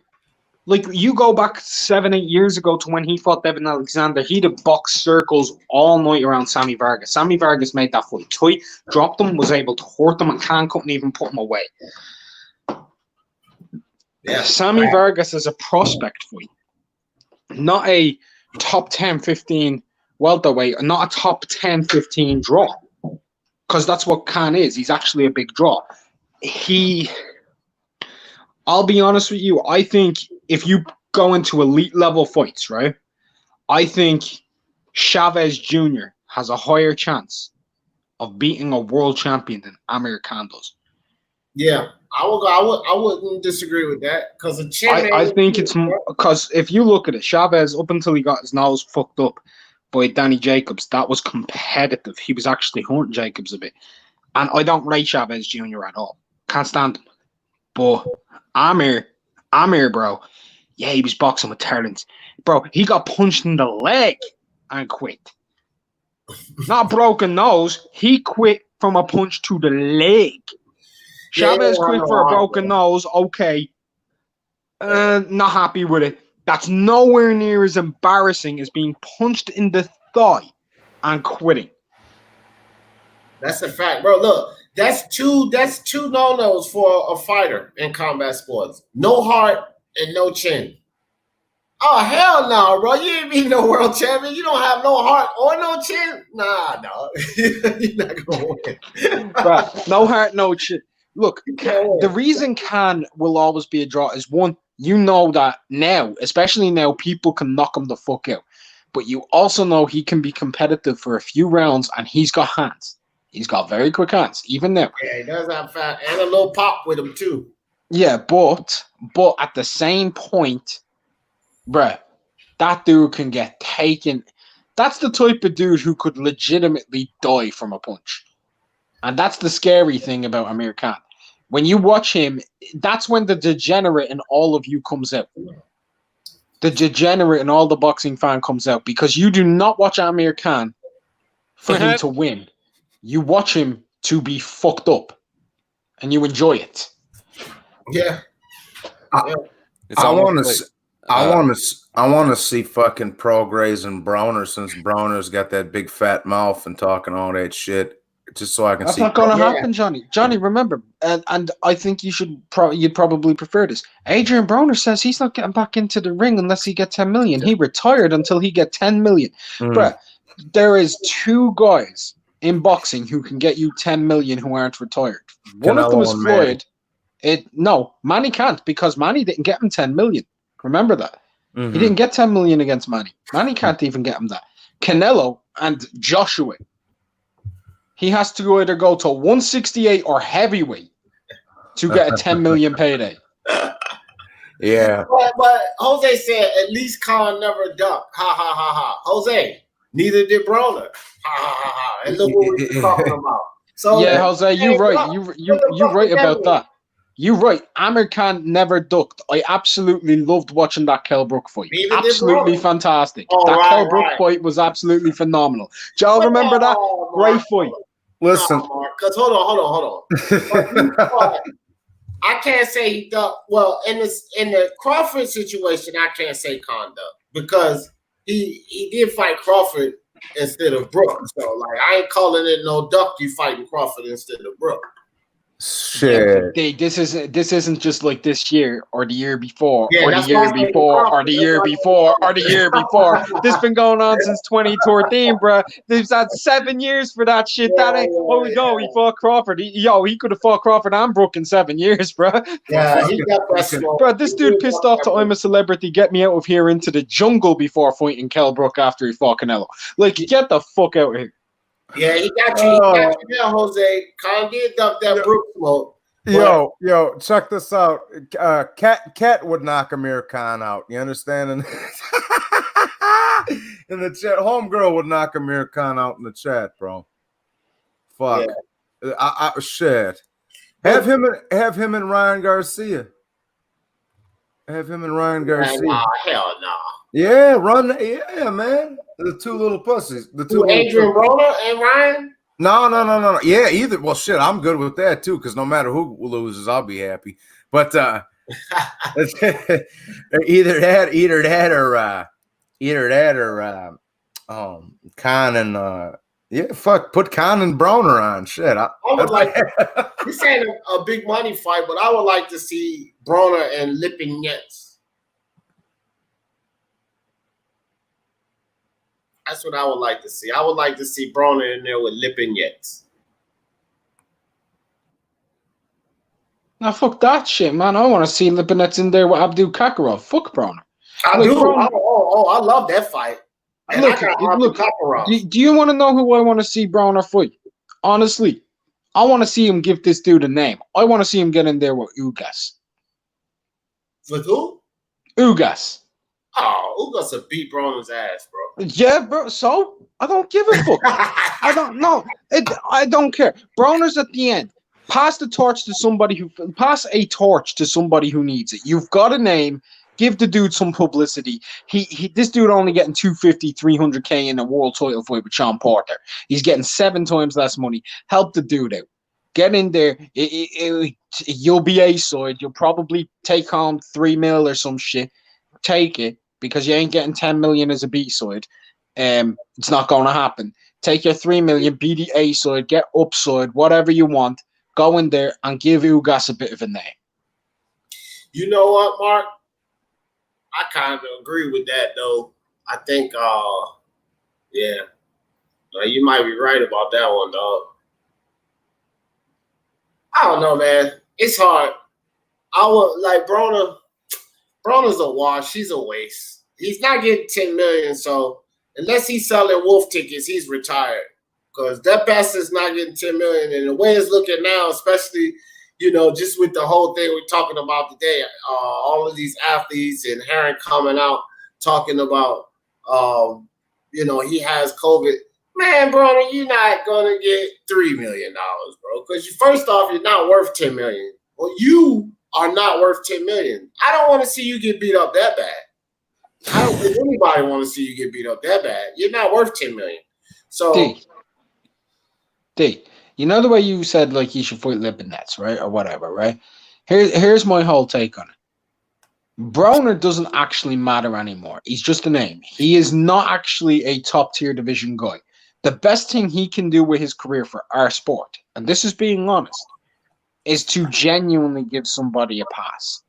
Like, you go back 7-8 years ago to when he fought Devin Alexander, he'd have boxed circles all night around Sammy Vargas. Sammy Vargas made that fight tight, dropped him, was able to hurt him, and Khan couldn't even put him away. Yeah, Sammy Vargas is a prospect fight. Not a top 10, 15 welterweight, not a top 10, 15 draw. Because that's what Khan is. He's actually a big draw. I'll be honest with you, I think if you go into elite level fights, right, I think Chavez Jr. has a higher chance of beating a world champion than Amir Khan does. Yeah, I wouldn't disagree with that because I think it's because if you look at it, Chavez, up until he got his nose fucked up by Danny Jacobs, that was competitive. He was actually hunting Jacobs a bit. And I don't rate Chavez Jr. at all. Can't stand him. But Amir, bro, yeah, he was boxing with talent. Bro, he got punched in the leg and quit. Not broken nose. He quit from a punch to the leg. Chavez Yeah, I quit know, for a I broken know. nose. Okay. Not happy with it. That's nowhere near as embarrassing as being punched in the thigh and quitting. That's a fact, bro. Look, that's two no-nos for a fighter in combat sports. No heart and no chin. Oh, hell no, bro. You ain't be no world champion. You don't have no heart or no chin. Nah, no. You're not gonna win. Right. No heart, no chin. Look, Yeah. the reason Khan will always be a draw is one, you know that now, especially now, people can knock him the fuck out. But you also know he can be competitive for a few rounds, and he's got hands. He's got very quick hands, even now. Yeah, he does have fat and a little pop with him too. Yeah, but at the same point, bruh, that dude can get taken. That's the type of dude who could legitimately die from a punch. And that's the scary thing about Amir Khan. When you watch him, that's when the degenerate in all of you comes out. The degenerate in all the boxing fan comes out, because you do not watch Amir Khan for him to win. You watch him to be fucked up, and you enjoy it. Yeah. I want to see fucking Prograis and Broner, since Broner's got that big fat mouth and talking all that shit, just so I can That's see. not going to happen, Johnny. Johnny, remember, and I think you'd probably prefer this. Adrian Broner says he's not getting back into the ring unless he gets 10 million. He retired until he get 10 million. Bruh, there is two guys in boxing who can get you 10 million who aren't retired. One of them is Floyd. No, Manny can't, because Manny didn't get him 10 million. Remember that. Mm-hmm. He didn't get 10 million against Manny. Manny can't even get him that. Canelo and Joshua, he has to either go to 168 or heavyweight to get a 10 million payday. Yeah. But Jose said at least Khan never ducked. Ha ha ha ha. Jose, neither did Broner. Ha ha ha ha. And look what we're talking about. So yeah, Jose, you're right. You're right about that. You're right. Amir Khan never ducked. I absolutely loved watching that Kell Brook fight. Absolutely fantastic. That Kell Brook fight was absolutely phenomenal. Do y'all remember that? Great fight. Listen. Because hold on. I can't say he ducked. Well, in the Crawford situation, I can't say Khan ducked, because he did fight Crawford instead of Brook. So like, I ain't calling it no duck. You fighting Crawford instead of Brook. Shit. Yeah, this isn't just like this year or the year before, Yeah, or the year before, or the year before, or the year before. This been going on since 2013, bro. They've had 7 years for that shit. That ain't. Oh no, he fought Crawford. He could have fought Crawford and Brook in 7 years, bro. Yeah, he got that slow. Bro, this dude pissed off to I'm a Celebrity. Get me out of here into the jungle before fighting Kell Brook after he fought Canelo. Like, get the fuck out of here. Yeah, he got you. He got you there, Jose. Khan did duck that Brook smoke. Yo, check this out. Cat would knock Amir Khan out. You understand? And in the chat, homegirl would knock Amir Khan out in the chat, bro. Fuck. Yeah. Shit. Have him and Ryan Garcia. Have him and Ryan Garcia. Nah, hell no. Yeah, yeah, man. The two little pussies. The two. Adrian Broner and Ryan. No. Yeah, either. Well, shit, I'm good with that too, because no matter who loses, I'll be happy. But either that or Khan and put Khan and Broner on. Shit, I would like. This ain't a big money fight, but I would like to see Broner and Lipinets. That's what I would like to see. I would like to see Broner in there with Lipinets. Now, fuck that shit, man. I want to see Lipinets in there with Abdul Kakarov. Fuck Broner. I love that fight. And look, do you want to know who I want to see Broner fight? Honestly, I want to see him give this dude a name. I want to see him get in there with Ugas. With who? Ugas. Oh, Ugas will beat Broner's ass, bro. Yeah, bro. So I don't give a fuck. I don't know. I don't care. Broner's at the end. Pass a torch to somebody who needs it. You've got a name. Give the dude some publicity. This dude only getting 250, 300K in a world title fight with Sean Porter. He's getting 7 times less money. Help the dude out. Get in there. You'll be A-side. You'll probably take home 3 mil or some shit. Take it because you ain't getting 10 million as a B-side. It's not going to happen. Take your 3 million, be the A-side, get upside, whatever you want. Go in there and give Ugas a bit of a name. You know what, Mark? I kind of agree with that, though. I think, yeah, you might be right about that one, dog. I don't know, man. It's hard. I would like Broner's a wash. He's a waste. He's not getting 10 million, so unless he's selling wolf tickets, he's retired. Because that bastard's not getting 10 million. And the way it's looking now, especially, just with the whole thing we're talking about today, all of these athletes and Herring coming out talking about, he has COVID. Man, Broner, you're not going to get $3 million, bro. Because first off, you're not worth $10 million. Well, you are not worth $10 million. I don't want to see you get beat up that bad. I don't think anybody want to see you get beat up that bad. You're not worth $10 million. So, D, you know the way you said like you should fight Lipinets, right, or whatever, right? Here's my whole take on it. Broner doesn't actually matter anymore. He's just a name. He is not actually a top-tier division guy. The best thing he can do with his career for our sport, and this is being honest, is to genuinely give somebody a pass.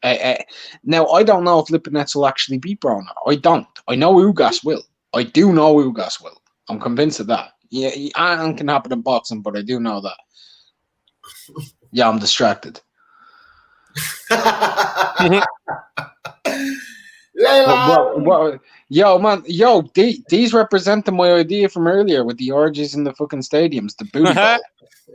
Now, I don't know if Lipinets will actually beat Broner. I don't. I know Ugas will. I do know Ugas will. I'm convinced of that. Yeah, anything can happen in boxing, but I do know that. Yeah, I'm distracted. These represent my idea from earlier with the orgies in the fucking stadiums, the booty ball.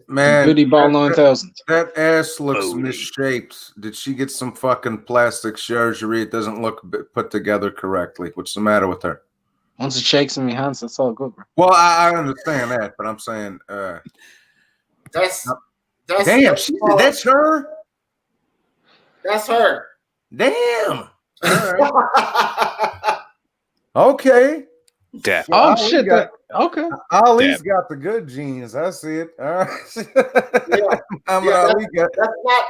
Man, the booty ball 9000. That ass looks misshaped. Did she get some fucking plastic surgery? It doesn't look put together correctly. What's the matter with her? Once it shakes in my hands, that's all good, bro. Well, I understand that, but I'm saying that's damn. That's her. That's her. Damn. All right. Okay. Death. Oh shit! Okay. Ali's got the good genes. I see it. All right.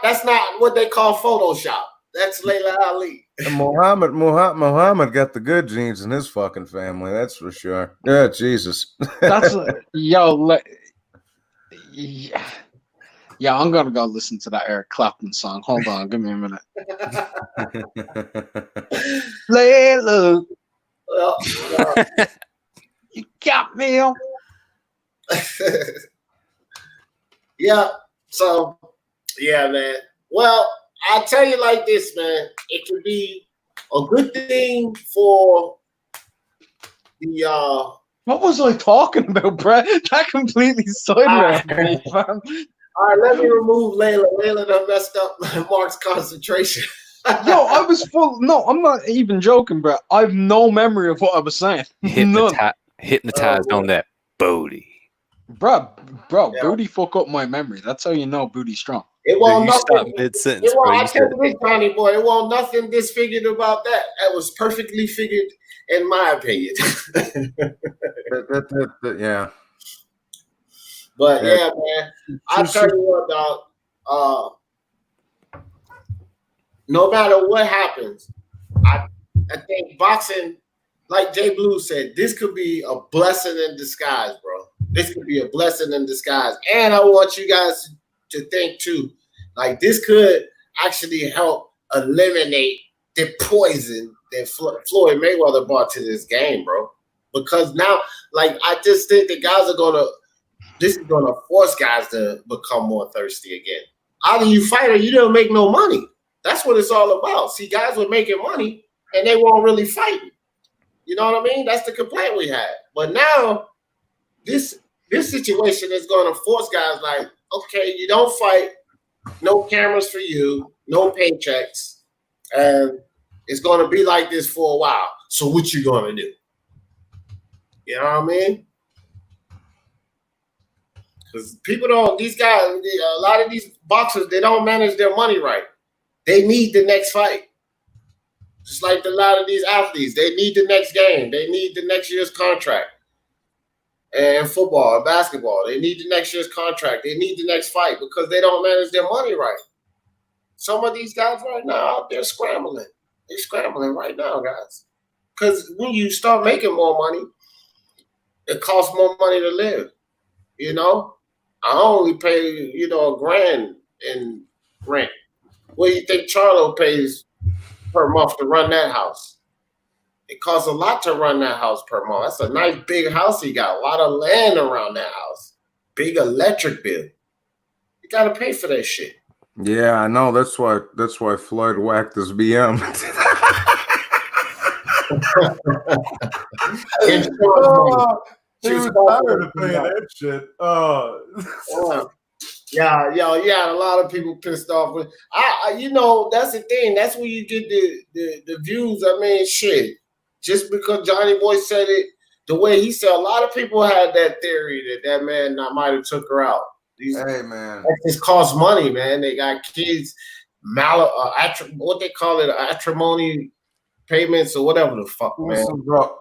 That's not what they call Photoshop. That's Layla Ali. Muhammad got the good genes in his fucking family. That's for sure. Yeah, Jesus. That's yeah. I'm gonna go listen to that Eric Clapton song. Hold on, give me a minute. Layla. You got me on. Yeah. So, yeah, man. Well, I'll tell you like this, man. It could be a good thing for the. What was I talking about, Brett? That completely sidetracked me, fam. All right, let me remove Layla. Layla done messed up Mark's concentration. Yo, I was full. No, I'm not even joking, bro. I have no memory of what I was saying. Hypnotized on that booty. Bro, yeah. Booty fuck up my memory. That's how you know booty's strong. It won't nothing. Mid-sentence, I tell you this, Johnny boy, it won't nothing disfigured about that. That was perfectly figured, in my opinion. Yeah. But yeah, man, I tell you what, dog. No matter what happens, I think boxing, like Jay Blue said, this could be a blessing in disguise, bro. This could be a blessing in disguise. And I want you guys to think too, like this could actually help eliminate the poison that Floyd Mayweather brought to this game, bro. Because now, like, I just think the guys are this is gonna force guys to become more thirsty again. Either you fight or you don't make no money. That's what it's all about. See, guys were making money and they weren't really fighting. You know what I mean? That's the complaint we had. But now, this situation is going to force guys like, okay, you don't fight, no cameras for you, no paychecks, and it's going to be like this for a while. So what you going to do? You know what I mean? Because people don't, these guys, a lot of these boxers, they don't manage their money right. They need the next fight. Just like a lot of these athletes, they need the next game. They need the next year's contract. and football and basketball. They need the next year's contract. They need the next fight because they don't manage their money right. Some of these guys right now out there scrambling. They're scrambling right now, guys. Because when you start making more money, it costs more money to live. You know, I only pay, $1,000 in rent. What do you think Charlo pays per month to run that house? It costs a lot to run that house per month. That's a nice big house he got. A lot of land around that house. Big electric bill. You got to pay for that shit. Yeah, I know. That's why Floyd whacked his BM. He was tired of paying that shit. Yeah, you had a lot of people pissed off with. That's the thing. That's where you get the views. I mean, shit. Just because Johnny Boy said it the way he said, a lot of people had that theory that man might have took her out. Hey, man. That just costs money, man. They got kids, what they call it, atrimony payments or whatever the fuck, man.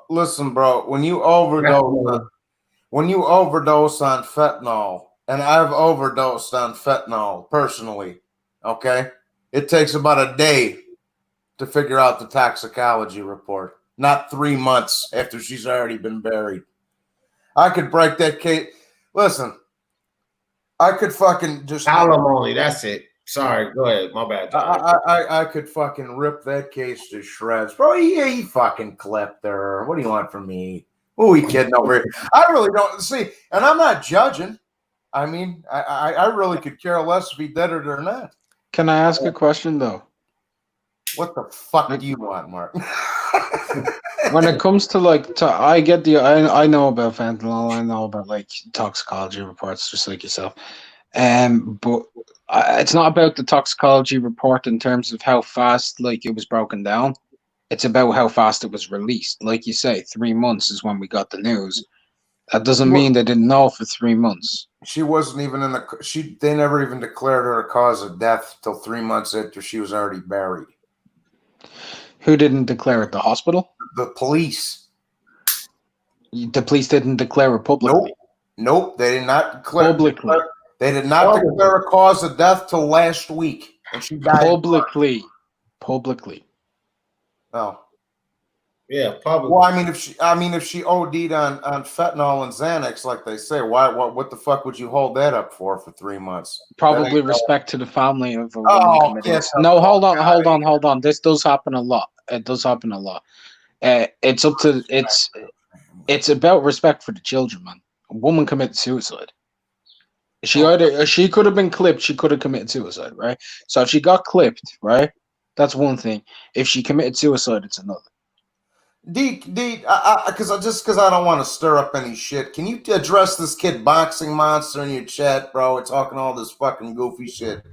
Listen, bro. When you overdose on fentanyl, and I've overdosed on fentanyl personally, okay? It takes about a day to figure out the toxicology report, not 3 months after she's already been buried. I could break that case. Listen, I could fucking just alimony. That's it. Sorry, go ahead. My bad. I could fucking rip that case to shreds, bro. He fucking clipped her. What do you want from me? Who are we kidding over here? I really don't see, and I'm not judging. I mean, I really could care less if he did it or not. Can I ask a question though? What the fuck do you want, Mark? When it comes to I get I know about fentanyl, I know about toxicology reports, just like yourself. But it's not about the toxicology report in terms of how fast it was broken down. It's about how fast it was released. Like you say, 3 months is when we got the news. That doesn't mean they didn't know for 3 months. She wasn't even they never even declared her a cause of death till 3 months after she was already buried. Who didn't declare it? The hospital? The police. The police didn't declare it publicly. Nope. They did not declare publicly. They did not declare a cause of death till last week, and she died publicly. Oh. Yeah, probably. Well, if she OD'd on fentanyl and Xanax, like they say, what the fuck would you hold that up for 3 months? Probably respect to the family of a woman. Yes. No, hold on. This does happen a lot. It does happen a lot. It's about respect for the children, man. A woman committed suicide. She could have been clipped. She could have committed suicide, right? So if she got clipped, right, that's one thing. If she committed suicide, it's another. Deke, because I don't want to stir up any shit. Can you address this kid Boxing Monster in your chat, bro? We're talking all this fucking goofy shit.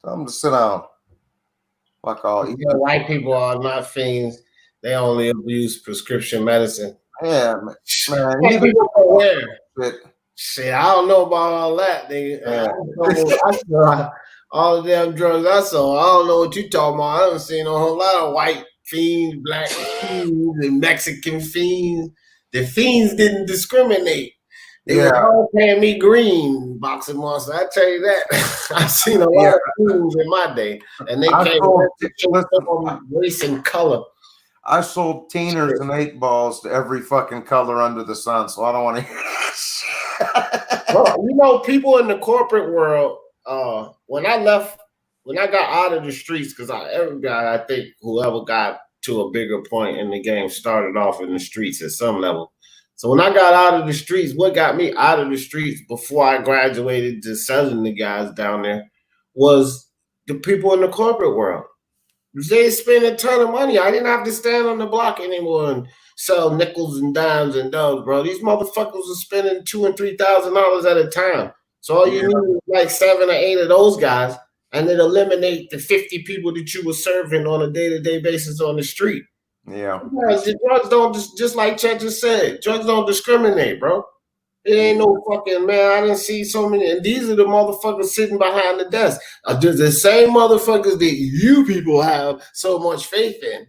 Tell him to sit down. Fuck all. White people are not fiends. They only abuse prescription medicine. Yeah, man. People are aware. Shit, I don't know about all that, nigga. Yeah. All the damn drugs I saw. I don't know what you talking about. I haven't seen a whole lot of white fiends, black fiends, and Mexican fiends. The fiends didn't discriminate. They were all paying me green, Boxing Monster. I tell you that. I've seen a lot of fiends in my day, and they came with race and color. I sold teeners and 8 balls to every fucking color under the sun, so I don't want to hear that. Well, people in the corporate world, when I got out of the streets, because every guy, I think, whoever got to a bigger point in the game started off in the streets at some level. So when I got out of the streets, what got me out of the streets before I graduated to selling the guys down there was the people in the corporate world. They spend a ton of money. I didn't have to stand on the block anymore and sell nickels and dimes and doves, bro. These motherfuckers are spending $2,000 and $3,000 at a time. So all you need is like 7 or 8 of those guys, and it eliminate the 50 people that you were serving on a day-to-day basis on the street. Yeah. The drugs don't just like Chet just said. Drugs don't discriminate, bro. It ain't no fucking, man, I didn't see so many. And these are the motherfuckers sitting behind the desk. The same motherfuckers that you people have so much faith in.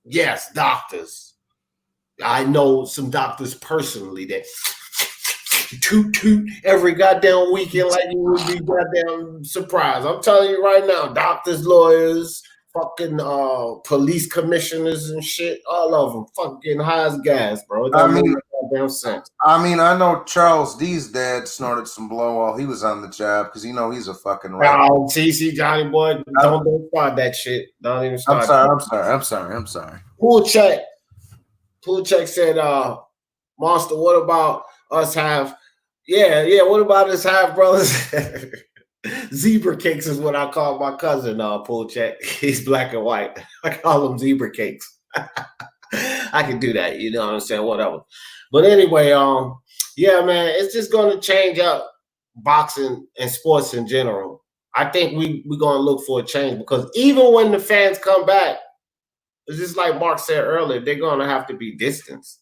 Yes, doctors. I know some doctors personally that toot toot every goddamn weekend like you would be goddamn surprised. I'm telling you right now, doctors, lawyers, fucking police commissioners and shit, all of them fucking getting high as gas, bro. It don't make no goddamn sense. I mean, I know Charles D's dad snorted some blow while he was on the job because he's a fucking rat. Oh, see, Johnny boy, don't start that shit. Don't even start. I'm sorry. Pool check said, Monster, what about us have? Yeah. What about us have brothers? Zebra cakes is what I call my cousin. Pool check. He's black and white. I call him zebra cakes. I can do that. You know what I'm saying? Whatever. But anyway, yeah, man, it's just going to change up boxing and sports in general. I think we're going to look for a change because even when the fans come back, it's just like Mark said earlier, they're going to have to be distanced.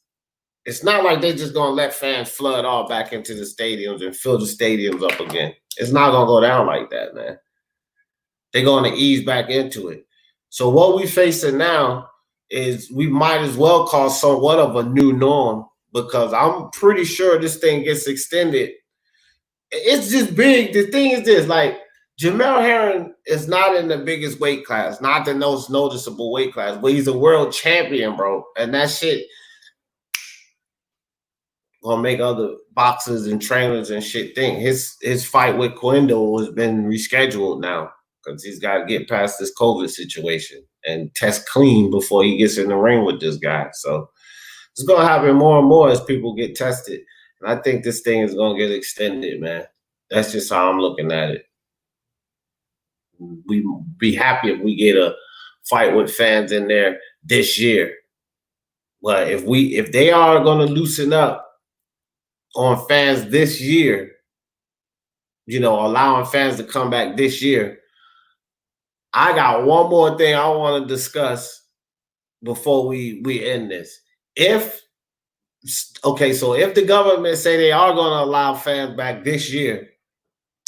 It's not like they're just going to let fans flood all back into the stadiums and fill the stadiums up again. It's not going to go down like that, man. They're going to ease back into it. So what we're facing now is we might as well call somewhat of a new norm because I'm pretty sure this thing gets extended. It's just big. The thing is this, like, Jamel Herring is not in the biggest weight class, not the most noticeable weight class, but he's a world champion, bro. And that shit gonna make other boxers and trainers and shit think his fight with Quendo has been rescheduled now because he's got to get past this COVID situation and test clean before he gets in the ring with this guy. So it's gonna happen more and more as people get tested. And I think this thing is gonna get extended, man. That's just how I'm looking at it. We be happy if we get a fight with fans in there this year. But if they are gonna loosen up on fans this year, allowing fans to come back this year, I got one more thing I want to discuss before we end this. If the government say they are going to allow fans back this year,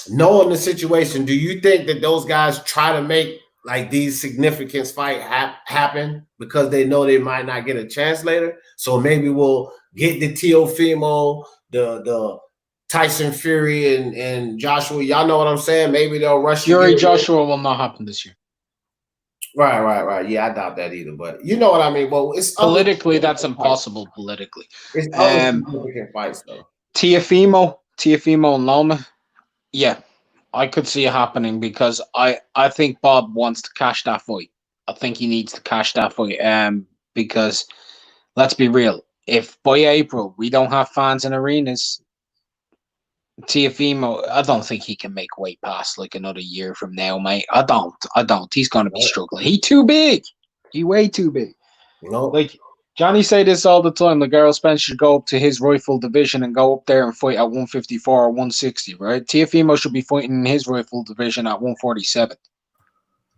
knowing the situation, do you think that those guys try to make like these significant fights happen because they know they might not get a chance later? So maybe we'll get the Teofimo, the Tyson Fury and Joshua. Y'all know what I'm saying? Maybe they'll rush Fury Joshua will not happen this year. Right. Yeah, I doubt that either. But you know what I mean? Well, it's politically that's impossible. Politically, it's other significant fights though. Teofimo and Loma. Yeah, I could see it happening because I think Bob wants to cash that fight. I think he needs to cash that fight. Because let's be real, if by April we don't have fans in arenas, Teofimo, I don't think he can make weight past like another year from now, mate. I don't. He's gonna be struggling. He too big. He way too big. No. Like Johnny say this all the time. The Errol Spence should go up to his rifle division and go up there and fight at 154 or 160, right? Teofimo should be fighting in his rifle division at 147.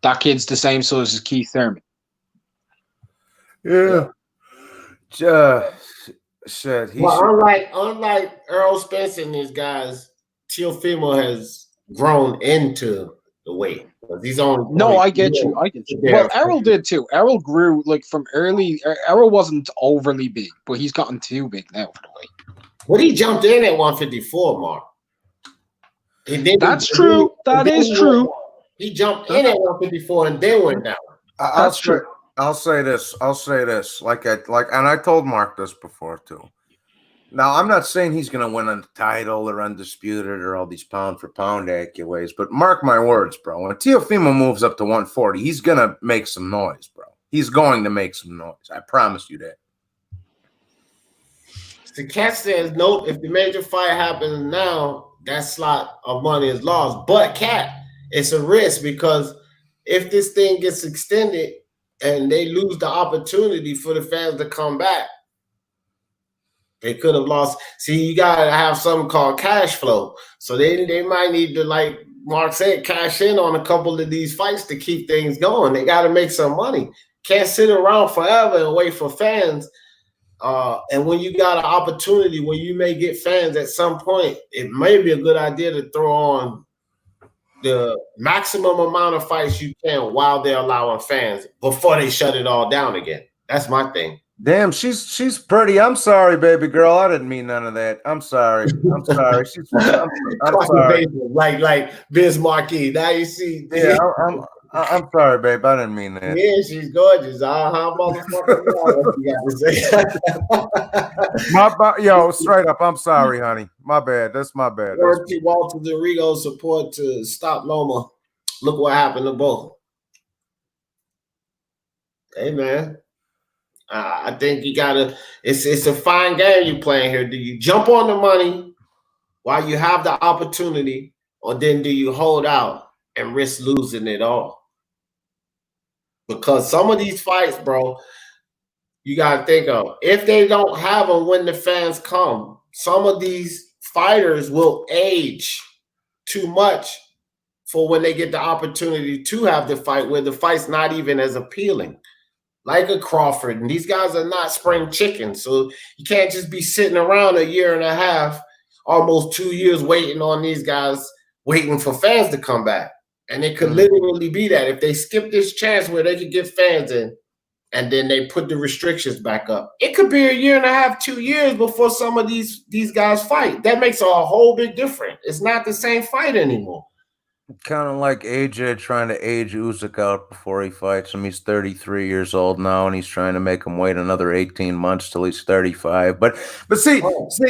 That kid's the same size as Keith Thurman. Yeah. Unlike Errol Spence and these guys, Teofimo has grown into the weight. He's on. No, I get you. Well, Errol did too. Errol grew like from early. Errol wasn't overly big, but he's gotten too big now for the weight. Well, he jumped in at 154, Mark. That's true. That is true. He jumped in at 154 and then went down. That's true. I'll say this. Like, and I told Mark this before too. Now, I'm not saying he's going to win a title or undisputed or all these pound for pound accolades, but mark my words, bro. When Teofimo moves up to 140, he's going to make some noise, bro. He's going to make some noise. I promise you that. The Cat says, no, if the major fight happens now, that slot of money is lost. But, Cat, it's a risk because if this thing gets extended and they lose the opportunity for the fans to come back, they could have lost. See, you got to have something called cash flow. So they might need to, like Mark said, cash in on a couple of these fights to keep things going. They got to make some money. Can't sit around forever and wait for fans. And when you got an opportunity, when you may get fans at some point, it may be a good idea to throw on the maximum amount of fights you can while they're allowing fans before they shut it all down again. That's my thing. Damn, she's pretty. I'm sorry, baby girl. I didn't mean none of that. I'm sorry. I'm sorry. I'm sorry. Like Biz Marquis. Now you see. Yeah, I'm sorry, babe. I didn't mean that. Yeah, she's gorgeous. Motherfucker. What you got to say? Yo, straight up. I'm sorry, honey. My bad. That's my bad. Word to Walter Dorigo support to stop Loma. Look what happened to both. Hey, man. I think you gotta. It's a fine game you playing here. Do you jump on the money while you have the opportunity, or then do you hold out and risk losing it all? Because some of these fights, bro, you gotta think of if they don't have them when the fans come. Some of these fighters will age too much for when they get the opportunity to have the fight, where the fight's not even as appealing. Like a Crawford, and these guys are not spring chickens, so you can't just be sitting around a year and a half, almost 2 years, waiting on these guys, waiting for fans to come back. And it could literally be that if they skip this chance where they could get fans in, and then they put the restrictions back up, it could be a year and a half, 2 years before some of these guys fight. That makes a whole big difference. It's not the same fight anymore. Kind of like AJ trying to age Usyk out before he fights him. He's 33 years old now, and he's trying to make him wait another 18 months till he's 35. But see,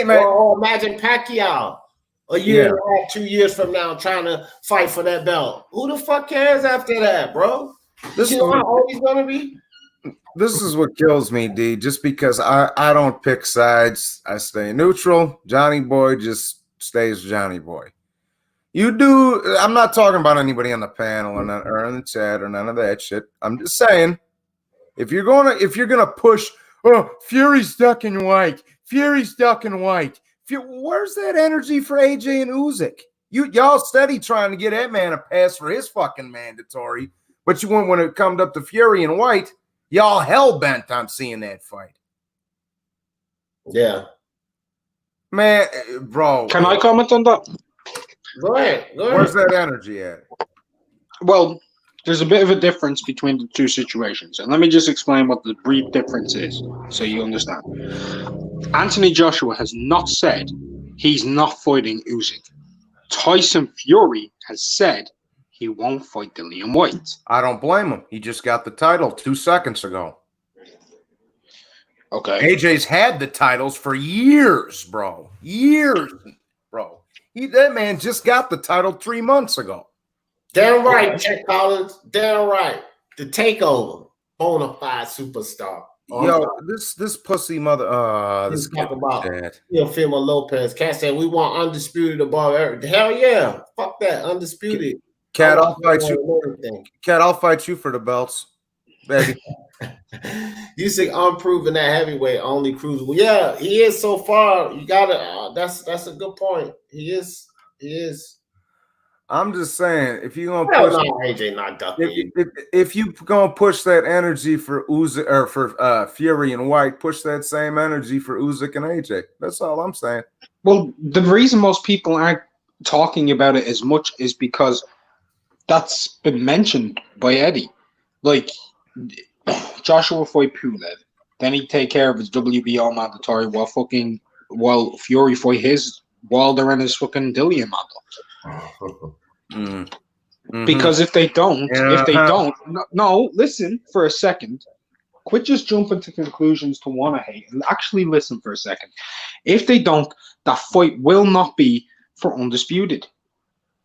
man. Imagine Pacquiao a year and a half, 2 years from now trying to fight for that belt. Who the fuck cares after that, bro? This is how old he's gonna be. This is what kills me, D. Just because I don't pick sides, I stay neutral. Johnny Boy just stays Johnny Boy. You do. I'm not talking about anybody on the panel or in the chat or none of that shit. I'm just saying, if you're gonna push, Fury's ducking white. Fury's ducking white. Where's that energy for AJ and Usyk? Y'all steady trying to get that man a pass for his fucking mandatory, but you went when it comes up to Fury and White, y'all hell bent on seeing that fight. Yeah, man, bro. Can I comment on that? Go ahead. Where's that energy at? Well, there's a bit of a difference between the two situations. And let me just explain what the brief difference is so you understand. Anthony Joshua has not said he's not fighting Usyk. Tyson Fury has said he won't fight Dillian White. I don't blame him. He just got the title 2 seconds ago. Okay. AJ's had the titles for years, bro. Years, bro. That man just got the title 3 months ago. Damn right, Chet Collins. Damn right. The takeover. Bona fide superstar. Yo, this pussy mother. This talk about Teofimo Lopez. Cat said we want undisputed above everything. Hell yeah. Fuck that. Undisputed. Cat, I'll fight you. Cat, I'll fight you for the belts, baby. You say unproven that heavyweight only cruiserweight. Yeah, he is so far. You gotta. That's a good point. He is. I'm just saying, if you're gonna push, AJ not ducking. If you gonna push that energy for Usyk or for Fury and White, push that same energy for Usyk and AJ. That's all I'm saying. Well, the reason most people aren't talking about it as much is because that's been mentioned by Eddie. Like Joshua fight Pulev, then he'd take care of his WBO mandatory while Fury fight his Wilder and his fucking Dillian mandatory. Mm-hmm. Because if they don't, no, listen for a second. Quit just jumping to conclusions to want to hate and actually listen for a second. If they don't, that fight will not be for undisputed.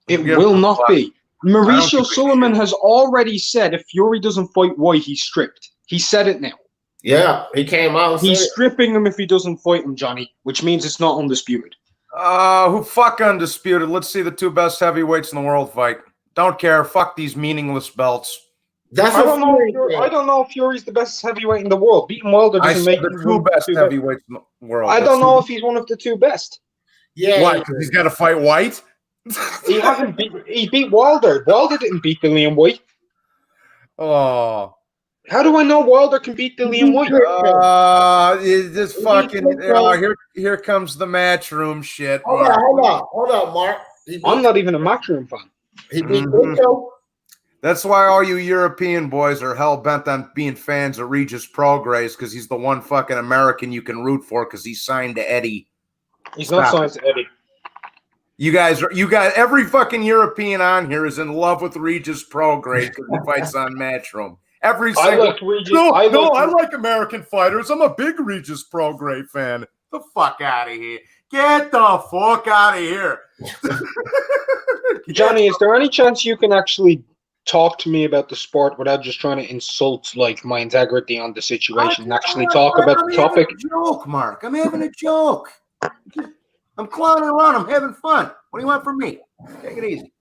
It will not be. Mauricio Sulaiman has already said if Fury doesn't fight White, he's stripped. He said it now. Yeah, he came out and he's stripping him if he doesn't fight him, Johnny, which means it's not undisputed. Who fuck undisputed? Let's see the two best heavyweights in the world fight. Don't care. Fuck these meaningless belts. I don't know if Fury's the best heavyweight in the world. Beating Wilder doesn't make him the two best heavyweights in the world. I don't know if he's one of the two best. Yeah. Why? Because he's got to fight White? He beat Wilder. Wilder didn't beat Dillian White. Oh. How do I know Wilder can beat Dillian White? This fucking here comes the matchroom shit. Hold on, Mark. I'm not even a matchroom fan. He beat Klitschko. That's why all you European boys are hell bent on being fans of Regis Prograis because he's the one fucking American you can root for because he's signed to Eddie. He's not signed to Eddie. You guys, every fucking European on here is in love with Regis Prograis because he fights on Matchroom. Every single. I like American fighters. I'm a big Regis Prograis fan. The fuck out of here. Get the fuck out of here. Johnny, is there any chance you can actually talk to me about the sport without just trying to insult like my integrity on the situation and actually talk about the topic? I'm having a joke, Mark. I'm having a joke. I'm clowning around. I'm having fun. What do you want from me? Take it easy.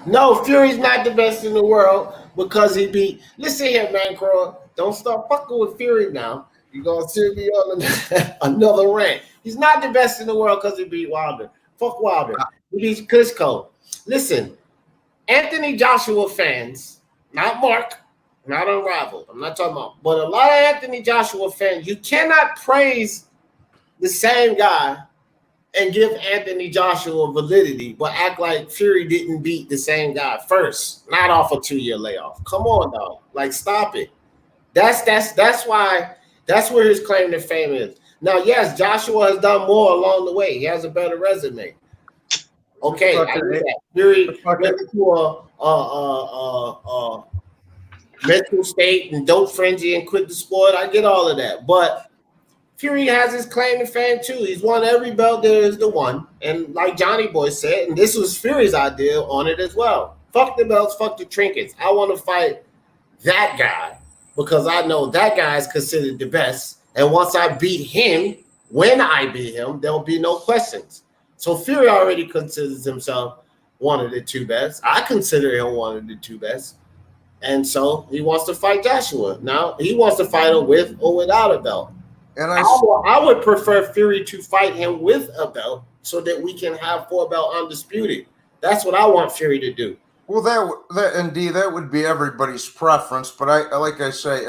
No, Fury's not the best in the world because he beat. Listen here, man, Crow. Don't start fucking with Fury now. You're going to see me on another rant. He's not the best in the world because he beat Wilder. Fuck Wilder. He beat Klitschko. Listen, Anthony Joshua fans, not Mark, not Unrivaled. I'm not talking about, but a lot of Anthony Joshua fans, you cannot praise the same guy and give Anthony Joshua validity, but act like Fury didn't beat the same guy first, not off a 2-year layoff. Come on, dog. Like, stop it. That's why, that's where his claim to fame is. Now, yes, Joshua has done more along the way. He has a better resume. Okay, I get that. Fury went into a mental state and dope frenzy and quit the sport. I get all of that, but Fury has his claim to fame too. He's won every belt there is to one, and like Johnny Boy said, and this was Fury's idea on it as well. Fuck the belts, fuck the trinkets. I want to fight that guy because I know that guy is considered the best. And once I beat him, when I beat him, there'll be no questions. So Fury already considers himself one of the two best. I consider him one of the two best. And so he wants to fight Joshua. Now he wants to fight him with or without a belt. And I would prefer Fury to fight him with a belt so that we can have 4-belt undisputed. That's what I want Fury to do. Well, that would be everybody's preference. But like I say,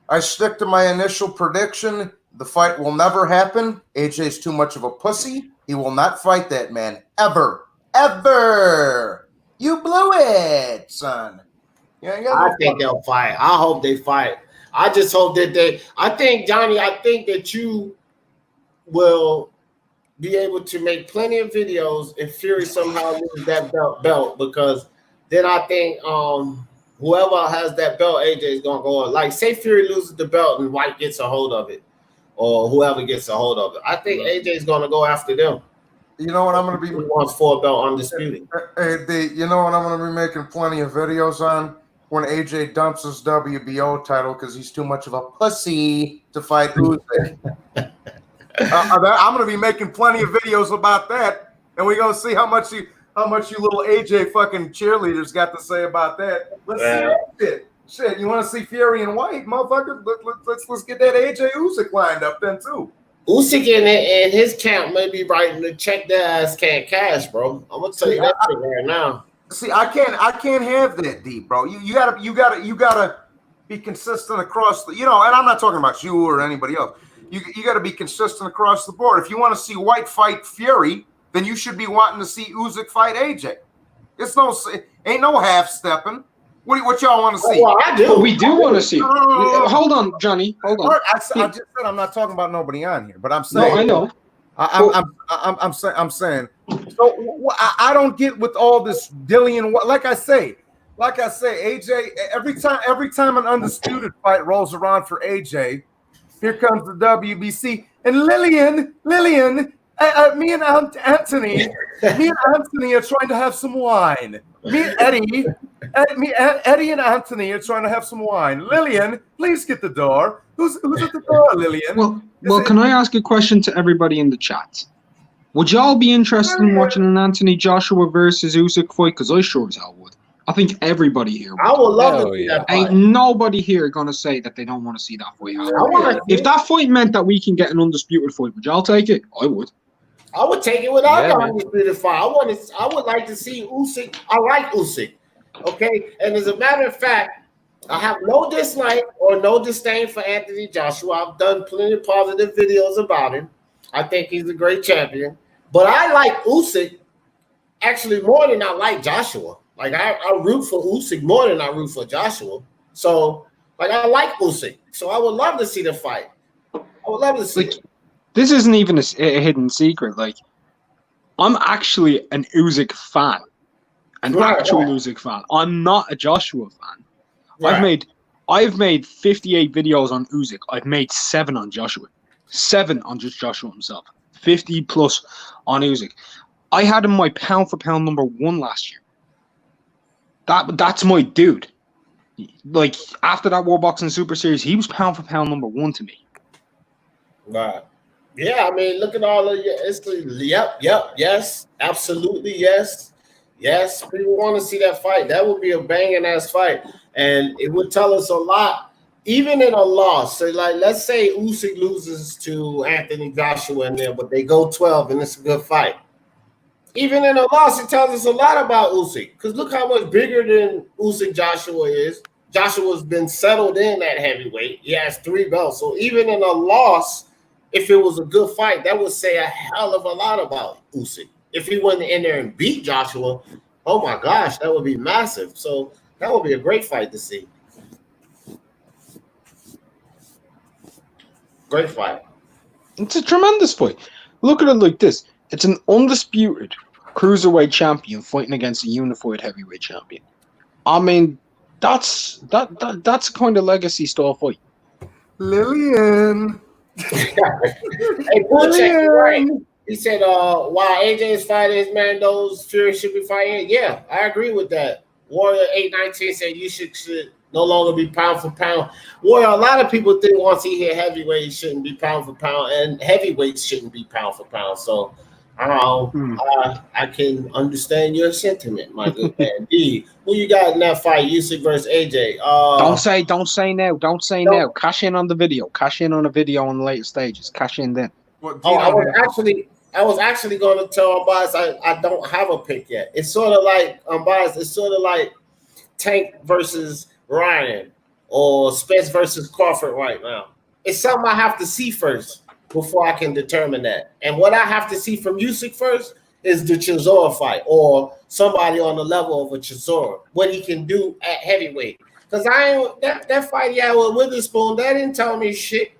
I stick to my initial prediction. The fight will never happen. AJ's too much of a pussy. He will not fight that man ever. Ever. You blew it, son. I think they'll fight. I hope they fight. I just hope that I think that you will be able to make plenty of videos if Fury somehow loses that belt because then I think whoever has that belt, AJ is going to go on. Like, say Fury loses the belt and White gets a hold of it or whoever gets a hold of it. I think AJ is going to go after them. You know what I'm going to be? He wants 4-belt undisputed. You know what I'm going to be making plenty of videos on? When AJ dumps his WBO title because he's too much of a pussy to fight Usyk. I'm going to be making plenty of videos about that, and we're going to see how much you little AJ fucking cheerleaders got to say about that. Let's see that shit. You want to see Fury and White, motherfucker? Let's get that AJ Usyk lined up then too. Usyk and his camp may be writing to check their ass can't cash, bro. I'm gonna tell you that shit right now. See, I can't have that deep, bro. You gotta be consistent across the, and I'm not talking about you or anybody else. You gotta be consistent across the board. If you want to see White fight Fury, then you should be wanting to see Usyk fight AJ. Ain't no half stepping. What y'all want to see? Well, I do. We do want to see. Hold on, Johnny. Hold on. I just said I'm not talking about nobody on here, but I'm saying. No, I know. I'm saying. So I don't get with all this Dillian. Like I say, AJ. Every time an undisputed fight rolls around for AJ, here comes the WBC and Lillian. Me and Anthony are trying to have some wine. Eddie and Anthony are trying to have some wine. Lillian, please get the door. Who's at the door, Lillian? Well, can I ask a question to everybody in the chat? Would y'all be interested in watching an Anthony Joshua versus Usyk fight? Because I sure as hell would. I think everybody here would. I would love to see that fight. Ain't nobody here going to say that they don't want to see that fight happen. If that fight meant that we can get an undisputed fight, would y'all take it? I would. I would take it without the undisputed fight. I would like to see Usyk. I like Usyk. Okay? And as a matter of fact, I have no dislike or no disdain for Anthony Joshua. I've done plenty of positive videos about him. I think he's a great champion. But I like Usyk actually more than I like Joshua. Like I root for Usyk more than I root for Joshua. So like I like Usyk. So I would love to see the fight. I would love to see it. This isn't even a hidden secret. Like, I'm actually an Usyk fan, an actual Usyk fan. I'm not a Joshua fan. Right. I've made 58 videos on Usyk. I've made 7 on Joshua, 7 on just Joshua himself, 50 plus on Usyk. I had him my pound for pound number 1 last year. That's my dude. Like, after that World Boxing Super Series, he was pound for pound number 1 to me. Right. Yeah, I mean, look at all of your. It's the yes, absolutely, yes. People want to see that fight. That would be a banging ass fight, and it would tell us a lot, even in a loss. So, like, let's say Usyk loses to Anthony Joshua in there, but they go 12, and it's a good fight. Even in a loss, it tells us a lot about Usyk, because look how much bigger than Usyk Joshua is. Joshua's been settled in at heavyweight. He has 3 belts, so even in a loss. If it was a good fight, that would say a hell of a lot about Usyk. If he went in there and beat Joshua, oh my gosh, that would be massive. So that would be a great fight to see. Great fight. It's a tremendous fight. Look at it like this. It's an undisputed cruiserweight champion fighting against a unified heavyweight champion. I mean, that's a kind of legacy style fight. Lillian. Hey, Bullcheck, right. He said, while AJ is fighting his Mando's, Fury should be fighting. Yeah, I agree with that. Warrior 819 said you should no longer be pound for pound. Warrior, a lot of people think once he hit heavyweight, he shouldn't be pound for pound, and heavyweights shouldn't be pound for pound. So I can understand your sentiment, my good man. D, who you got in that fight, Usyk versus AJ? Don't say now. Don't say now. Cash in on the video. Cash in on the video on the later stages. Cash in then. I was actually going to tell Unbiased I don't have a pick yet. It's sort of like Unbiased. It's sort of like Tank versus Ryan or Spence versus Crawford right now. It's something I have to see first before I can determine that. And what I have to see from Usyk first is the Chisora fight or somebody on the level of a Chisora, what he can do at heavyweight. Because that fight he had with Witherspoon, that didn't tell me shit.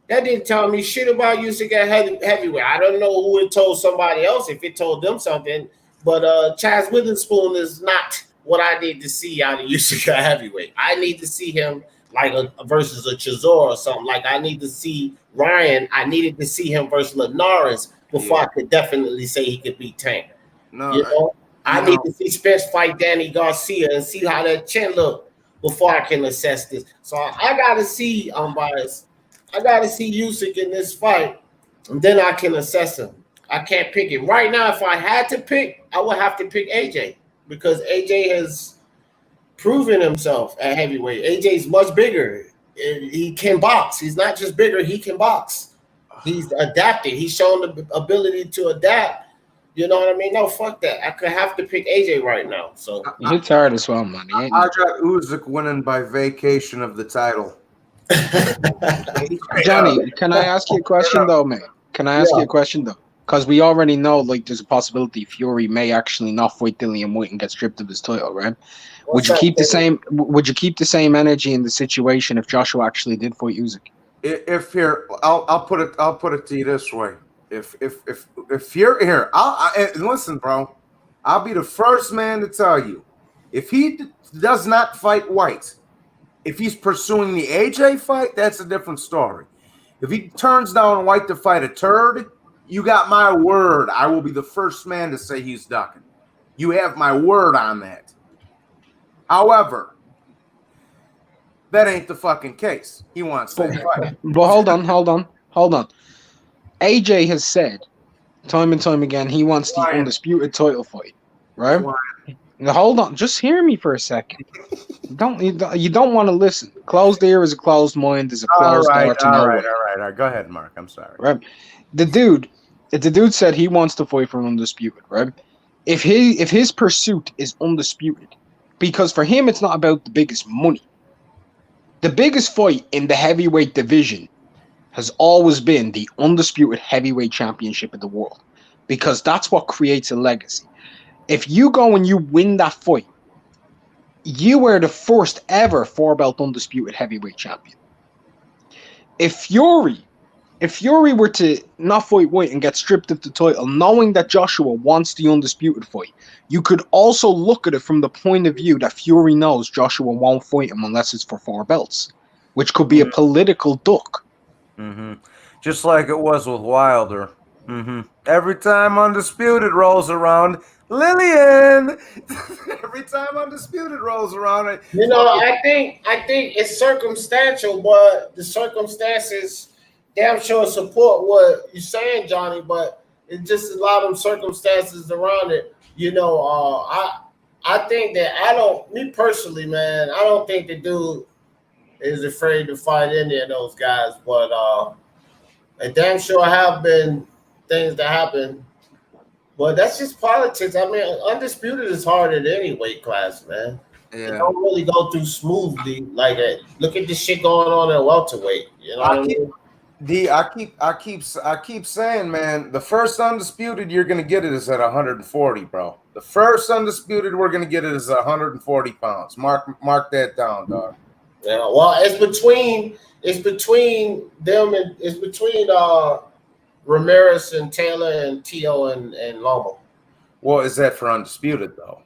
That didn't tell me shit about Usyk at heavyweight. I don't know who it told somebody else, if it told them something. But Chaz Witherspoon is not what I need to see out of Usyk at heavyweight. I need to see him like versus a Chisora or something. Like I need to see Ryan. I needed to see him versus Linares before I could definitely say he could beat Tank. No, I need to see Spence fight Danny Garcia and see how that chin look before I can assess this. So I got to see Unbiased. I got to see Usyk in this fight, and then I can assess him. I can't pick him. Right now, if I had to pick, I would have to pick AJ because AJ has proven himself at heavyweight. AJ's much bigger. He can box. He's not just bigger. He can box. He's adapted. He's shown the ability to adapt. You know what I mean? No, fuck that. I could have to pick AJ right now. So you're tired as well, money. I got Usyk winning by vacation of the title. Johnny, can I ask you a question though, man? Can I ask you a question though? Because we already know, like, there's a possibility Fury may actually not fight Dillian White and get stripped of his title, right? Would you keep the same? Would you keep the same energy in the situation if Joshua actually did fight Usyk? If here, I'll put it to you this way: if you're here, listen, bro. I'll be the first man to tell you, if he does not fight White. If he's pursuing the AJ fight, that's a different story. If he turns down White to fight a turd, you got my word. I will be the first man to say he's ducking. You have my word on that. However, that ain't the fucking case. He wants that fight. But hold on. AJ has said time and time again he wants the undisputed title fight, right? Now, hold on, just hear me for a second. You don't want to listen. Closed ear is a closed mind. Is a closed door to nowhere. All right. Go ahead, Mark. I'm sorry. Right. The dude said he wants to fight for undisputed. Right. If his pursuit is undisputed, because for him it's not about the biggest money. The biggest fight in the heavyweight division has always been the undisputed heavyweight championship of the world, because that's what creates a legacy. If you go and you win that fight, you were the first ever 4-belt undisputed heavyweight champion. If Fury were to not fight White and get stripped of the title, knowing that Joshua wants the undisputed fight, you could also look at it from the point of view that Fury knows Joshua won't fight him unless it's for 4 belts, which could be a political duck. Mm-hmm. Just like it was with Wilder. Mm-hmm. Every time Undisputed rolls around, Lillian. Every time Undisputed rolls around, you know, I think it's circumstantial, but the circumstances damn sure support what you're saying, Johnny. But it's just a lot of circumstances around it. You know, I think that me personally, man, I don't think the dude is afraid to fight any of those guys. But and damn sure have been things that happen. But that's just politics. I mean, undisputed is hard at any weight class, man. yeah. It don't really go through smoothly like that. Look at this shit going on at welterweight. You know what I mean? I keep saying, man, the first undisputed you're gonna get it is at 140, bro. The first undisputed we're gonna get it is at 140 pounds. Mark that down, dog. Yeah. Well, it's between them and it's between Ramirez and Taylor and Tio and Lomo. Well, is that for undisputed though?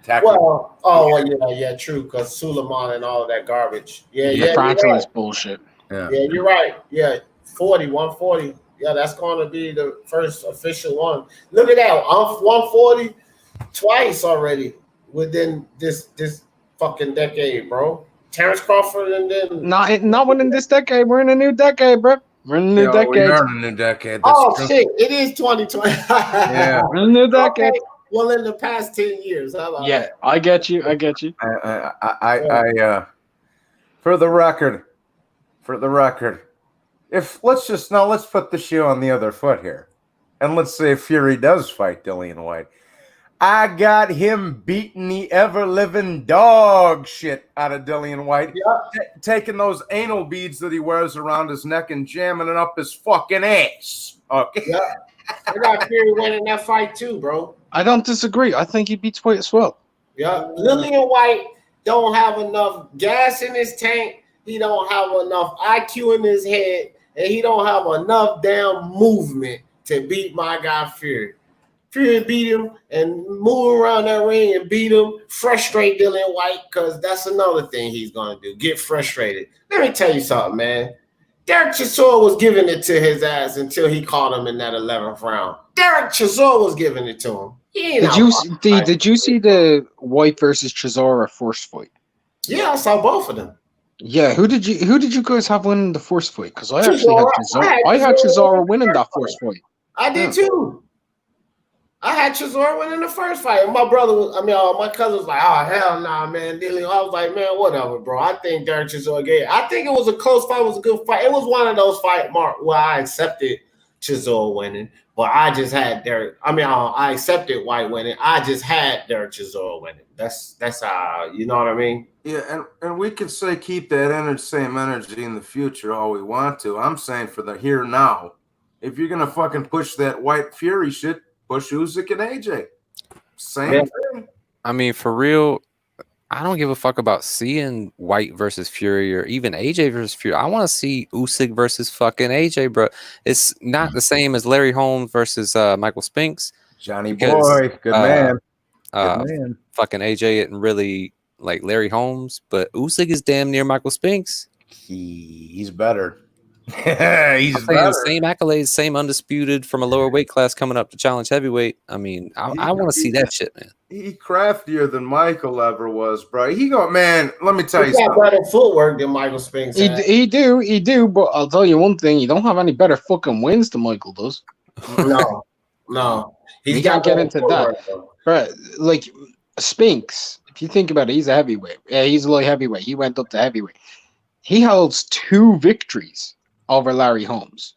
Well, yeah, true. Because Suleiman and all of that garbage. Yeah, Franklin is bullshit. Yeah, you're right. Yeah, 140. Yeah, that's going to be the first official one. Look at that. I'm 140 twice already within this fucking decade, bro. Terrence Crawford and then Not within this decade. We're in a new decade, bro. We're in a new decade. We are in a new decade. That's shit! It is 2020. Yeah, we're in a new decade. Okay. Well, in the past 10 years, how about that? I get you. For the record, let's put the shoe on the other foot here, and let's say Fury does fight Dillian White. I got him beating the ever-living dog shit out of Dillian White, taking those anal beads that he wears around his neck and jamming it up his fucking ass. Okay. Yeah. I got Fury winning that fight too, bro. I don't disagree. I think he beats White as well. Yeah. Dillian White don't have enough gas in his tank. He don't have enough IQ in his head, and he don't have enough damn movement to beat my guy Fury. Fury beat him and move around that ring and beat him, frustrate Dillian White, because that's another thing he's going to do, get frustrated. Let me tell you something, man. Derek Chisora was giving it to his ass until he caught him in that 11th round. Derek Chisora was giving it to him. Did you see the White versus Chisora first fight? Yeah, I saw both of them. Yeah, who did you guys have winning the first fight? Because I actually had Chisora winning that first fight. I did too. I had Chisora winning the first fight. My my cousin was like, "Oh hell nah, man." I was like, "Man, whatever, bro." I think Derek Chisora gave. I think it was a close fight. It was a good fight. It was one of those fights, Mark, where I accepted Chisora winning, but I just had Derek. I accepted White winning. I just had Derek Chisora winning. That's how, you know what I mean? Yeah, and we can say keep that same energy in the future all we want to. I'm saying for the here now, if you're gonna fucking push that White Fury shit, push Usyk and AJ. Same thing. I mean, for real, I don't give a fuck about seeing White versus Fury or even AJ versus Fury. I want to see Usyk versus fucking AJ, bro. It's not the same as Larry Holmes versus Michael Spinks. Johnny boy, good man. Fucking AJ isn't really like Larry Holmes, but Usyk is damn near Michael Spinks. He's better. He's better. Same accolades, same undisputed from a lower weight class coming up to challenge heavyweight. I mean, I want to see that shit, man. He craftier than Michael ever was, bro. Man, let me tell you something. He got better footwork than Michael Spinks. He do, but I'll tell you one thing: you don't have any better fucking wins than Michael does. No. He can't get into that, right? Like Spinks, if you think about it, he's a heavyweight. Yeah, he's a light heavyweight. He went up to heavyweight. He holds 2 victories over Larry Holmes.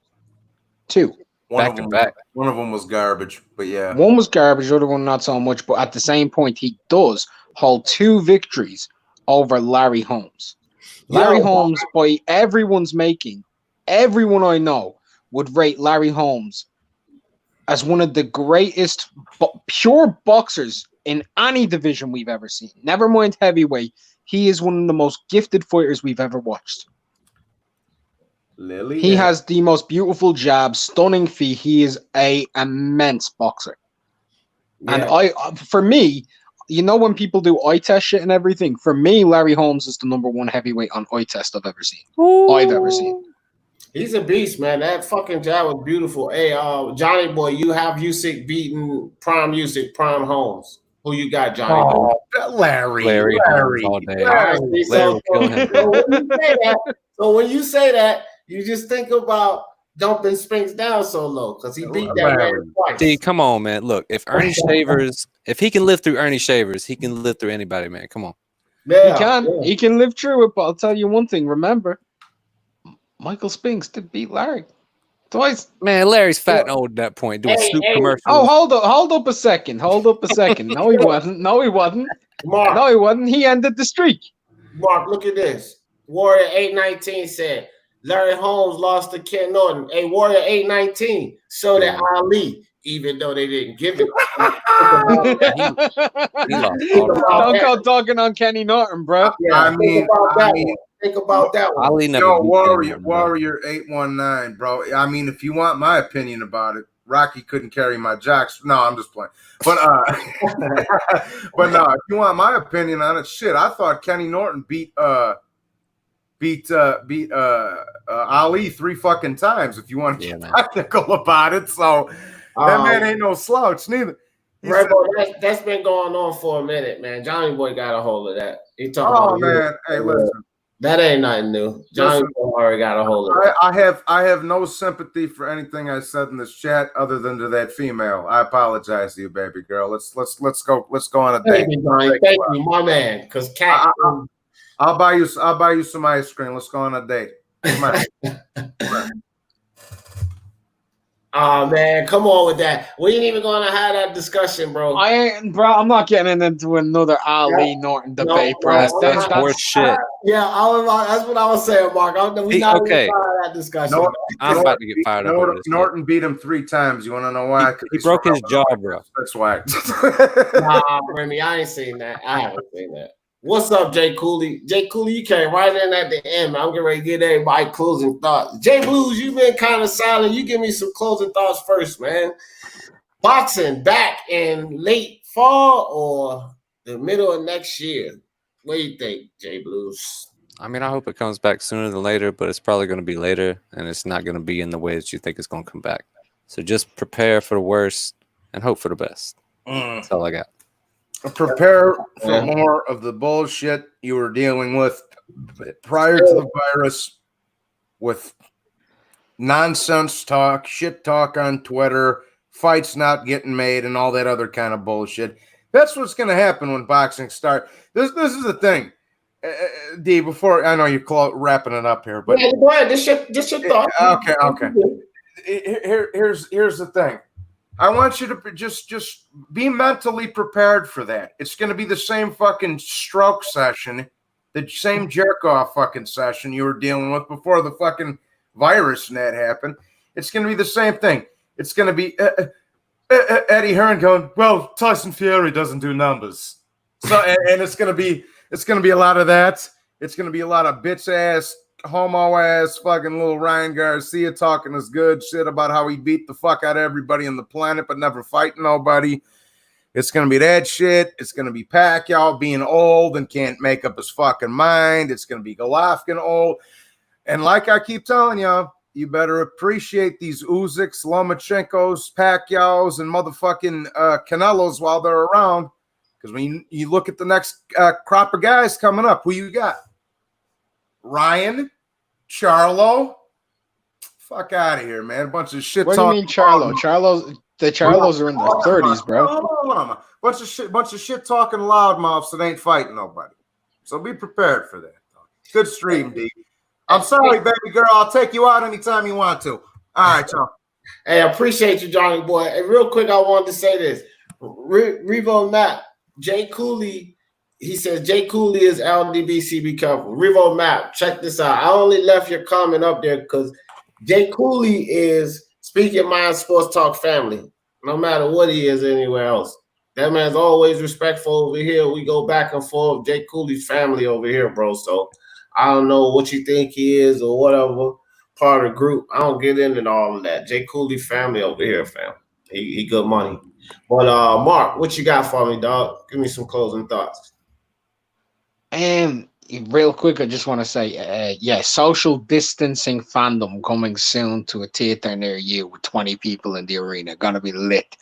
2. Back to back. One of them was garbage, but yeah. One was garbage, the other one not so much. But at the same point, he does hold 2 victories over Larry Holmes. Larry Holmes, by everyone's making, everyone I know would rate Larry Holmes as one of the greatest pure boxers in any division we've ever seen. Never mind heavyweight. He is one of the most gifted fighters we've ever watched. Lily, He has the most beautiful jabs, stunning feet. He is an immense boxer. Yeah. And for me, you know, when people do eye test shit and everything, for me, Larry Holmes is the #1 heavyweight on eye test I've ever seen. I've ever seen. He's a beast, man. That fucking jab was beautiful. Hey, Johnny boy, you have Usyk beating Prime Usyk, Prime Holmes. Who you got, Johnny boy? Larry Holmes all day. Larry will kill him. So when you say that, you just think about dumping Spinks down so low because he beat that man twice. See, come on, man. Look, if Ernie Shavers, if he can live through Ernie Shavers, he can live through anybody, man. Come on. Yeah, He can live through it, but I'll tell you one thing. Remember, Michael Spinks did beat Larry twice. Man, Larry's fat and old at that point doing soup commercials. Oh, hold up a second. No, he wasn't. No, he wasn't. Mark, No, he wasn't. He ended the streak. Mark, look at this. Warrior 819 said Larry Holmes lost to Ken Norton. Hey, Warrior 819, so did Ali, even though they didn't give it. Don't go talking on Kenny Norton, bro. Yeah, think about that one. Ali never Yo, beat him, Warrior 819, bro. I mean, if you want my opinion about it, Rocky couldn't carry my jocks. No, I'm just playing. But but no, if you want my opinion on it, shit, I thought Kenny Norton beat Ali 3 fucking times. If you want to get technical about it, so that man ain't no slouch neither. Right, that's been going on for a minute, man. Johnny Boy got a hold of that. He talking about man, hey, listen. That ain't nothing new. Johnny Boy already got a hold of it. I have no sympathy for anything I said in this chat other than to that female. I apologize to you, baby girl. Let's go on a date. Thank you, my man. Because Cat, I'll buy you some ice cream. Let's go on a date. Come on. Oh man, come on with that. We ain't even gonna have that discussion, bro. I'm not getting into another Ali Norton debate, bro. That's horse shit. Yeah, that's what I was saying, Mark. We not okay. Even that discussion. I'm about to get fired up. Norton beat him 3 times. You want to know why? He broke his jaw, bro. That's why. Nah, Remy, I ain't seen that. I haven't seen that. What's up, Jay Cooley? Jay Cooley, you came right in at the end. I'm getting ready to get everybody closing thoughts. Jay Blues, you've been kind of silent. You give me some closing thoughts first, man. Boxing back in late fall or the middle of next year? What do you think, Jay Blues? I mean, I hope it comes back sooner than later, but it's probably going to be later, and it's not going to be in the way that you think it's going to come back. So just prepare for the worst and hope for the best. That's all I got. Prepare for more of the bullshit you were dealing with prior to the virus, with nonsense talk, shit talk on Twitter, fights not getting made, and all that other kind of bullshit. That's what's going to happen when boxing starts. This is the thing, D. Before I know you're wrapping it up here, but go ahead. This your thought. Okay. Here's the thing. I want you to just be mentally prepared for that. It's going to be the same fucking stroke session, the same jerk-off fucking session you were dealing with before the fucking virus and that happened. It's going to be the same thing. It's going to be Eddie Hearn going, well, Tyson Fury doesn't do numbers. So and it's going to be a lot of that. It's going to be a lot of bitch-ass, homo-ass fucking little Ryan Garcia talking his good shit about how he beat the fuck out of everybody on the planet but never fighting nobody. It's going to be that shit. It's going to be Pacquiao being old and can't make up his fucking mind. It's going to be Golovkin old. And like I keep telling y'all, you better appreciate these Usyks, Lomachenkos, Pacquiaos, and motherfucking Canelos while they're around. Because when you look at the next crop of guys coming up, who you got? Ryan, Charlo, fuck out of here, man. A bunch of shit. What do you mean, Charlo? The Charlos are in their 30s, bro. Bunch of shit talking loudmouths that ain't fighting nobody. So be prepared for that. Good stream, D. I'm sorry, baby girl. I'll take you out anytime you want to. All right, y'all. Hey, I appreciate you, Johnny boy. And real quick, I wanted to say this. Revo Map, Jay Cooley. He says, Jay Cooley is LDBC. Be careful. Revo Map, check this out. I only left your comment up there because Jay Cooley is Speaking Mind Sports Talk family. no matter what he is anywhere else. That man's always respectful over here. We go back and forth. Jay Cooley's family over here, bro. So I don't know what you think he is or whatever part of the group. I don't get into all of that. Jay Cooley family over here, fam. He good money. But Mark, what you got for me, dog? Give me some closing thoughts. Real quick, I just want to say, social distancing fandom coming soon to a theater near you with 20 people in the arena. Gonna be lit.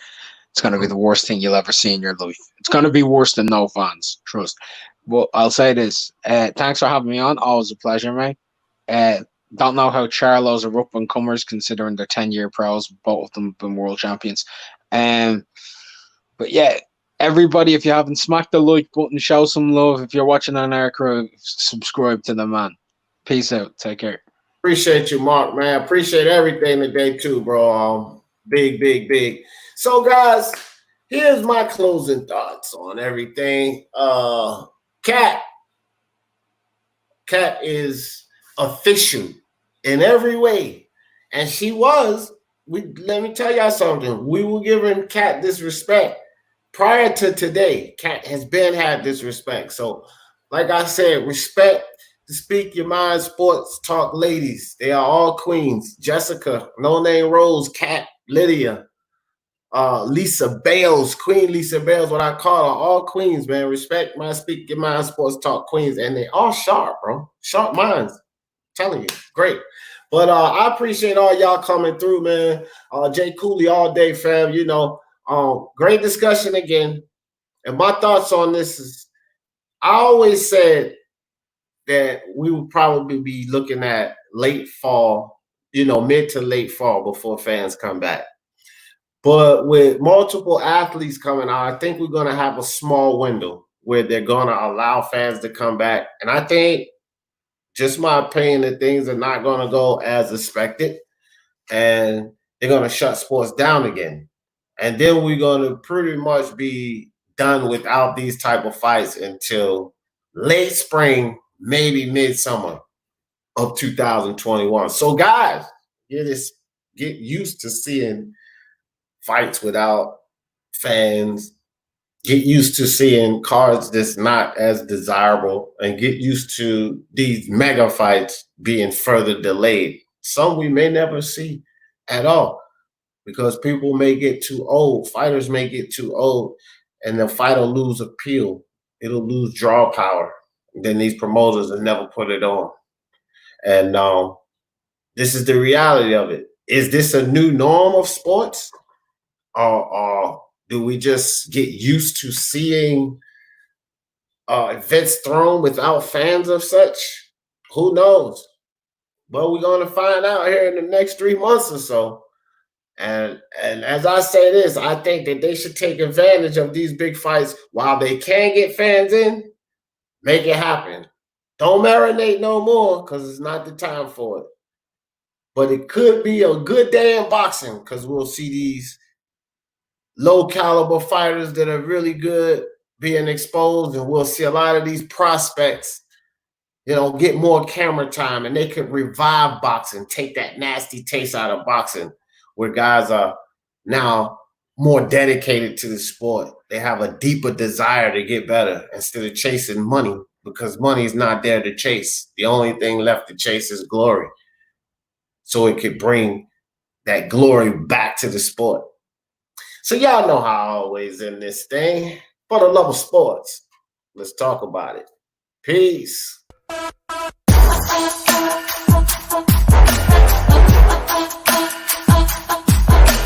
It's gonna be the worst thing you'll ever see in your life. It's gonna be worse than no fans, trust. But I'll say this: thanks for having me on. Always a pleasure, mate. Don't know how Charlo's are up and comers considering they're 10-year pros. Both of them have been world champions. But yeah, everybody, if you haven't smacked the like button, show some love. If you're watching on our crew, subscribe to the man. Peace out. Take care. Appreciate you, Mark, man. Appreciate everything today too, bro. Big. So, guys, here's my closing thoughts on everything. Cat is official in every way, and she was. Let me tell y'all something. We were giving Cat disrespect prior to today. Cat has been had disrespect. So, like I said, respect to Speak Your Mind Sports Talk ladies. They are all queens. Jessica, No Name Rose, Cat, Lydia, Lisa Bales, Queen Lisa Bales, what I call her, all queens, man. Respect my Speak Your Mind Sports Talk queens. And they all sharp, bro. Sharp minds. I'm telling you, great. But I appreciate all y'all coming through, man. Jay Cooley all day, fam. You know, great discussion again. And my thoughts on this is, I always said that we would probably be looking at late fall, mid to late fall before fans come back. But with multiple athletes coming out, I think we're going to have a small window where they're going to allow fans to come back. And I think, just my opinion, that things are not going to go as expected. And they're going to shut sports down again. And then we're going to pretty much be done without these type of fights until late spring, maybe midsummer of 2021. So, guys, get used to seeing fights without fans. Get used to seeing cards that's not as desirable, and get used to these mega fights being further delayed. Some we may never see at all because people may get too old. Fighters may get too old, and the fight will lose appeal. It'll lose draw power. Then these promoters will never put it on. And this is the reality of it. Is this a new norm of sports? Or do we just get used to seeing events thrown without fans of such? Who knows? But we're going to find out here in the next 3 months or so. And as I say this, I think that they should take advantage of these big fights while they can get fans in. Make it happen. Don't marinate no more because it's not the time for it. But it could be a good day in boxing because we'll see these low caliber fighters that are really good being exposed, and we'll see a lot of these prospects, get more camera time, and they could revive boxing, take that nasty taste out of boxing, where guys are now more dedicated to the sport. They have a deeper desire to get better instead of chasing money, because money is not there to chase. The only thing left to chase is glory. So it could bring that glory back to the sport. So y'all know how I always end this thing. For the love of sports, let's talk about it. Peace.